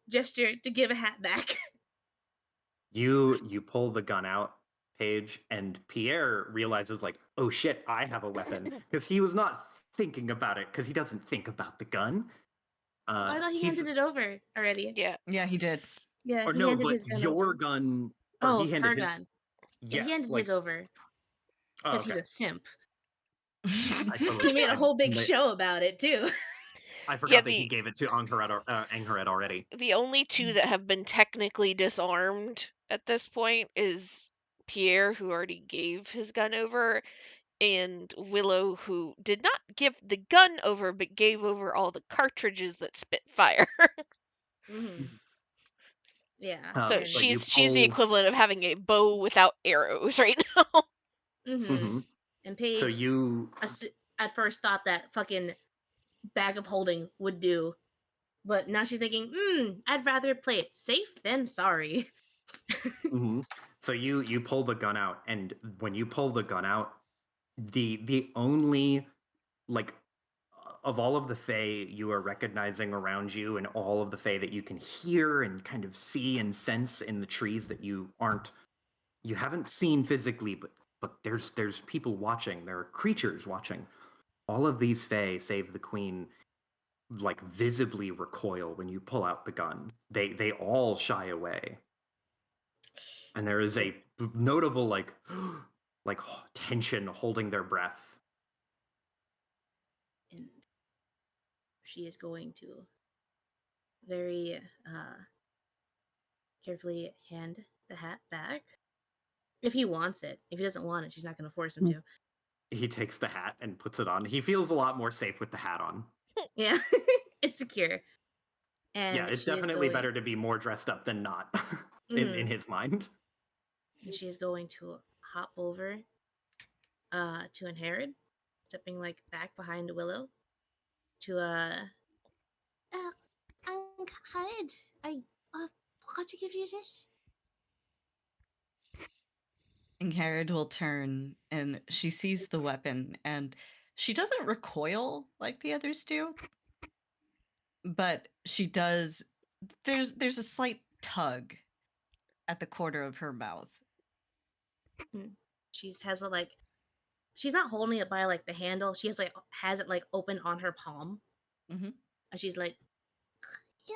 gesture to give a hat back. You pull the gun out, Paige, and Pierre realizes like, oh shit, I have a weapon because he was not thinking about it because he doesn't think about the gun. Oh, I thought he He's handed it over already. Yeah. Yeah, he did. Yeah, or he no, handed but his gun your over. gun or Oh, he handed her his. gun. Yeah, he Yes, handed like his over oh, because he's okay. a simp. I totally He made a I whole big show about it too. I Yeah, forgot that he gave it to Anghared already. the only two that have been technically disarmed at this point is Pierre, who already gave his gun over, and Willow, who did not give the gun over but gave over all the cartridges that spit fire. hmm Yeah, So and But you she's the pull. equivalent of having a bow without arrows right now. hmm Mhm. and So Paige you at first thought that fucking bag of holding would do, but now she's thinking, I'd rather play it safe than sorry. mhm. So you pull the gun out, and when you pull the gun out, the only like of all of the Fae you are recognizing around you, and all of the Fae that you can hear and kind of see and sense in the trees that you haven't seen physically, but there's people watching. There are creatures watching. All of these Fae, save the Queen, like visibly recoil when you pull out the gun. They all shy away, and there is a notable like tension, holding their breath. And she is going to very carefully hand the hat back. If he wants it. If he doesn't want it, she's not going to force him to. He takes the hat and puts it on. He feels a lot more safe with the hat on. Yeah, it's secure. Yeah, And it's she is definitely going. better to be more dressed up than not in Mhm. his mind. And she is going to hop over to Inherit, stepping like back behind Willow to I'm tired. I forgot to give you this. Ingrid will turn and she sees the weapon and she doesn't recoil like the others do, but she does. There's a slight tug at the corner of her mouth. She has a like. She's not holding it by like the handle. She has it like open on her palm, Mm-hmm. and she's like, yeah.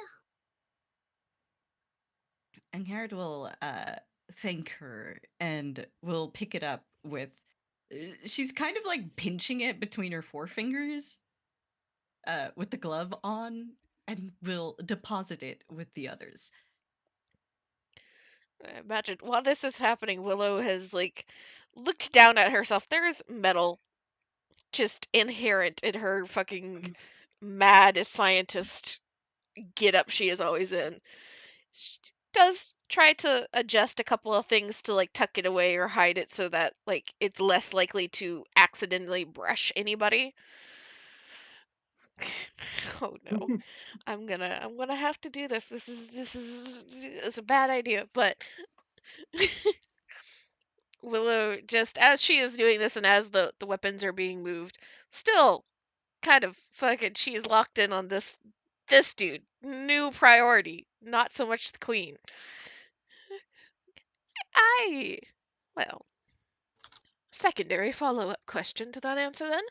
Ingrid will thank her and will pick it up with she's kind of like pinching it between her forefingers with the glove on, and will deposit it with the others. Imagine while this is happening, Willow has like looked down at herself. There's metal just inherent in her fucking mad scientist get up she is always in. She does try to adjust a couple of things to like tuck it away or hide it so that like it's less likely to accidentally brush anybody. Oh no. I'm gonna have to do this. This is it's a bad idea, but Willow, just as she is doing this and as the weapons are being moved, still kind of fucking she's locked in on this dude. New priority, not so much the queen. I well, secondary follow-up question to that answer then.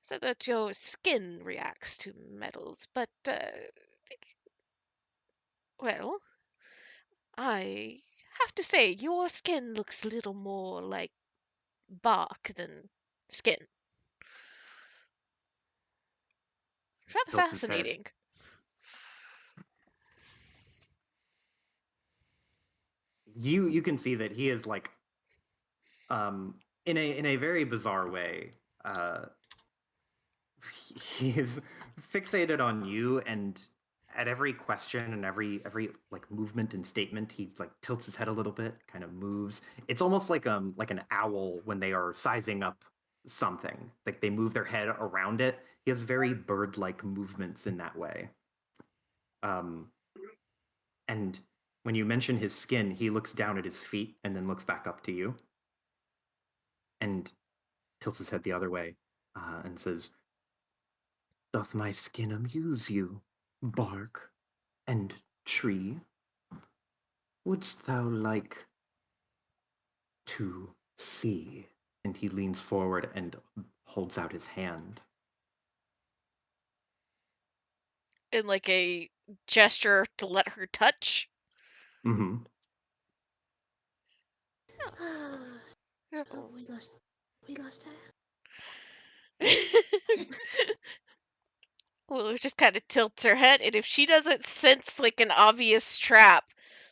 So that your skin reacts to metals, but well, I have to say your skin looks a little more like bark than skin. Rather Tilts his head. fascinating. You can see that he is like in a very bizarre way. He is fixated on you, and at every question and every like movement and statement, he like tilts his head a little bit, kind of moves. It's almost like an owl when they are sizing up something. Like they move their head around it. He has very bird-like movements in that way. Um, and when you mention his skin, he looks down at his feet and then looks back up to you and tilts his head the other way and says, "Doth my skin amuse you, bark and tree? Wouldst thou like to see?" And he leans forward and holds out his hand. In like a gesture to let her touch. Mm-hmm. Yeah. Oh, we lost her. Willow just kind of tilts her head, and if she doesn't sense like an obvious trap,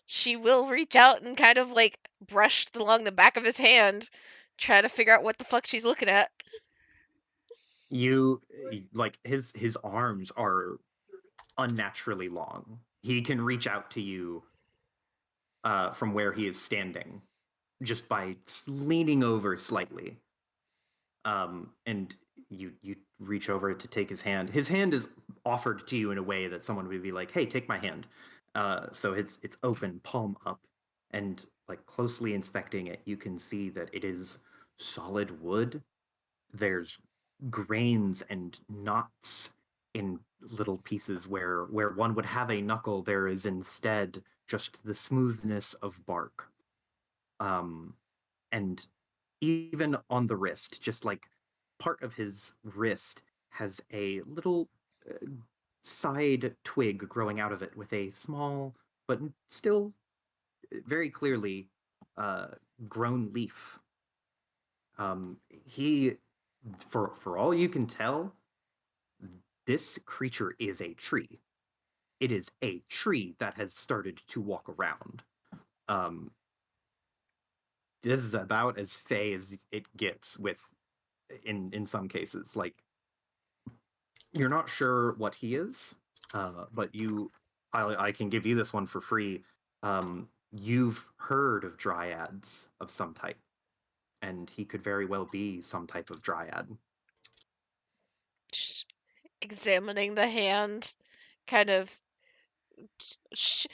she will reach out and kind of like brush along the back of his hand, try to figure out what the fuck she's looking at. You like his arms are unnaturally long. He can reach out to you from where he is standing just by leaning over slightly. And you reach over to take his hand. His hand is offered to you in a way that someone would be like, "Hey, take my hand." So it's open, palm up, and like closely inspecting it, you can see that it is solid wood. There's grains and knots in little pieces where one would have a knuckle. There is instead just the smoothness of bark. Um, and even on the wrist, just like part of his wrist has a little uh, side twig growing out of it with a small but still very clearly uh, grown leaf. He, for all you can tell, this creature is a tree. It is a tree that has started to walk around. Um, this is about as fey as it gets with in some cases. Like you're not sure what he is, but I can give you this one for free. You've heard of dryads of some type, and he could very well be some type of dryad. Just examining the hand, kind of. Sh-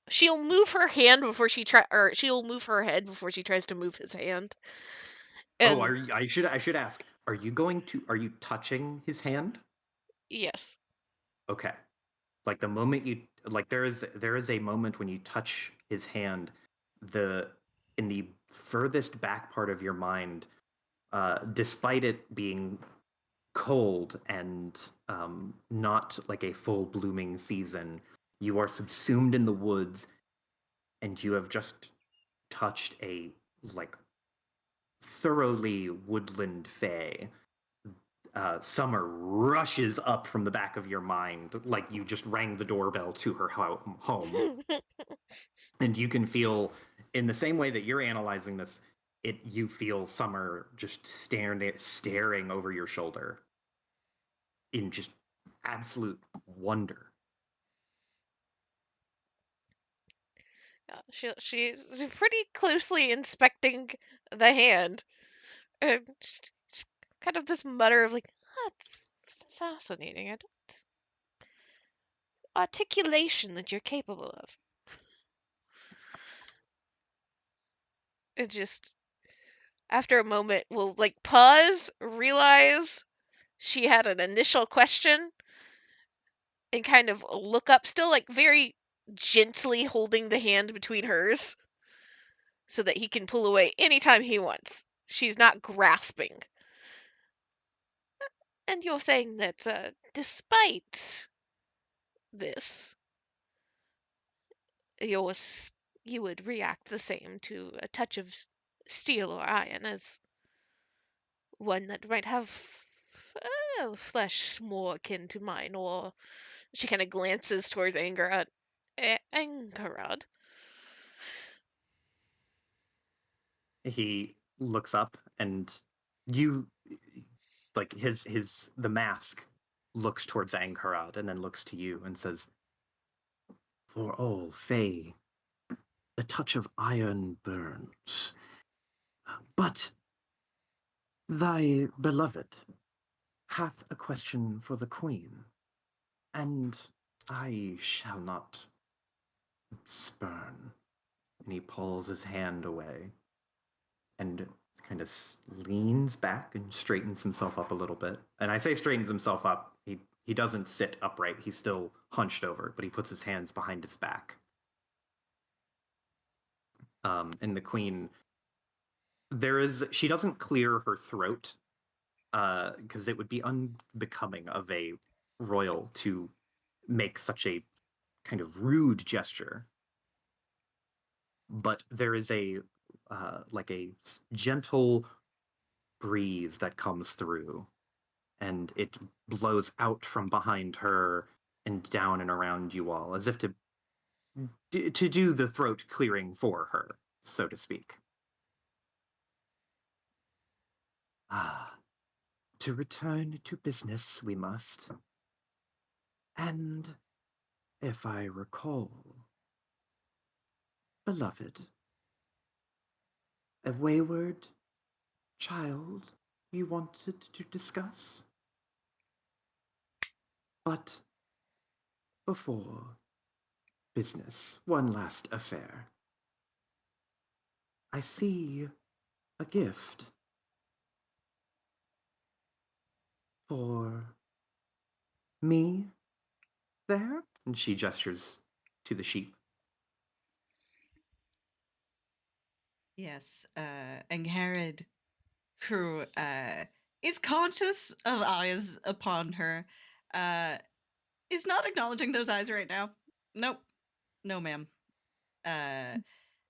she'll move her hand before or she'll move her head before she tries to move his hand. Oh, And I should ask. Are you touching his hand? yes, Okay. Like the moment you like there is a moment when you touch his hand, the in the furthest back part of your mind, despite it being cold and not like a full blooming season, you are subsumed in the woods and you have just touched a like thoroughly woodland fae, Summer rushes up from the back of your mind like you just rang the doorbell to her home. And you can feel, in the same way that you're analyzing this, you feel Summer just staring over your shoulder in just absolute wonder. She's pretty closely inspecting the hand. And just kind of this mutter of like, that's fascinating. I don't articulation that you're capable of. And just after a moment we'll like pause, realize she had an initial question, and kind of look up, still like very gently holding the hand between hers so that he can pull away anytime he wants. She's not grasping. And you're saying that despite this, you're, you would react the same to a touch of steel or iron as one that might have flesh more akin to mine, or she kind of glances towards Angarad. He looks up and you like the mask looks towards Angharad and then looks to you and says, "For all Fae, the touch of iron burns. But thy beloved hath a question for the queen, and I shall not spurn." And he pulls his hand away and kind of leans back and straightens himself up a little bit. And I say straightens himself up. He doesn't sit upright. He's still hunched over, but he puts his hands behind his back. And the queen, she doesn't clear her throat because it would be unbecoming of a royal to make such a kind of rude gesture. But there is a like a gentle breeze that comes through, and it blows out from behind her and down and around you all, as if to do the throat clearing for her, so to speak. Ah, to return to business we must. And if I recall, beloved, a wayward child you wanted to discuss? But before business, one last affair. I see a gift for me there? And she gestures to the sheep. Yes, and Herod, who is conscious of eyes upon her, uh, is not acknowledging those eyes right now. Nope, no, ma'am. Uh,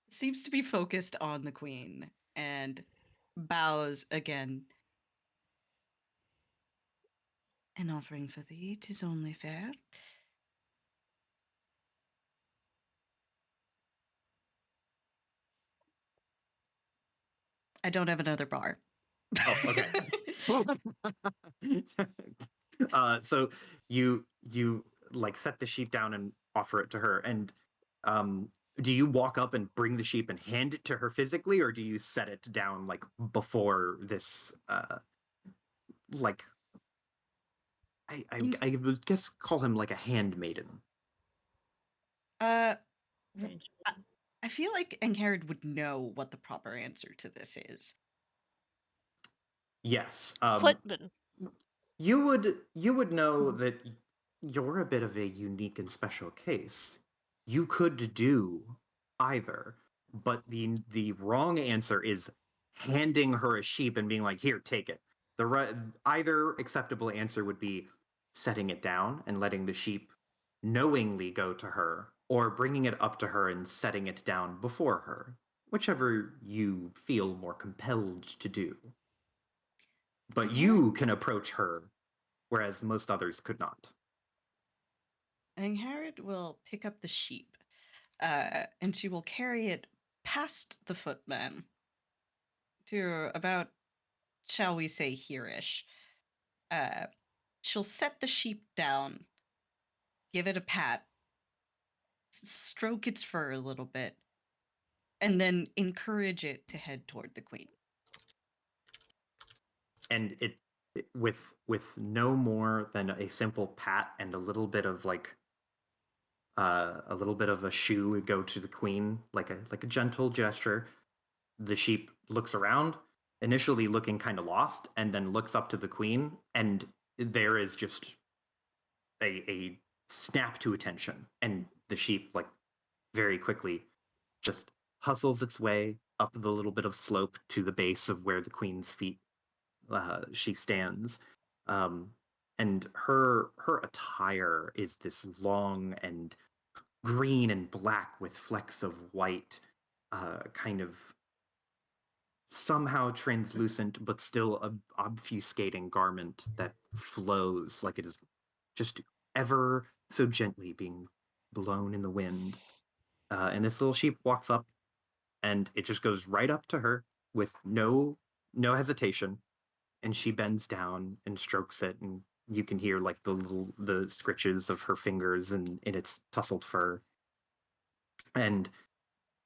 Seems to be focused on the queen and bows again. An offering for thee, 'tis only fair. I don't have another bar. Oh, okay. So you like set the sheep down and offer it to her, and um, do you walk up and bring the sheep and hand it to her physically, or do you set it down like before this? Like Mm, I would guess call him like a handmaiden. uh, w- Ranch I, maiden. I feel like Angharad would know what the proper answer to this is. Yes. Footman. You would know that you're a bit of a unique and special case. You could do either, but the wrong answer is handing her a sheep and being like, "Here, take it." The right either acceptable answer would be setting it down and letting the sheep knowingly go to her, or bringing it up to her and setting it down before her. whichever you feel more compelled to do. But Yeah. you can approach her, whereas most others could not. Angharad will pick up the sheep, and she will carry it past the footman to about, shall we say, here-ish. Uh, she'll set the sheep down, give it a pat, stroke its fur a little bit, and then encourage it to head toward the queen. And with no more than a simple pat and a little bit of a little bit of a shoo would go to the queen, like a gentle gesture. The sheep looks around, initially looking kind of lost, and then looks up to the queen, and there is just a snap to attention, and the sheep like very quickly just hustles its way up the little bit of slope to the base of where the queen's feet she stands. Um, and her attire is this long and green and black with flecks of white, kind of somehow translucent but still obfuscating garment that flows like it is just ever so gently being blown in the wind. And this little sheep walks up, and it just goes right up to her with no hesitation, and she bends down and strokes it, and you can hear like the scritches of her fingers in its tousled fur. And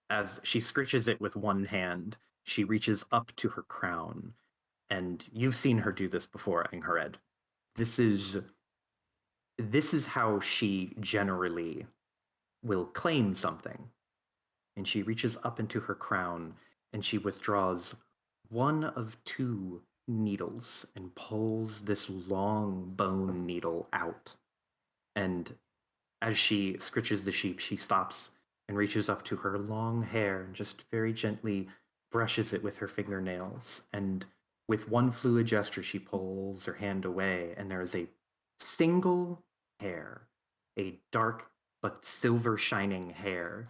as she scritches it with one hand, she reaches up to her crown, and you've seen her do this before, Anghared. This is this is how she generally will claim something. And she reaches up into her crown, and she withdraws one of two needles and pulls this long bone needle out. And as she scritches the sheep, she stops and reaches up to her long hair and just very gently brushes it with her fingernails. And with one fluid gesture, she pulls her hand away, and there is a single hair, a dark but silver shining hair.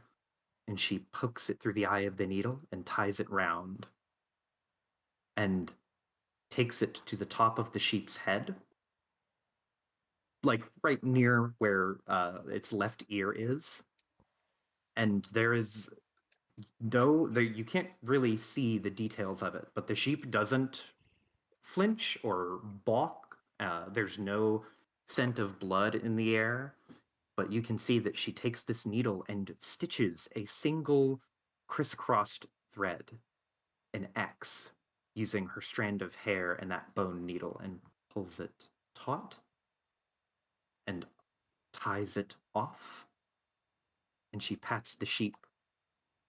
And she pokes it through the eye of the needle and ties it round and takes it to the top of the sheep's head, like right near where its left ear is. And there is you can't really see the details of it, but the sheep doesn't flinch or balk. There's no scent of blood in the air, but you can see that she takes this needle and stitches a single crisscrossed thread, an X, using her strand of hair and that bone needle, and pulls it taut and ties it off. And she pats the sheep,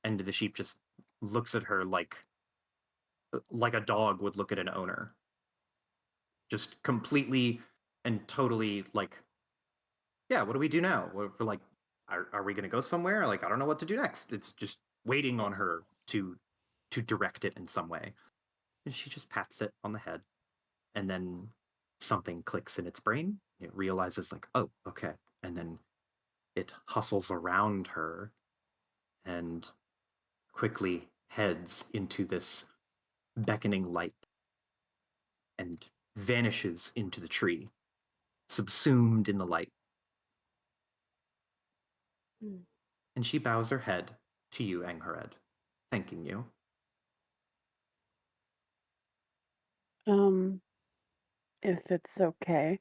and the sheep just looks at her like a dog would look at an owner, just completely and totally like, yeah, what do we do now? We're like, are we going to go somewhere? Like, I don't know what to do next. It's just waiting on her to direct it in some way. And she just pats it on the head, and then something clicks in its brain. It realizes like, oh, okay. And then it hustles around her and quickly heads into this beckoning light and vanishes into the tree, subsumed in the light. Mm. And she bows her head to you, Anghared, thanking you. Um, if it's okay.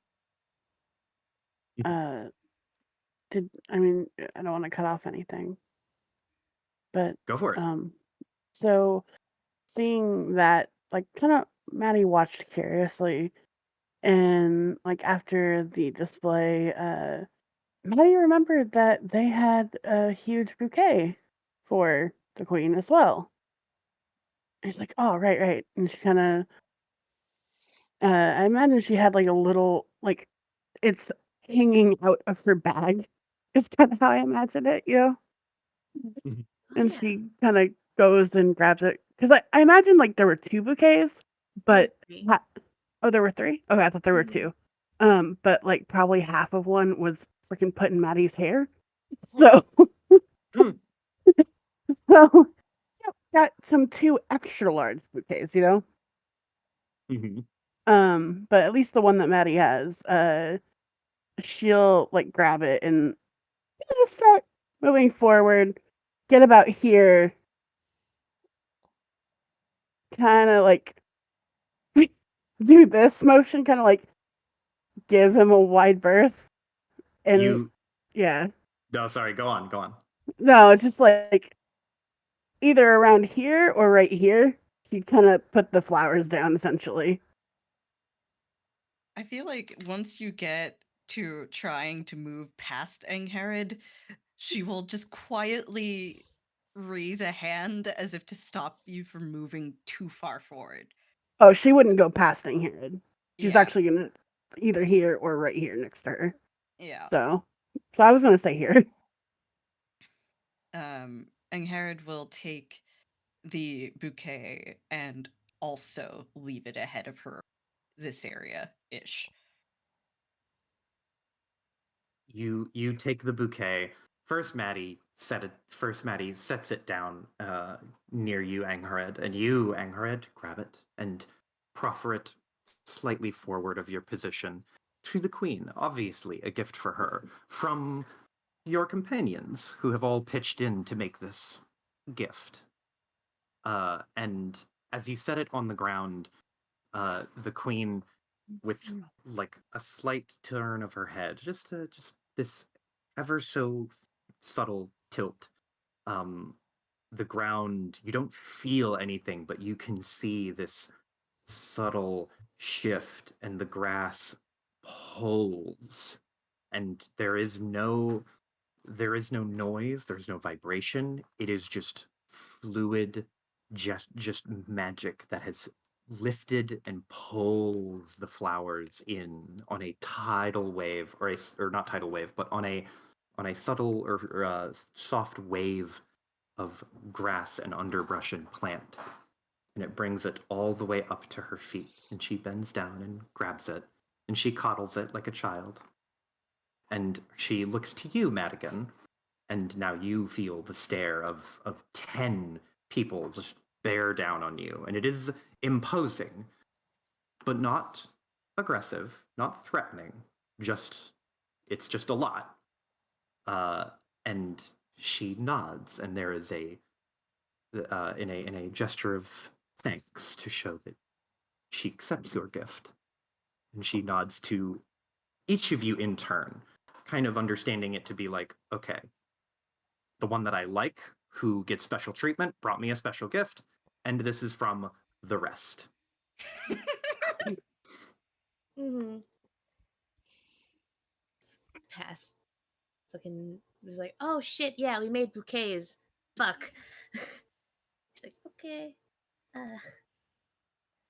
Uh, I mean, I don't want to cut off anything, but Go for it. so seeing that, like, kind of Maddie watched curiously, and like after the display, Maddie remembered that they had a huge bouquet for the queen as well. And she's like, "Oh, right, right," and she kind of, I imagine she had like a little, like, it's hanging out of her bag. Is kind of how I imagine it, you know. Mhm. Oh, And yeah. she kind of goes and grabs it because I imagine like there were two bouquets, There were but 3. oh, there were three. Okay, I thought there were Mhm. two. But like probably half of one was freaking put in Maddie's hair. Oh. So Mm. so got some two extra large bouquets, you know. Mm-hmm. But at least the one that Maddie has, she'll like grab it and just start moving forward. Get about here, kind of like do this motion, kind of like give him a wide berth, and You yeah, no, sorry, go on, go on. no, it's just like either around here or right here. You kind of put the flowers down essentially. I feel like once you get to trying to move past Angharad, she will just quietly raise a hand as if to stop you from moving too far forward. Oh, she wouldn't go past Herod. She's Yeah, actually gonna either here or right here next to her. yeah. So, so I was gonna say here. Angharad will take the bouquet and also leave it ahead of her this area ish. You take the bouquet. First Maddie sets it down near you, Anghared, and you, Anghared, grab it and proffer it slightly forward of your position to the queen. Obviously, a gift for her from your companions who have all pitched in to make this gift. And as you set it on the ground, the queen, with like a slight turn of her head, just this ever so subtle tilt. Um, the ground, you don't feel anything, but you can see this subtle shift, and the grass pulls, and there is no noise, there's no vibration. It is just fluid, just magic that has lifted and pulls the flowers in on a tidal wave, or not tidal wave, but on a subtle or soft wave of grass and underbrush and plant. And it brings it all the way up to her feet, and she bends down and grabs it, and she coddles it like a child. And she looks to you, Madigan, and now you feel the stare of 10 people just bear down on you, and it is imposing, but not aggressive, not threatening. Just it's just a lot. uh, and she nods, and there is in a gesture of thanks to show that she accepts your gift, and she nods to each of you in turn, kind of understanding it to be like, okay, the one that I like, who gets special treatment, brought me a special gift, and this is from the rest. Mhm. Pass. Fucking was like, oh shit, yeah, we made bouquets. Fuck. She's like, okay.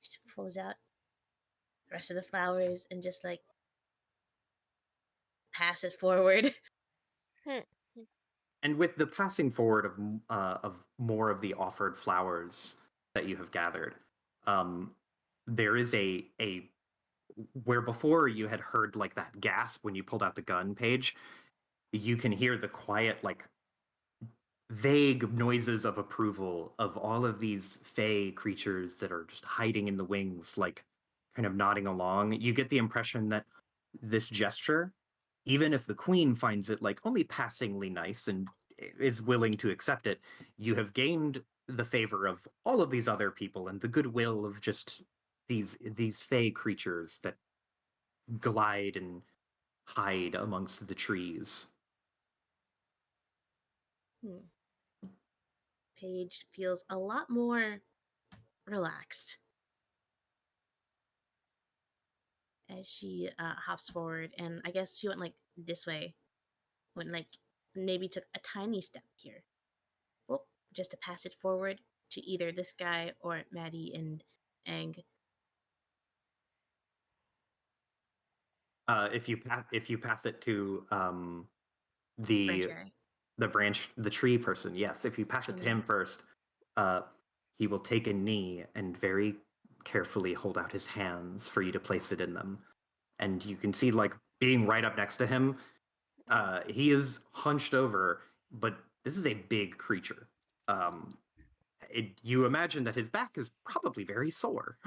She pulls out the rest of the flowers and just like pass it forward. Hmm. And with the passing forward of more of the offered flowers that you have gathered, um, there is a where before you had heard like that gasp when you pulled out the gun page, you can hear the quiet, like vague noises of approval of all of these fey creatures that are just hiding in the wings, like kind of nodding along. You get the impression that this gesture, even if the queen finds it like only passingly nice and is willing to accept it, you have gained the favor of all of these other people and the goodwill of just these fey creatures that glide and hide amongst the trees. Hmm. Paige feels a lot more relaxed as she hops forward, and I guess she went like this way, went like maybe took a tiny step here. Well, just to pass it forward to either this guy or Maddie and Ang. If you pass it to Branch the guy. the tree person, yes, if you pass it to him Trini. first, uh, he will take a knee and very carefully hold out his hands for you to place it in them. And you can see, like, being right up next to him, he is hunched over, but this is a big creature. Um, you imagine that his back is probably very sore.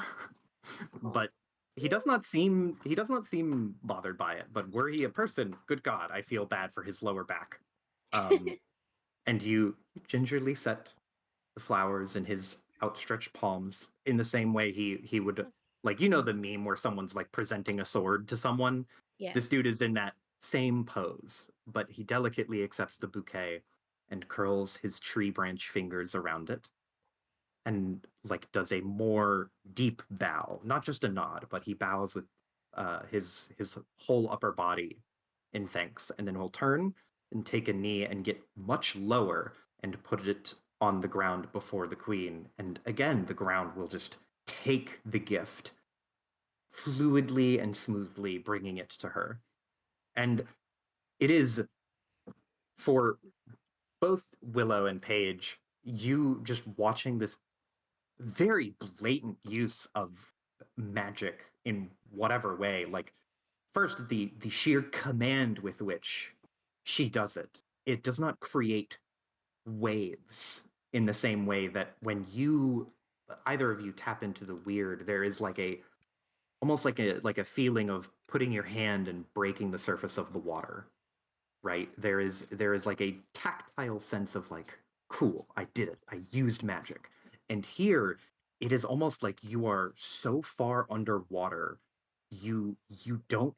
Oh. But he does not seem bothered by it. But were he a person, good God, I feel bad for his lower back. And you gingerly set the flowers in his outstretched palms in the same way he would, like, the meme where someone's like presenting a sword to someone. This Yes. dude is in that same pose, but he delicately accepts the bouquet and curls his tree branch fingers around it and like does a more deep bow, not just a nod, but he bows with his whole upper body in thanks, and then he'll turn and take a knee and get much lower and put it on the ground before the queen, and again the ground will just take the gift fluidly and smoothly, bringing it to her. And it is for both Willow and Paige, you just watching this very blatant use of magic in whatever way. Like, first, the sheer command with which she does it. It does not create waves in the same way that when you either of you tap into the weird, there is like a almost like a feeling of putting your hand and breaking the surface of the water, right? There is like a tactile sense of like, cool, I did it. I used magic. And here it is almost like you are so far underwater, you don't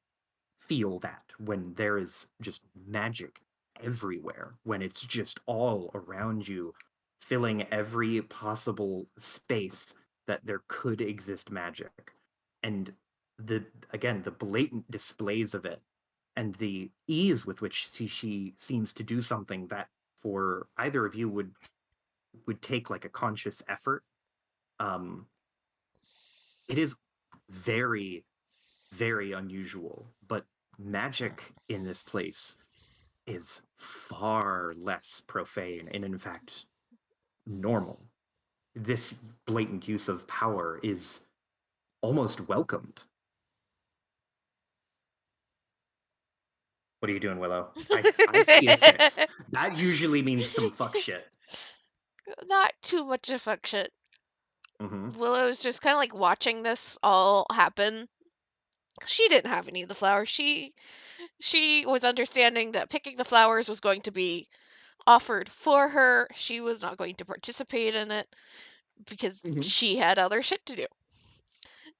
feel that when there is just magic everywhere, when it's just all around you, filling every possible space that there could exist magic. And the again, the blatant displays of it and the ease with which she seems to do something that for either of you would take like a conscious effort. um it is very, very unusual, but magic in this place is far less profane and in fact normal. This blatant use of power is almost welcomed. What are you doing, Willow? I see a six. That usually means some fuck shit. Not too much affection. Hmm. Willow's just kind of like watching this all happen. She didn't have any of the flowers. She was understanding that picking the flowers was going to be offered for her. She was not going to participate in it because Hmm. she had other shit to do.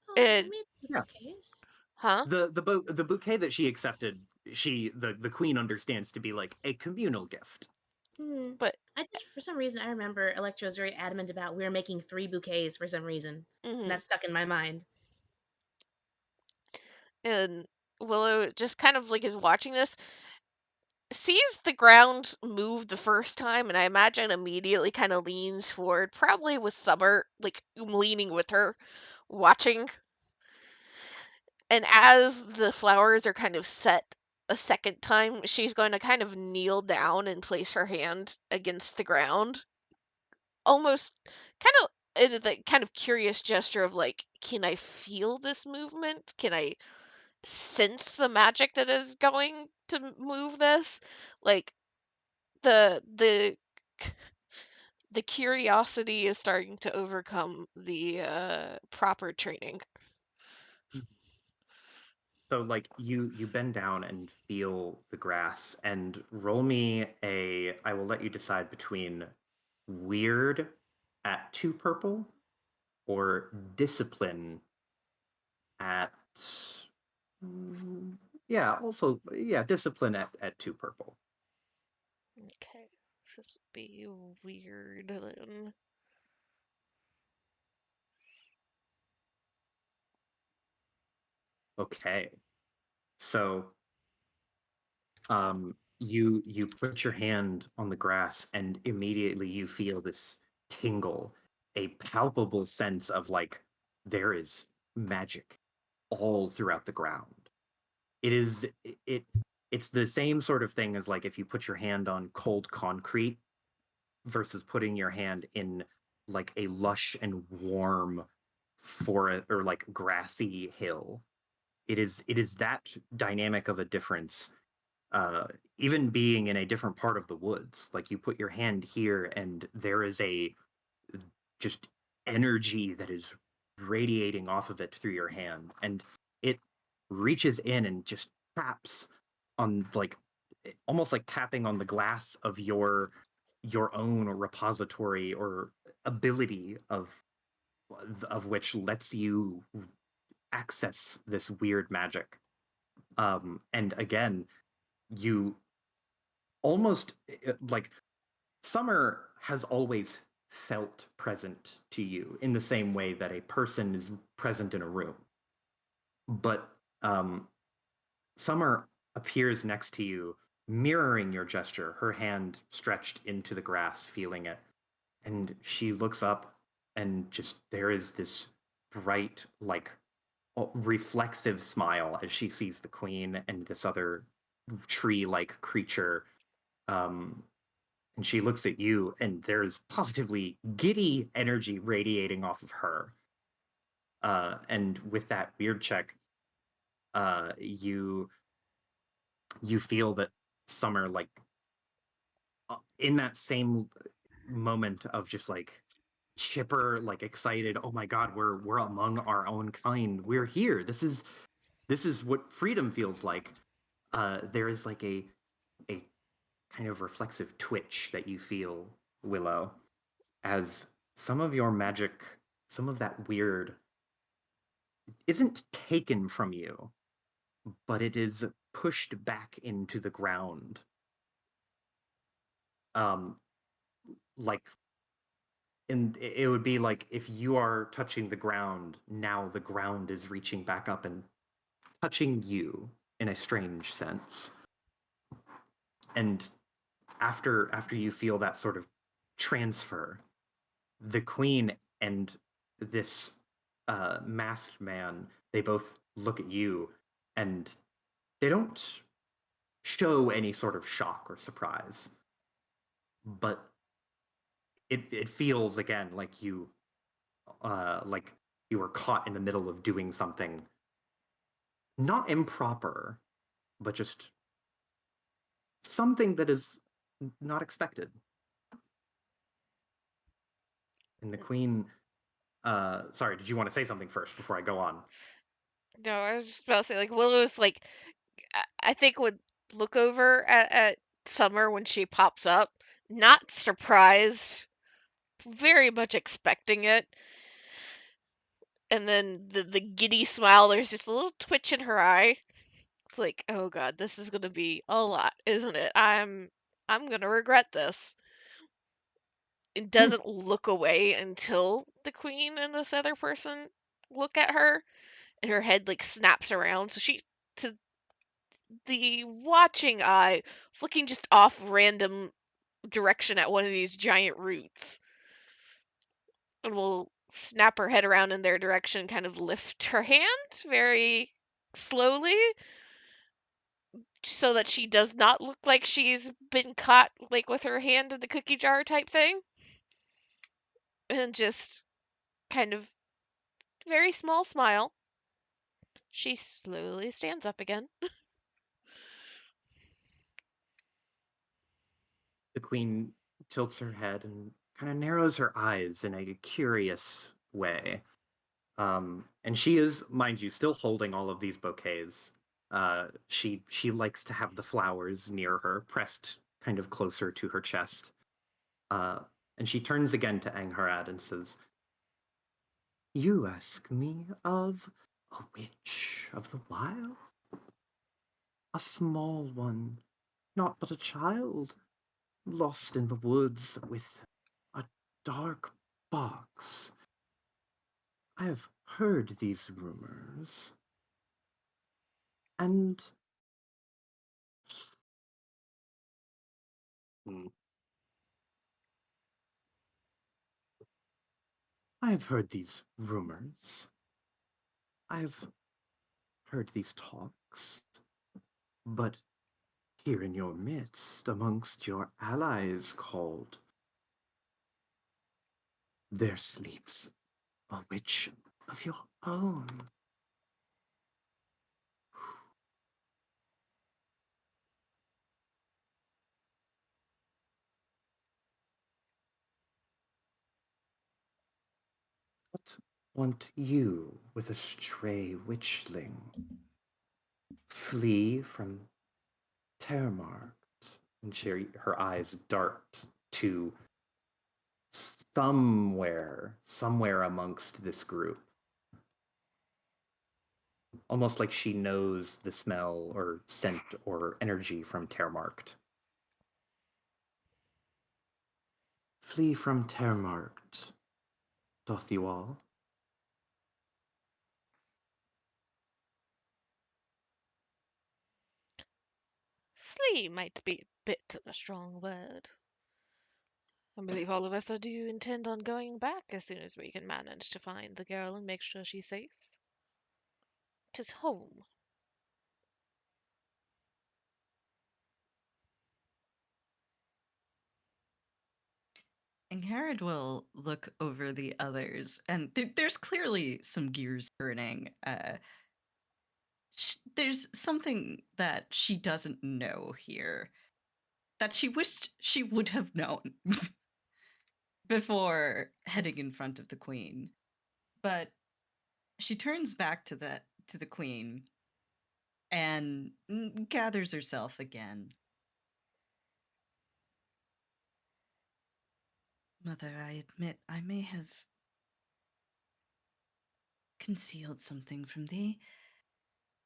Oh, you And made the yeah, bouquets? huh? The bouquet that she accepted, the queen understands to be like a communal gift. Hmm. But I just, for some reason, I remember Electra was very adamant about we were making 3 bouquets for some reason, and mhm. that stuck in my mind. And Willow just kind of like is watching this, sees the ground move the first time, and I imagine immediately kind of leans forward, probably with Summer like leaning with her, watching. And as the flowers are kind of set a second time, she's going to kind of kneel down and place her hand against the ground, almost kind of in the kind of curious gesture of like, can I feel this movement? Can I sense the magic that is going to move this? Like the the curiosity is starting to overcome the proper training. So like you bend down and feel the grass and roll me a, I will let you decide between weird at 2 purple or discipline at yeah, also yeah, discipline at 2 purple. Okay, this would be weird then. Okay. So you put your hand on the grass and immediately you feel this tingle, a palpable sense of like there is magic all throughout the ground. It is it it's the same sort of thing as like if you put your hand on cold concrete versus putting your hand in like a lush and warm forest or like grassy hill. It is that dynamic of a difference, uh, even being in a different part of the woods. Like you put your hand here, and there is just energy that is radiating off of it through your hand, and it reaches in and just taps on, like, almost like tapping on the glass of your own repository or ability of which lets you access this weird magic. And again, you almost like summer has always felt present to you in the same way that a person is present in a room. But um, Summer appears next to you, mirroring your gesture, her hand stretched into the grass, feeling it. And she looks up, and just there is this bright, like, reflexive smile as she sees the queen and this other tree like creature. Um, and she looks at you, and there's positively giddy energy radiating off of her. And with that weird check, you feel that Summer, like, in that same moment of just like chipper, like excited, oh my god, we're among our own kind, we're here, this is what freedom feels like. There is like a kind of reflexive twitch that you feel, Willow, as some of your magic, some of that weird, isn't taken from you, but it is pushed back into the ground. Um, like, and it would be like if you are touching the ground, now the ground is reaching back up and touching you in a strange sense. And after you feel that sort of transfer, the queen and this masked man, they both look at you, and they don't show any sort of shock or surprise, but it feels again like you were caught in the middle of doing something not improper, but just something that is not expected. And the queen, sorry, did you want to say something first before I go on? No, I was just about to say, like, Willow's like, I think would look over at Summer when she pops up, not surprised, very much expecting it. And then the giddy smile, there's just a little twitch in her eye. It's like, oh god, this is gonna be a lot, isn't it? I'm gonna regret this. It doesn't look away until the queen and this other person look at her, and her head like snaps around. So she, to the watching eye, looking just off random direction at one of these giant roots, and will snap her head around in their direction, kind of lift her hand very slowly so that she does not look like she's been caught like with her hand in the cookie jar type thing, and just kind of very small smile. She slowly stands up again. The queen tilts her head and kind of narrows her eyes in a curious way. And she is, mind you, still holding all of these bouquets. She likes to have the flowers near her, pressed kind of closer to her chest. Uh, and she turns again to Angharad and says, "You ask me of a witch of the wild, a small one, not but a child, lost in the woods with a dark box. I have heard these rumors, and hmm, I have heard these rumors. I've heard these talks, but here in your midst, amongst your allies called, there sleeps a witch of your own." want you with a stray witchling. Flee from Termarked. And her eyes dart to somewhere amongst this group. Almost like she knows the smell or scent or energy from Termarked. Flee from Termarked, doth you all? Flee might be a bit of a strong word. I believe all of us do intend on going back as soon as we can manage to find the girl and make sure she's safe. 'Tis home. And Herod will look over the others, and there's clearly some gears turning. There's something that she doesn't know here that she wished she would have known before heading in front of the queen. But she turns back to the queen and gathers herself again. Mother, I admit I may have concealed something from thee.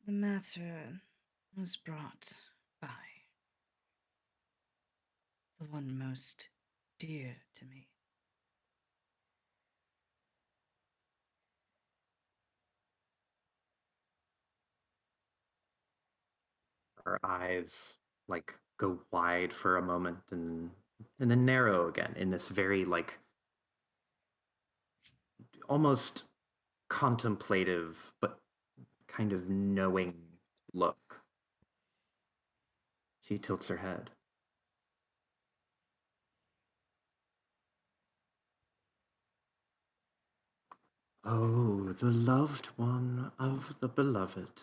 The matter was brought by the one most dear to me. Her eyes like go wide for a moment and then narrow again in this very like almost contemplative but kind of knowing look. She tilts her head. Oh, the loved one of the beloved.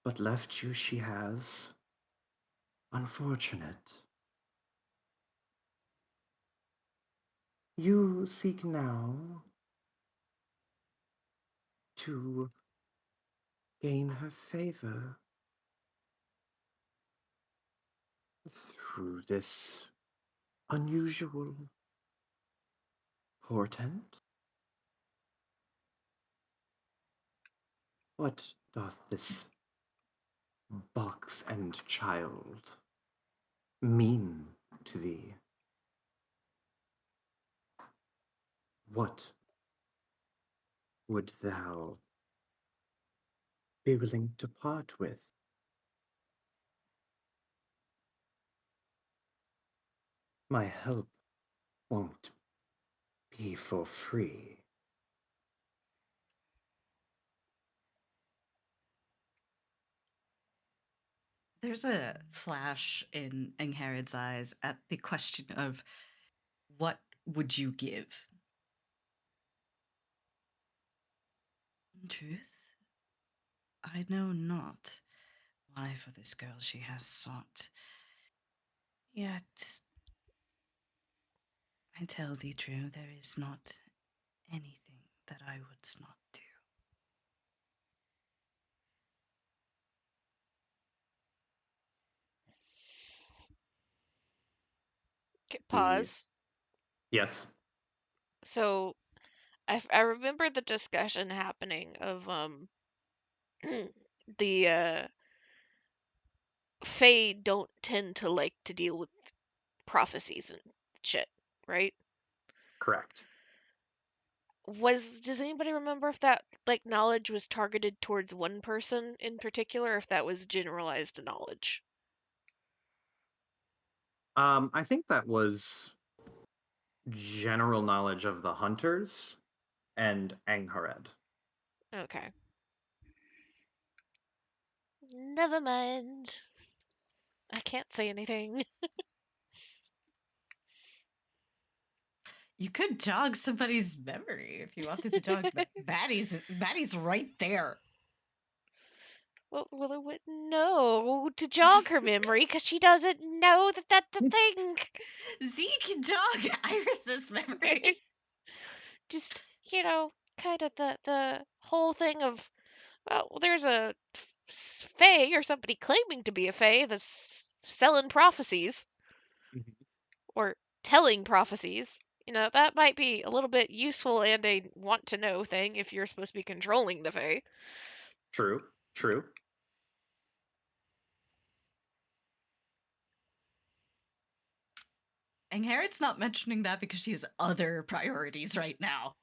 But left you she has. Unfortunate. You seek now to gain her favor through this unusual portent? What doth this box and child mean to thee? What would thou be willing to part with? My help won't be for free. There's a flash in Angharad's eyes at the question of what would you give? In truth, I know not why for this girl she has sought. Yet, I tell thee, Drew, there is not anything that I would not do. Okay, The pause. yes, So I remember the discussion happening of the Fae don't tend to like to deal with prophecies and shit, right? correct. Does anybody remember if that like knowledge was targeted towards one person in particular, or if that was generalized knowledge? I think that was general knowledge of the hunters and Anghared. Okay. Never mind. I can't say anything. You could jog somebody's memory if you wanted to jog Maddie's right there. Well, I wouldn't know to jog her memory because she doesn't know that that's a thing. Z can jog Iris's memory. Just kind of the whole thing of, well, there's a fae or somebody claiming to be a fae that's selling prophecies Mhm. or telling prophecies. That might be a little bit useful and a want to know thing if you're supposed to be controlling the fae. True, true. And Harriet's not mentioning that because she has other priorities right now.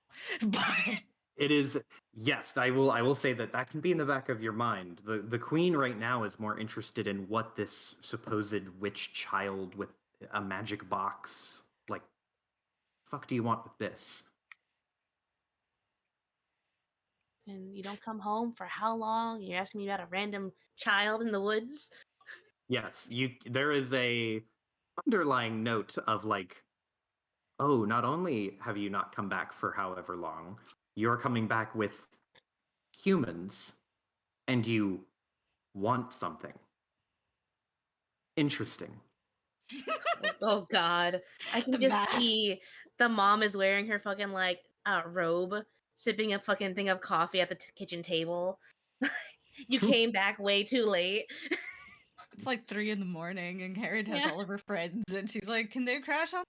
But It is, yes, I will say that that can be in the back of your mind. The queen right now is more interested in what this supposed witch child with a magic box, like, fuck do you want with this? And you don't come home for how long? You're asking me about a random child in the woods? Yes, there is a underlying note of like, oh, not only have you not come back for however long, you're coming back with humans and you want something. Interesting. Oh god. I can the just math. see the mom is wearing her fucking like robe, sipping a fucking thing of coffee at the kitchen table. You came back way too late. It's like 3 in the morning, and Harriet has Yeah. all of her friends, and she's like, "Can they crash on?"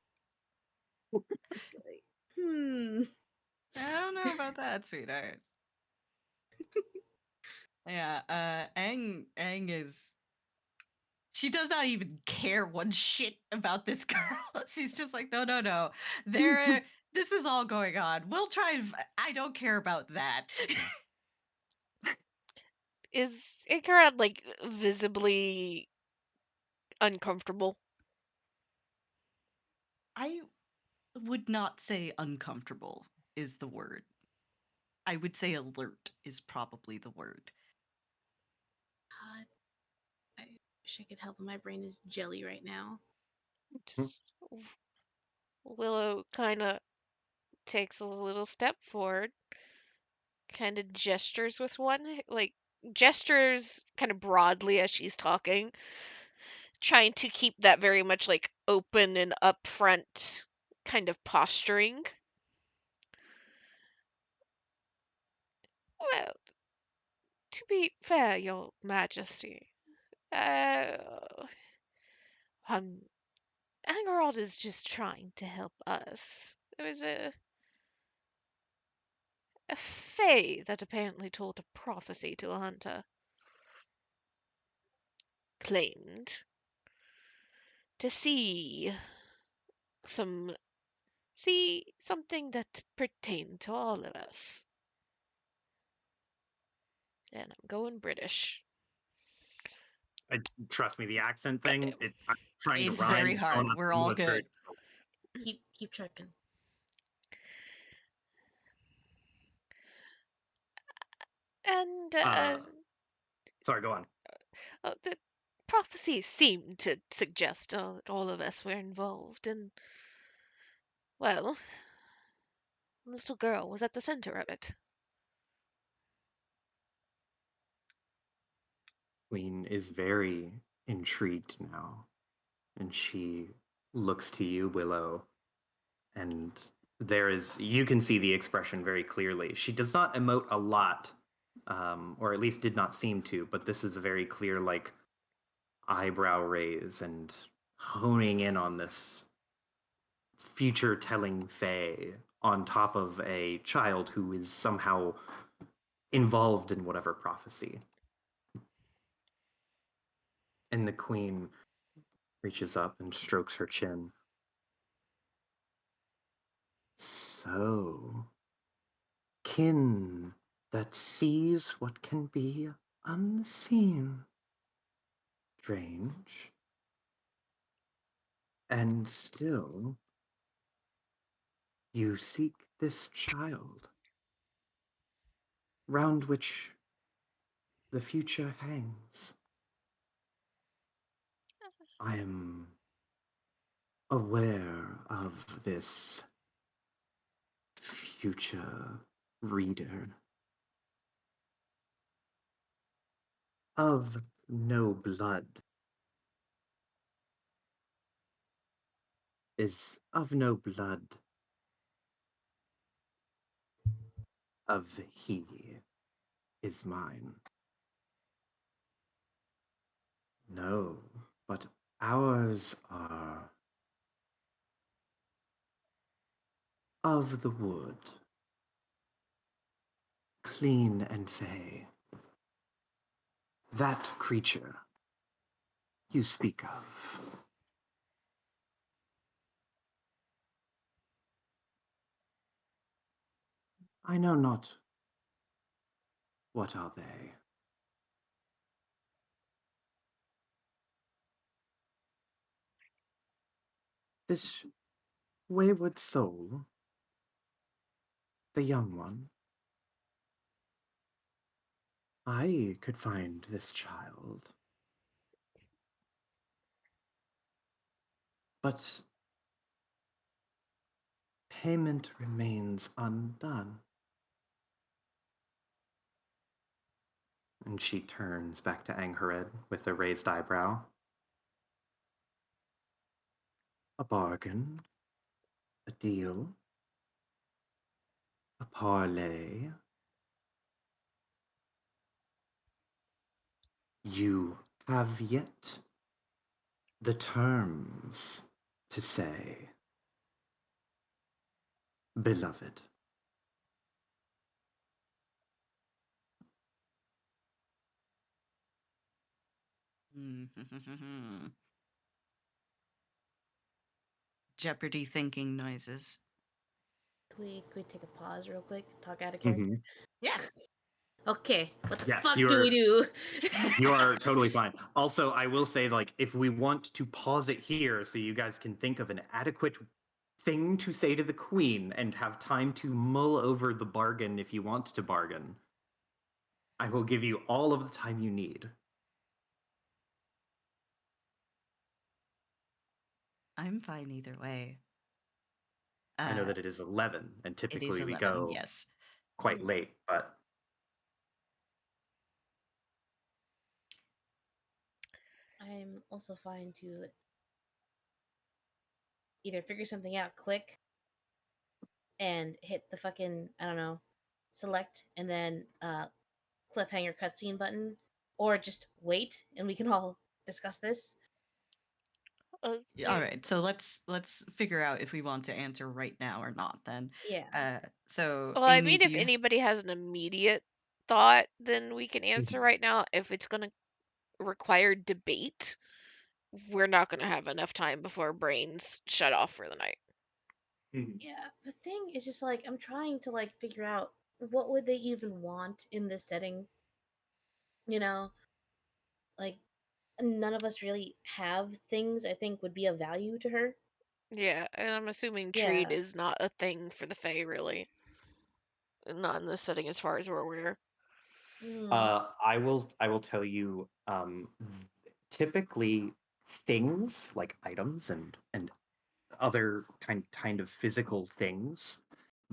Like, hmm. I don't know about that, sweetheart. Yeah, Aang is. She does not even care one shit about this girl. She's just like, no, no, no. There, this is all going on. We'll try. I don't care about that. Is Icarad like visibly uncomfortable? I would not say uncomfortable is the word. I would say alert is probably the word. God, I wish I could help. My brain is jelly right now. Just- Willow kind of takes a little step forward, kind of gestures with like gestures kind of broadly as she's talking, trying to keep that very much like open and upfront kind of posturing. Well, to be fair, Your Majesty, uh, um, Angerald is just trying to help us. There was a fae that apparently told a prophecy to a hunter. Claimed to some see something that pertained to all of us. And I'm going British. I, trust me, the accent thing, I'm trying to It's rhyme, very it's going hard. on We're all military. good. Keep trucking. And Sorry, go on. the prophecies seemed to suggest that all of us were involved, and, well, the little girl was at the center of it. Queen is very intrigued now, and she looks to you, Willow, and you can see the expression very clearly. She does not emote a lot, or at least did not seem to, but this is a very clear, like, eyebrow raise and honing in on this future telling Fae on top of a child who is somehow involved in whatever prophecy. And the queen reaches up and strokes her chin. So, kin that sees what can be unseen. Strange. And still, you seek this child, round which the future hangs. I am aware of this future reader of no blood is of no blood of he is mine. No, but ours are of the wood, clean and fey. That creature you speak of. I know not what are they. This wayward soul, the young one, I could find this child. But payment remains undone. And she turns back to Anghared with a raised eyebrow. A bargain, a deal, a parlay. You have yet the terms to say, beloved. Jeopardy thinking noises. Can we take a pause real quick? Talk out of character. Mm-hmm. Yeah. Okay, what the Yes, fuck do we do? you are totally fine. Also, I will say, like, if we want to pause it here so you guys can think of an adequate thing to say to the queen and have time to mull over the bargain if you want to bargain, I will give you all of the time you need. I'm fine either way. I know Uh, that it is 11, and it is typically we 11, go yes. quite late, but I'm also fine to either figure something out quick and hit the fucking, I don't know, select and then cliffhanger cutscene button, or just wait and we can all discuss this. All right, so let's figure out if we want to answer right now or not then. Yeah. So Well, I Amy, mean, do if you anybody has an immediate thought, then we can answer Mhm. right now. If it's going to require debate, we're not going to have enough time before our brains shut off for the night. Yeah. The thing is just like I'm trying to like figure out what would they even want in this setting, you know? Like none of us really have things I think would be of value to her. Yeah, and I'm assuming trade Yeah. is not a thing for the Fae, really. Not in this setting, as far as we're aware. Hmm. I will tell you, typically things like items and other kind of physical things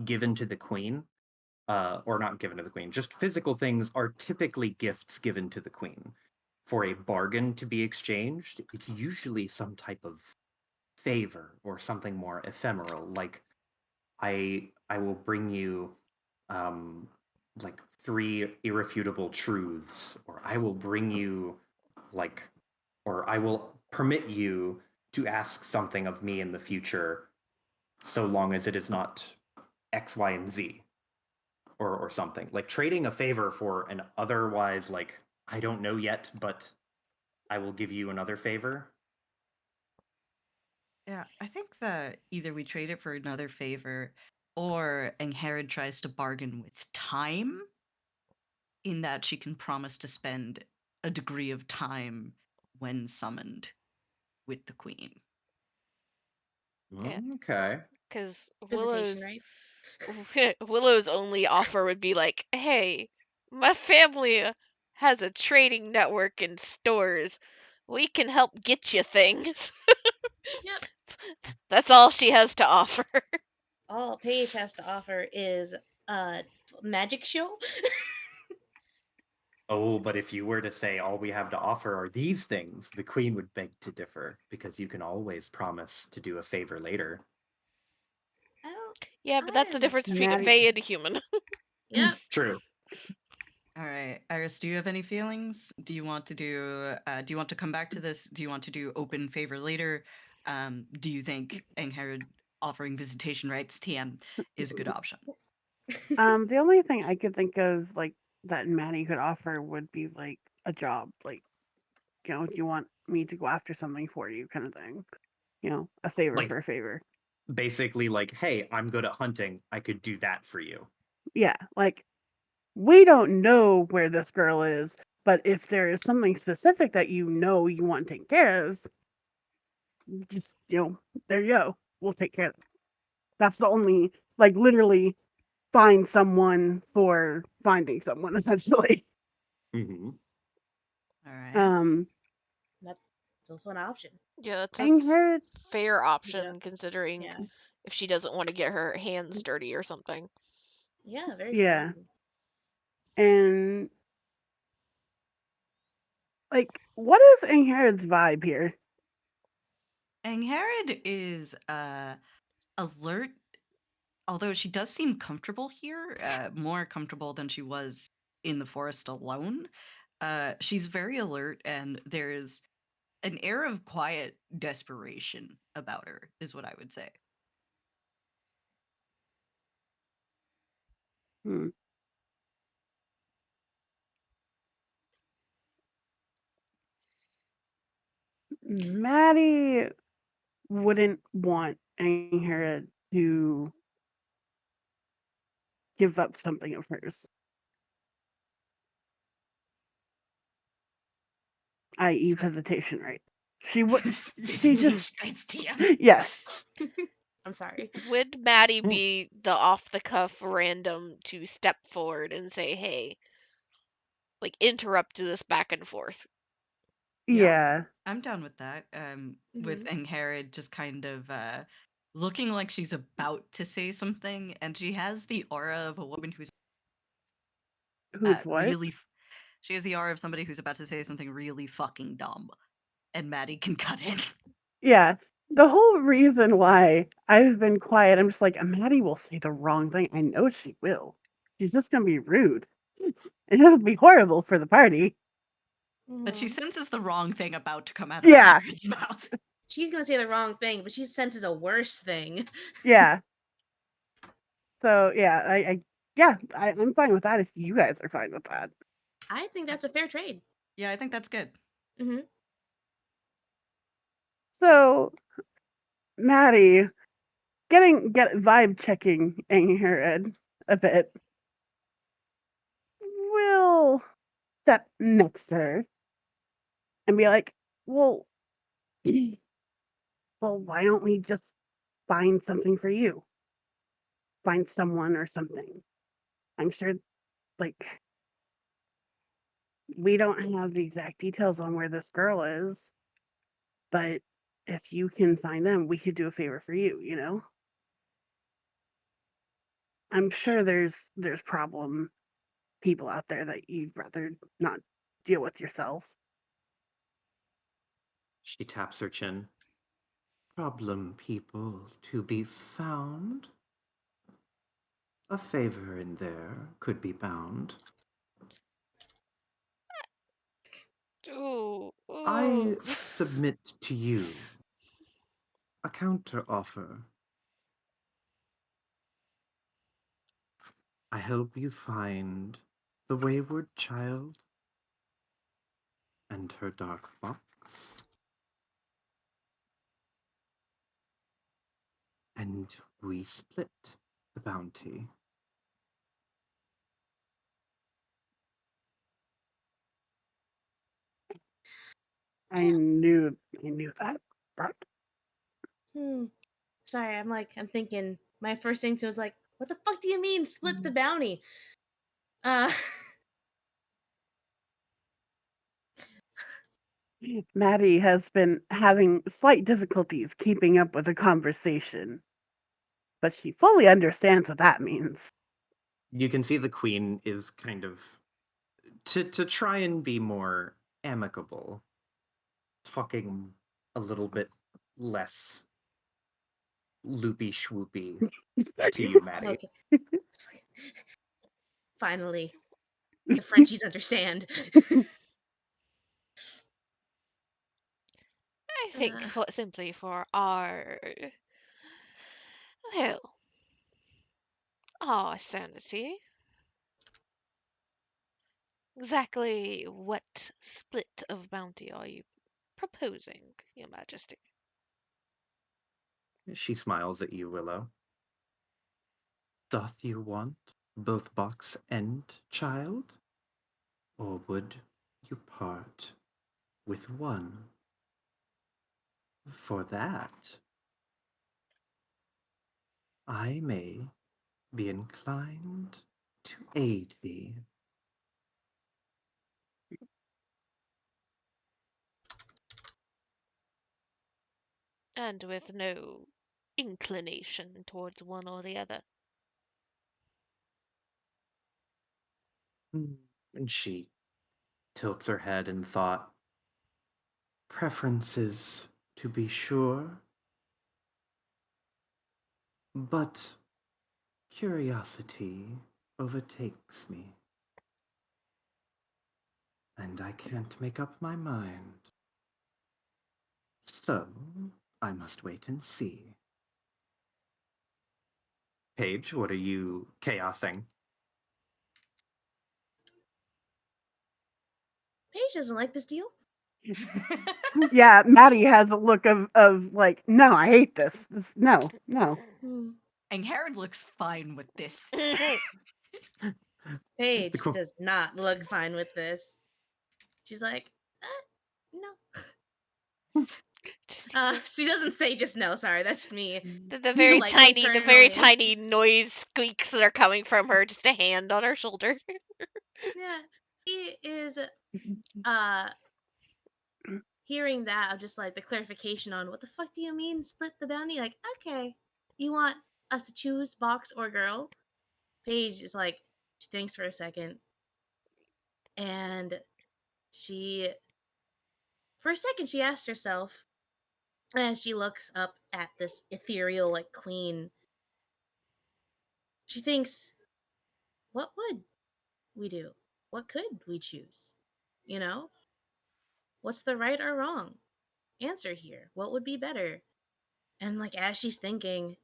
given to the queen, or not given to the queen, just physical things are typically gifts given to the queen. For a bargain to be exchanged, it's usually some type of favor or something more ephemeral, like I will bring you um, like three irrefutable truths, or I will bring you like, or I will permit you to ask something of me in the future, so long as it is not X, Y, and Z, or something. Like trading a favor for an otherwise like I don't know yet, but I will give you another favor. Yeah, I think that either we trade it for another favor or Angharad tries to bargain with time in that she can promise to spend a degree of time when summoned with the queen. Yeah, Okay. because Visitation rights. Willow's only offer would be like, "Hey, my family has a trading network and stores. We can help get you things." Yep. That's all she has to offer. All Paige has to offer is a magic show. Oh, but if you were to say all we have to offer are these things, the queen would beg to differ, because you can always promise to do a favor later. I don't. Yeah, but that's the I'm difference between a Natty. Fae and a human. Yep. True. All right, Iris, do you have any feelings? Do you want to do you want to come back to this? Do you want to do open favor later? Do you think Angharad offering visitation rights TM is a good option? The only thing I could think of like that Maddie could offer would be like a job, like do you want me to go after something for you, kind of thing. A favor Like for a favor. basically like, hey, I'm good at hunting. I could do that for you. Yeah, like we don't know where this girl is, but if there is something specific that you want taken care of, just there you go. We'll take care of it. That's the only like literally find someone for finding someone essentially. Hmm. All right. Um, That's also an option. Yeah, that's a Angharad, fair Yeah. option considering Yeah. if she doesn't want to get her hands dirty or something. Yeah, very fair. yeah, and like, what is Angharad's vibe here? Angharad is alert, although she does seem comfortable here, more comfortable than she was in the forest alone. She's very alert, and there's an air of quiet desperation about her, is what I would say. Hmm. Maddie wouldn't want Angharad to give up something of hers, i.e., So, visitation right. She would. She just. rights TM. Yes. I'm sorry. Would Maddie be the off the cuff random to step forward and say, hey, like interrupt this back and forth? Yeah, Yeah. I'm down with that. With Hmm. Angharad just kind of looking like she's about to say something, and she has the aura of a woman who's Who's what? really. She has the aura of somebody who's about to say something really fucking dumb, and Maddie can cut in. Yeah. The whole reason why I've been quiet, I'm just like, Maddie will say the wrong thing. I know she will. She's just gonna be rude. And it'll be horrible for the party. But she Hmm. senses the wrong thing about to come out of Yeah. Angharad's mouth. She's gonna say the wrong thing, but she senses a worse thing. Yeah. So yeah, I'm fine with that if you guys are fine with that. I think that's a fair trade. Yeah, I think that's good. Hmm. So Maddie, get vibe checking Angharad a bit. We'll step next to her and be like, well, well, why don't we just find something for you? Find someone or something. I'm sure, like, we don't have the exact details on where this girl is, but if you can find them, we could do a favor for you. I'm sure there's problem people out there that you'd rather not deal with yourself. She taps her chin. Problem people to be found. A favor in there could be bound. Ooh, I ooh. submit to you a counter offer. I help you find the wayward child and her dark box, and we split the bounty. I knew that. But Hmm. Sorry, I'm thinking. My first thing was like, what the fuck do you mean split the bounty? Uh, Maddie has been having slight difficulties keeping up with the conversation, but she fully understands what that means. You can see the queen is kind of to try and be more amicable, talking a little bit less loopy schwoopy to you, Maddie. okay. Finally, the Frenchies understand. I think simply for our, well, our sanity. Exactly what split of bounty are you proposing, Your Majesty? She smiles at you, Willow. Doth you want both box and child? Or would you part with one? For that, I may be inclined to aid thee. And with no inclination towards one or the other. And she tilts her head in thought. Preferences, to be sure, but curiosity overtakes me, and I can't make up my mind. So, I must wait and see. Paige, what are you chaosing? Paige doesn't like this deal. Yeah, Maddie has a look of like, no, I hate this. No. Hmm. And Herod looks fine with this. Paige Cool. does not look fine with this. She's like, no. Just She doesn't say just no. Sorry, that's me. the very Like, the very internally. tiny noise squeaks that are coming from her, just a hand on her shoulder. Yeah, he is. Uh, Hearing that, I'm just like the clarification on what the fuck do you mean split the bounty? Like, okay, you want us to choose box or girl? Paige is like, she thinks for a second, and she, for a second, she asks herself, as she looks up at this ethereal like queen, she thinks, what would we do? What could we choose? You know, what's the right or wrong answer here? What would be better? And like as she's thinking,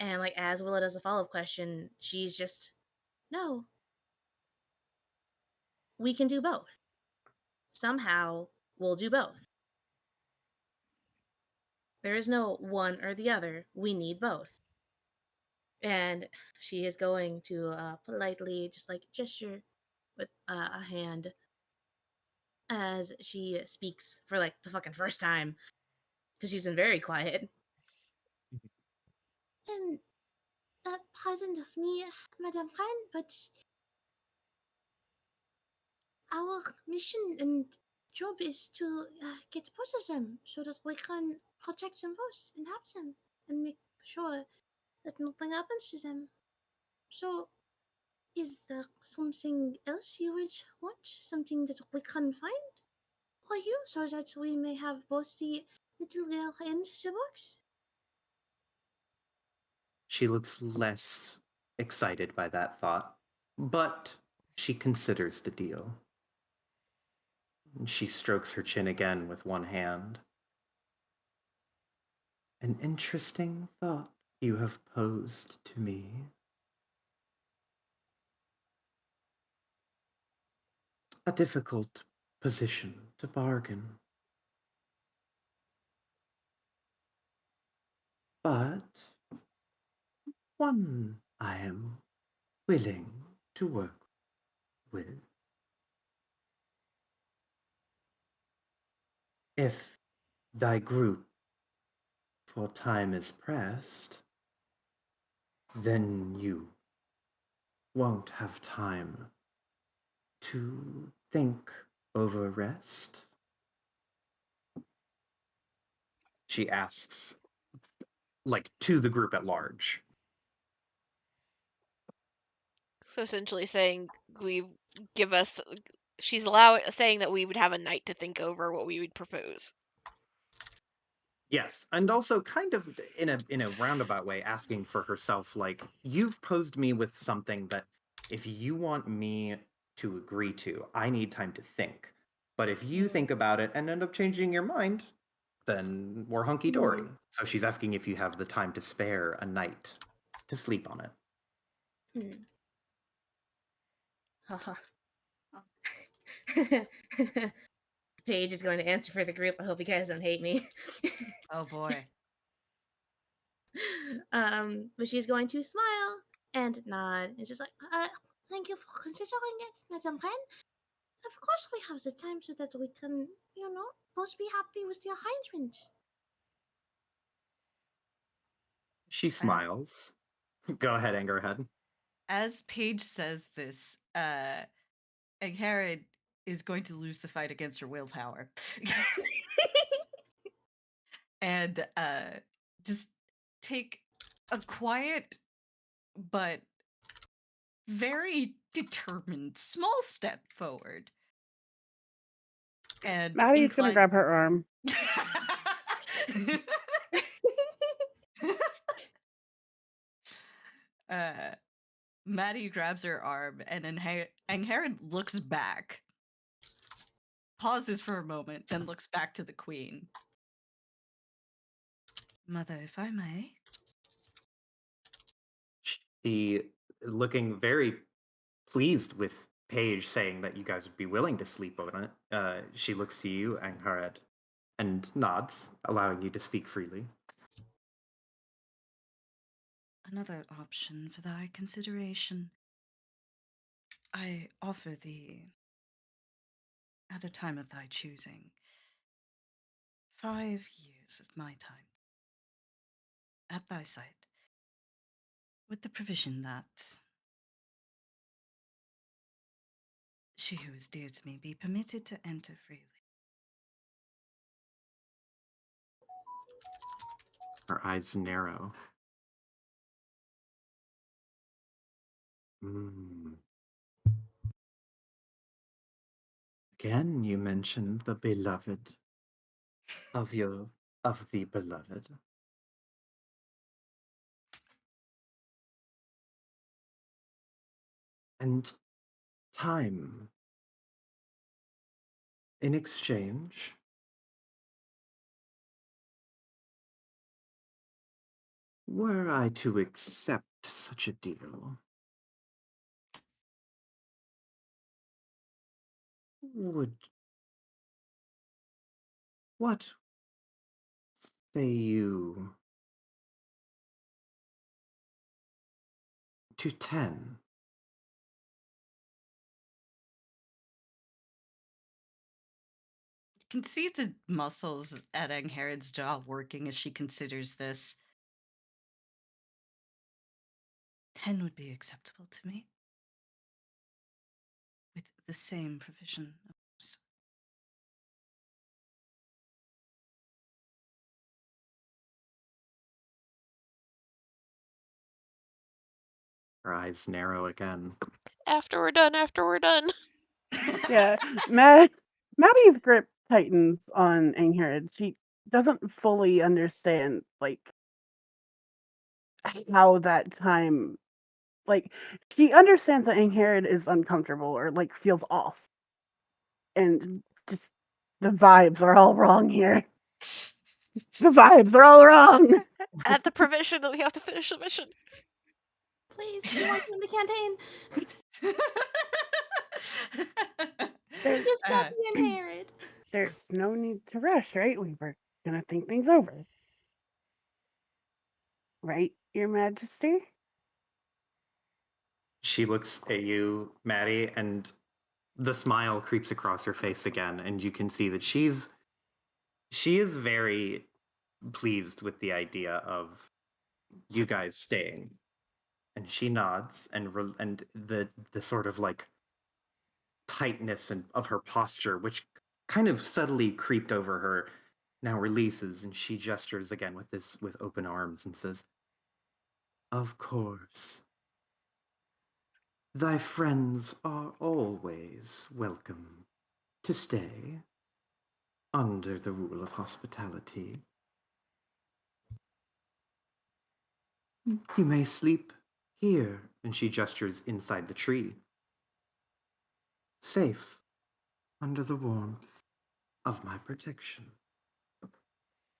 and like as Willa does a follow up question, she's just, no, we can do both. Somehow we'll do both. There is no one or the other. We need both. And she is going to politely just like gesture with a hand as she speaks for like the fucking first time because she's been very quiet. And pardon me, Madame Khan, but our mission and job is to get both of them so that we can protect them both and help them and make sure that nothing happens to them. So, is there something else you would want? Something that we can find for you so that we may have both the little girl and the box? She looks less excited by that thought, but she considers the deal. She strokes her chin again with one hand. An interesting thought you have posed to me. A difficult position to bargain. But one I am willing to work with. If thy group for time is pressed, then you won't have time to think over rest? She asks, like, to the group at large. So essentially saying we give us. She's saying that we would have a night to think over what we would propose. Yes, and also kind of in a roundabout way asking for herself, like, you've posed me with something that if you want me to agree to, I need time to think. But if you think about it and end up changing your mind, then we're hunky dory. So she's asking if you have the time to spare a night to sleep on it. Haha. Paige is going to answer for the group. I hope you guys don't hate me. Oh boy. But she's going to smile and nod and just like, thank you for considering it, Madame Ren. Of course we have the time so that we can, both be happy with the arrangement. She smiles. Go ahead, Angerhead. As Paige says this, Angharad is going to lose the fight against her willpower. And just take a quiet but very determined small step forward. And Maddie's gonna grab her arm. Maddie grabs her arm, and Angharad looks back, pauses for a moment, then looks back to the queen. Mother, if I may. She, looking very pleased with Paige saying that you guys would be willing to sleep on it, she looks to you, Angharad, and nods, allowing you to speak freely. Another option for thy consideration. I offer thee, at a time of thy choosing, 5 years of my time at thy side, with the provision that she who is dear to me be permitted to enter freely. Her eyes narrow. Again, you mentioned the beloved of the beloved. And time in exchange. Were I to accept such a deal, what say you to 10? You can see the muscles at Angharad's jaw working as she considers this. 10 would be acceptable to me. With the same provision, of course. Her eyes narrow again. After we're done, after we're done. Yeah, Maddie's grip tightens on Angharad. She doesn't fully understand like how that time, like she understands that Angharad is uncomfortable or like feels off, and just the vibes are all wrong here. The vibes are all wrong. At the provision that we have to finish the mission. Please, we want to win the campaign. There's, Just got the inherit. there's no need to rush, right? We were gonna think things over. Right, Your Majesty? She looks at you, Maddie, and the smile creeps across her face again, and you can see that she is very pleased with the idea of you guys staying. And she nods, and the sort of like tightness of her posture, which kind of subtly creeped over her, now releases, and she gestures again with open arms and says, "Of course. Thy friends are always welcome to stay under the rule of hospitality. You may sleep Here, and she gestures inside the tree. Safe, under the warmth of my protection.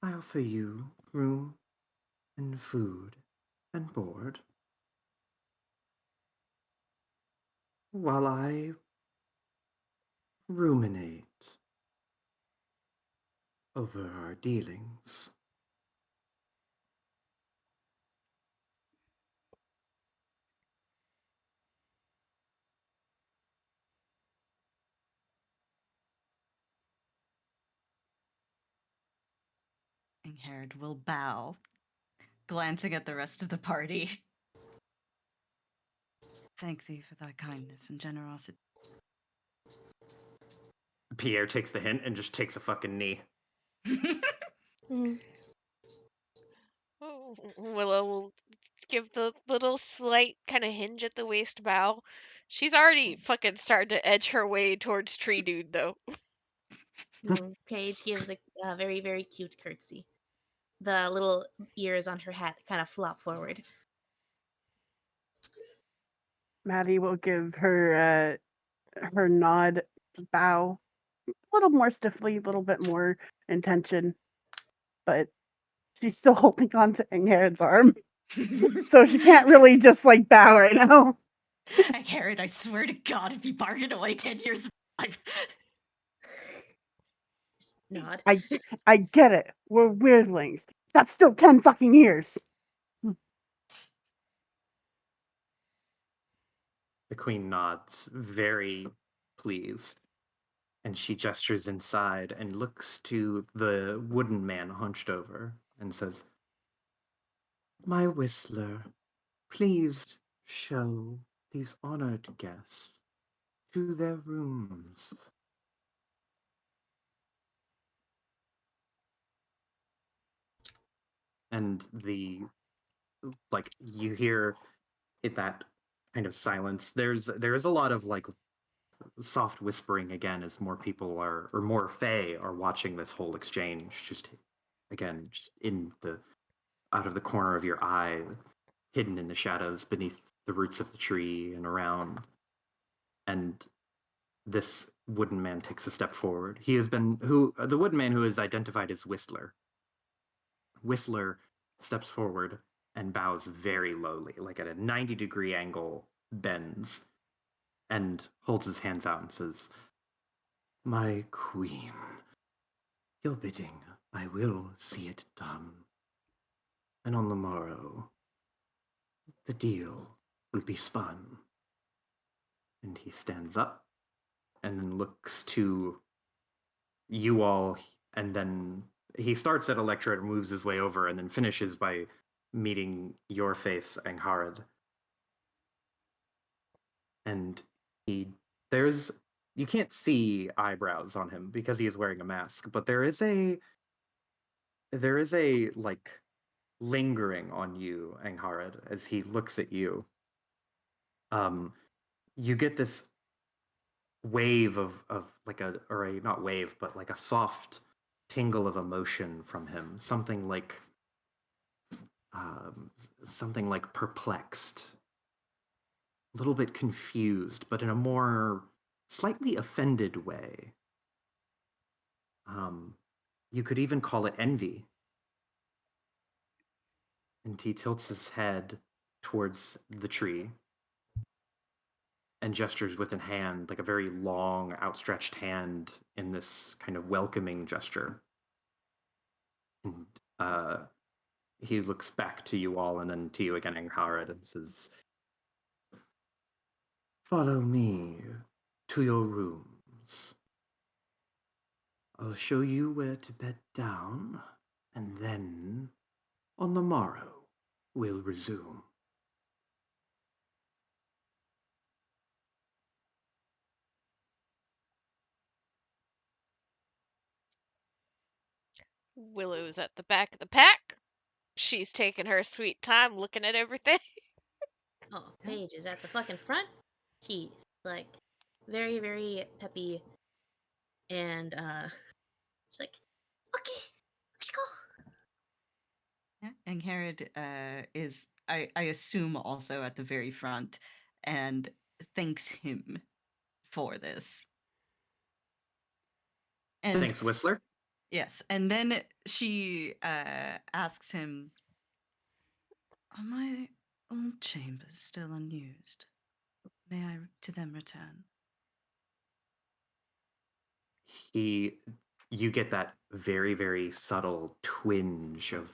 I offer you room and food and board while I ruminate over our dealings. Ingerd will bow, glancing at the rest of the party. Thank thee for thy kindness and generosity. Pierre takes the hint and just takes a fucking knee. Mm. Willow will give the little slight kind of hinge at the waist bow. She's already fucking starting to edge her way towards Tree Dude, though. Paige gives a very, very cute curtsy. The little ears on her hat kind of flop forward. Maddie will give her her nod, bow, a little more stiffly, a little bit more intention, but she's still holding on to Ingerd's arm, so she can't really just like bow right now. Ingerd, I swear to God, if you bargain away 10 years of life. Nod. I get it. We're weirdlings. That's still 10 fucking years. The queen nods, very pleased, and she gestures inside and looks to the wooden man hunched over and says, My whistler, please show these honored guests to their rooms. And you hear that kind of silence. There is a lot of like soft whispering again as more people are, or more fae are watching this whole exchange, just again, just in the out of the corner of your eye, hidden in the shadows beneath the roots of the tree and around. And this wooden man takes a step forward. He has been the wooden man who is identified as Whistler. Whistler steps forward and bows very lowly, like at a 90-degree angle, bends, and holds his hands out and says, My queen, your bidding, I will see it done. And on the morrow, the deal will be spun. And he stands up and then looks to you all, and then he starts at Electra and moves his way over, and then finishes by meeting your face, Angharad. And he there's you can't see eyebrows on him because he is wearing a mask, but there is a like lingering on you, Angharad, as he looks at you. Um, you get this wave of like a not wave, but like a soft tingle of emotion from him. Um, something like perplexed, a little bit confused, but in a more slightly offended way. Um, you could even call it envy. And he tilts his head towards the tree and gestures with a hand, like a very long, outstretched hand in this kind of welcoming gesture. And he looks back to you all and then to you again, Angharad, and says, Follow me to your rooms. I'll show you where to bed down, and then, on the morrow, we'll resume. Willow's at the back of the pack. She's taking her sweet time looking at everything. Oh, Paige is at the fucking front. She's like very, very peppy, and it's like, okay, let's go. Yeah. And Herod is, I assume, also at the very front and thanks him for this. And Thanks, Whistler. yes, and then she asks him, "Are my old chambers still unused? May I to them return?" You get that very, very subtle twinge of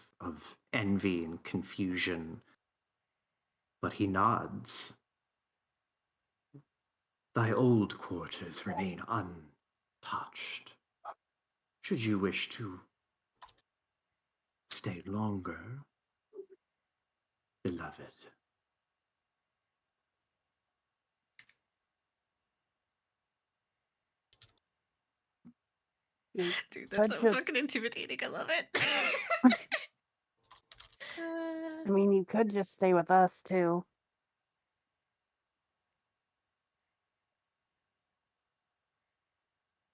envy and confusion, but he nods. Thy old quarters remain untouched. Should you wish to stay longer, beloved. You Dude, that's could so just, fucking intimidating. I love it. I mean, you could just stay with us too.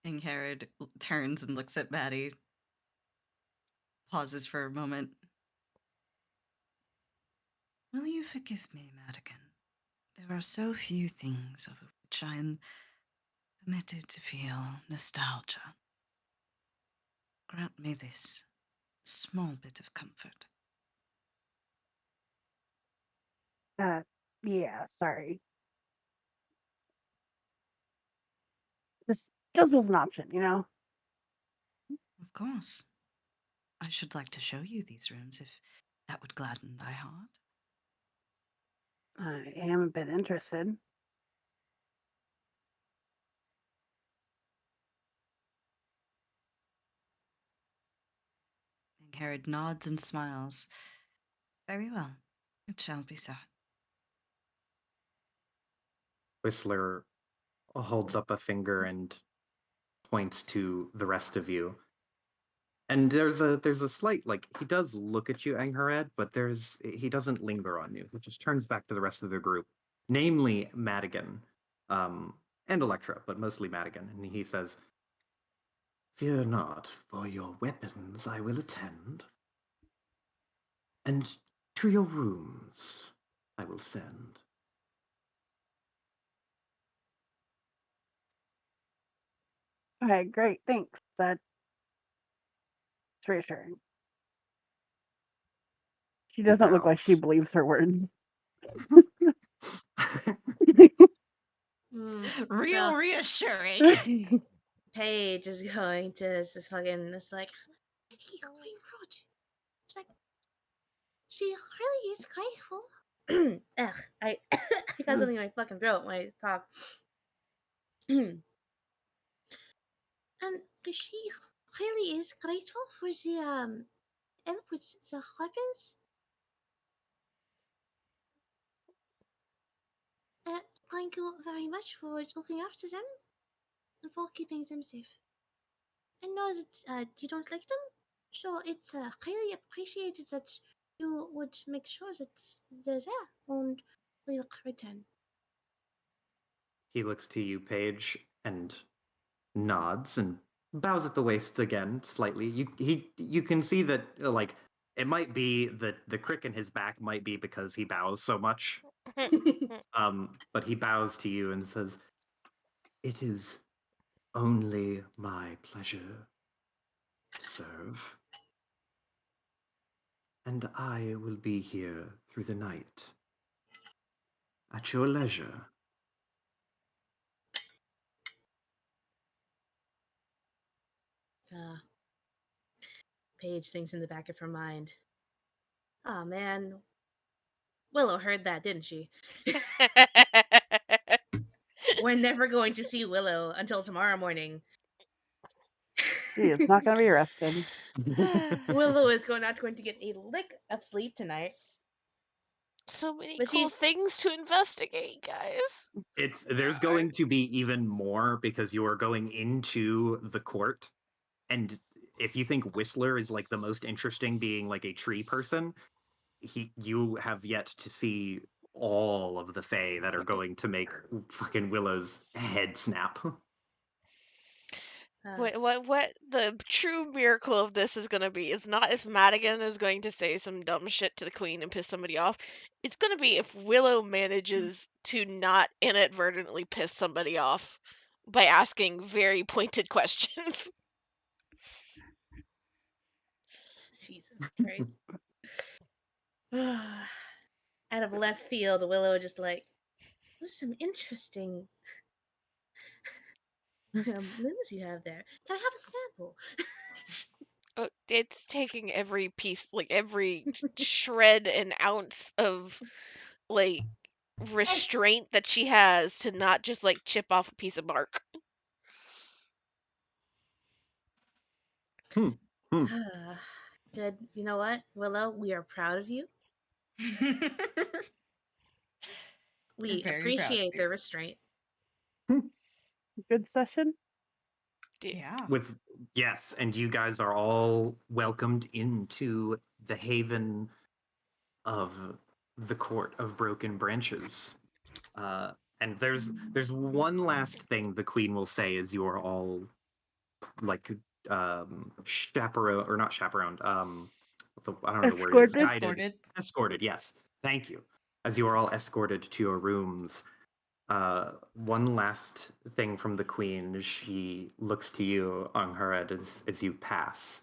And Herod turns and looks at Maddie, pauses for a moment. Will you forgive me, Madigan? There are so few things over which I am permitted to feel nostalgia. Grant me this small bit of comfort. Yeah, sorry. This just was an option, you know? Of course. I should like to show you these rooms if that would gladden thy heart. I am a bit interested. And Herod nods and smiles. Very well. It shall be so. Whistler holds up a finger and points to the rest of you. And there's a slight, like, he does look at you, Angharad, but he doesn't linger on you. He just turns back to the rest of the group, namely Madigan, and Electra, but mostly Madigan, and he says, "Fear not, for your weapons I will attend, and to your rooms I will send." Okay, great, thanks. That's reassuring. She He doesn't look like she bows. believes her words. Real Well, reassuring. Paige is going to just fucking, it's like, is he going rude? It's like, she really is grateful. Ugh, I got something in my fucking throat when I talk. She really is grateful for the help with the weapons. Thank you very much for looking after them and for keeping them safe. I know that you don't like them, so it's highly appreciated that you would make sure that they're there and will return. He looks to you, Paige, and nods and bows at the waist again slightly. You can see that, like, it might be that the crick in his back might be because he bows so much. But he bows to you and says, "It is only my pleasure to serve, and I will be here through the night at your leisure." uh, Paige thinks in the back of her mind, "Oh man, Willow heard that, didn't she? We're never going to see Willow until tomorrow morning. She is not going to be arrested. Willow is not going to get a lick of sleep tonight. So many But cool she's things to investigate, guys. There's going to be even more because you are going into the court, and if you think Whistler is like the most interesting, being like a tree person, you have yet to see all of the Fae that are going to make fucking Willow's head snap. What the true miracle of this is gonna be is not if Madigan is going to say some dumb shit to the queen and piss somebody off. It's gonna be if Willow manages to not inadvertently piss somebody off by asking very pointed questions. Jesus Christ. Out of left field, Willow would just like, there's some interesting limbs you have there. Can I have a sample? It's taking every piece, like every shred and ounce of like restraint that she has to not just like chip off a piece of bark. Hmm. Hmm. Good. You know what, Willow? We are proud of you. We're We very proud of appreciate you. the restraint. Good session. Yeah. With yes, and you guys are all welcomed into the haven of the Court of Broken Branches. And there's one last thing the Queen will say as you are all like chaperone or not chaperoned. I don't know the word is Escorted. guided, Escorted. escorted. Yes, thank you. As you are all escorted to your rooms, one last thing from the Queen. She looks to you, Angharad, as you pass.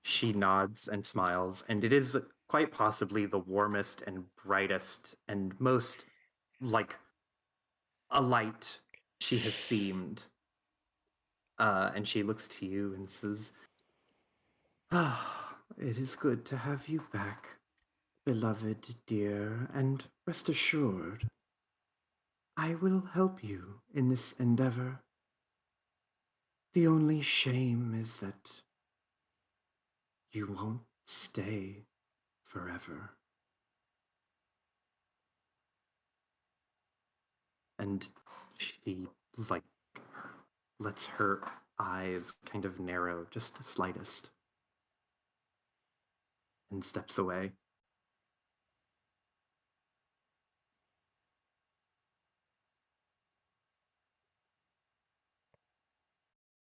She nods and smiles, and it is quite possibly the warmest and brightest and most like a light she has seemed. And she looks to you and says, "Ah, it is good to have you back, beloved dear, and rest assured, I will help you in this endeavor. The only shame is that you won't stay forever." And she like lets her eyes kind of narrow just the slightest and steps away.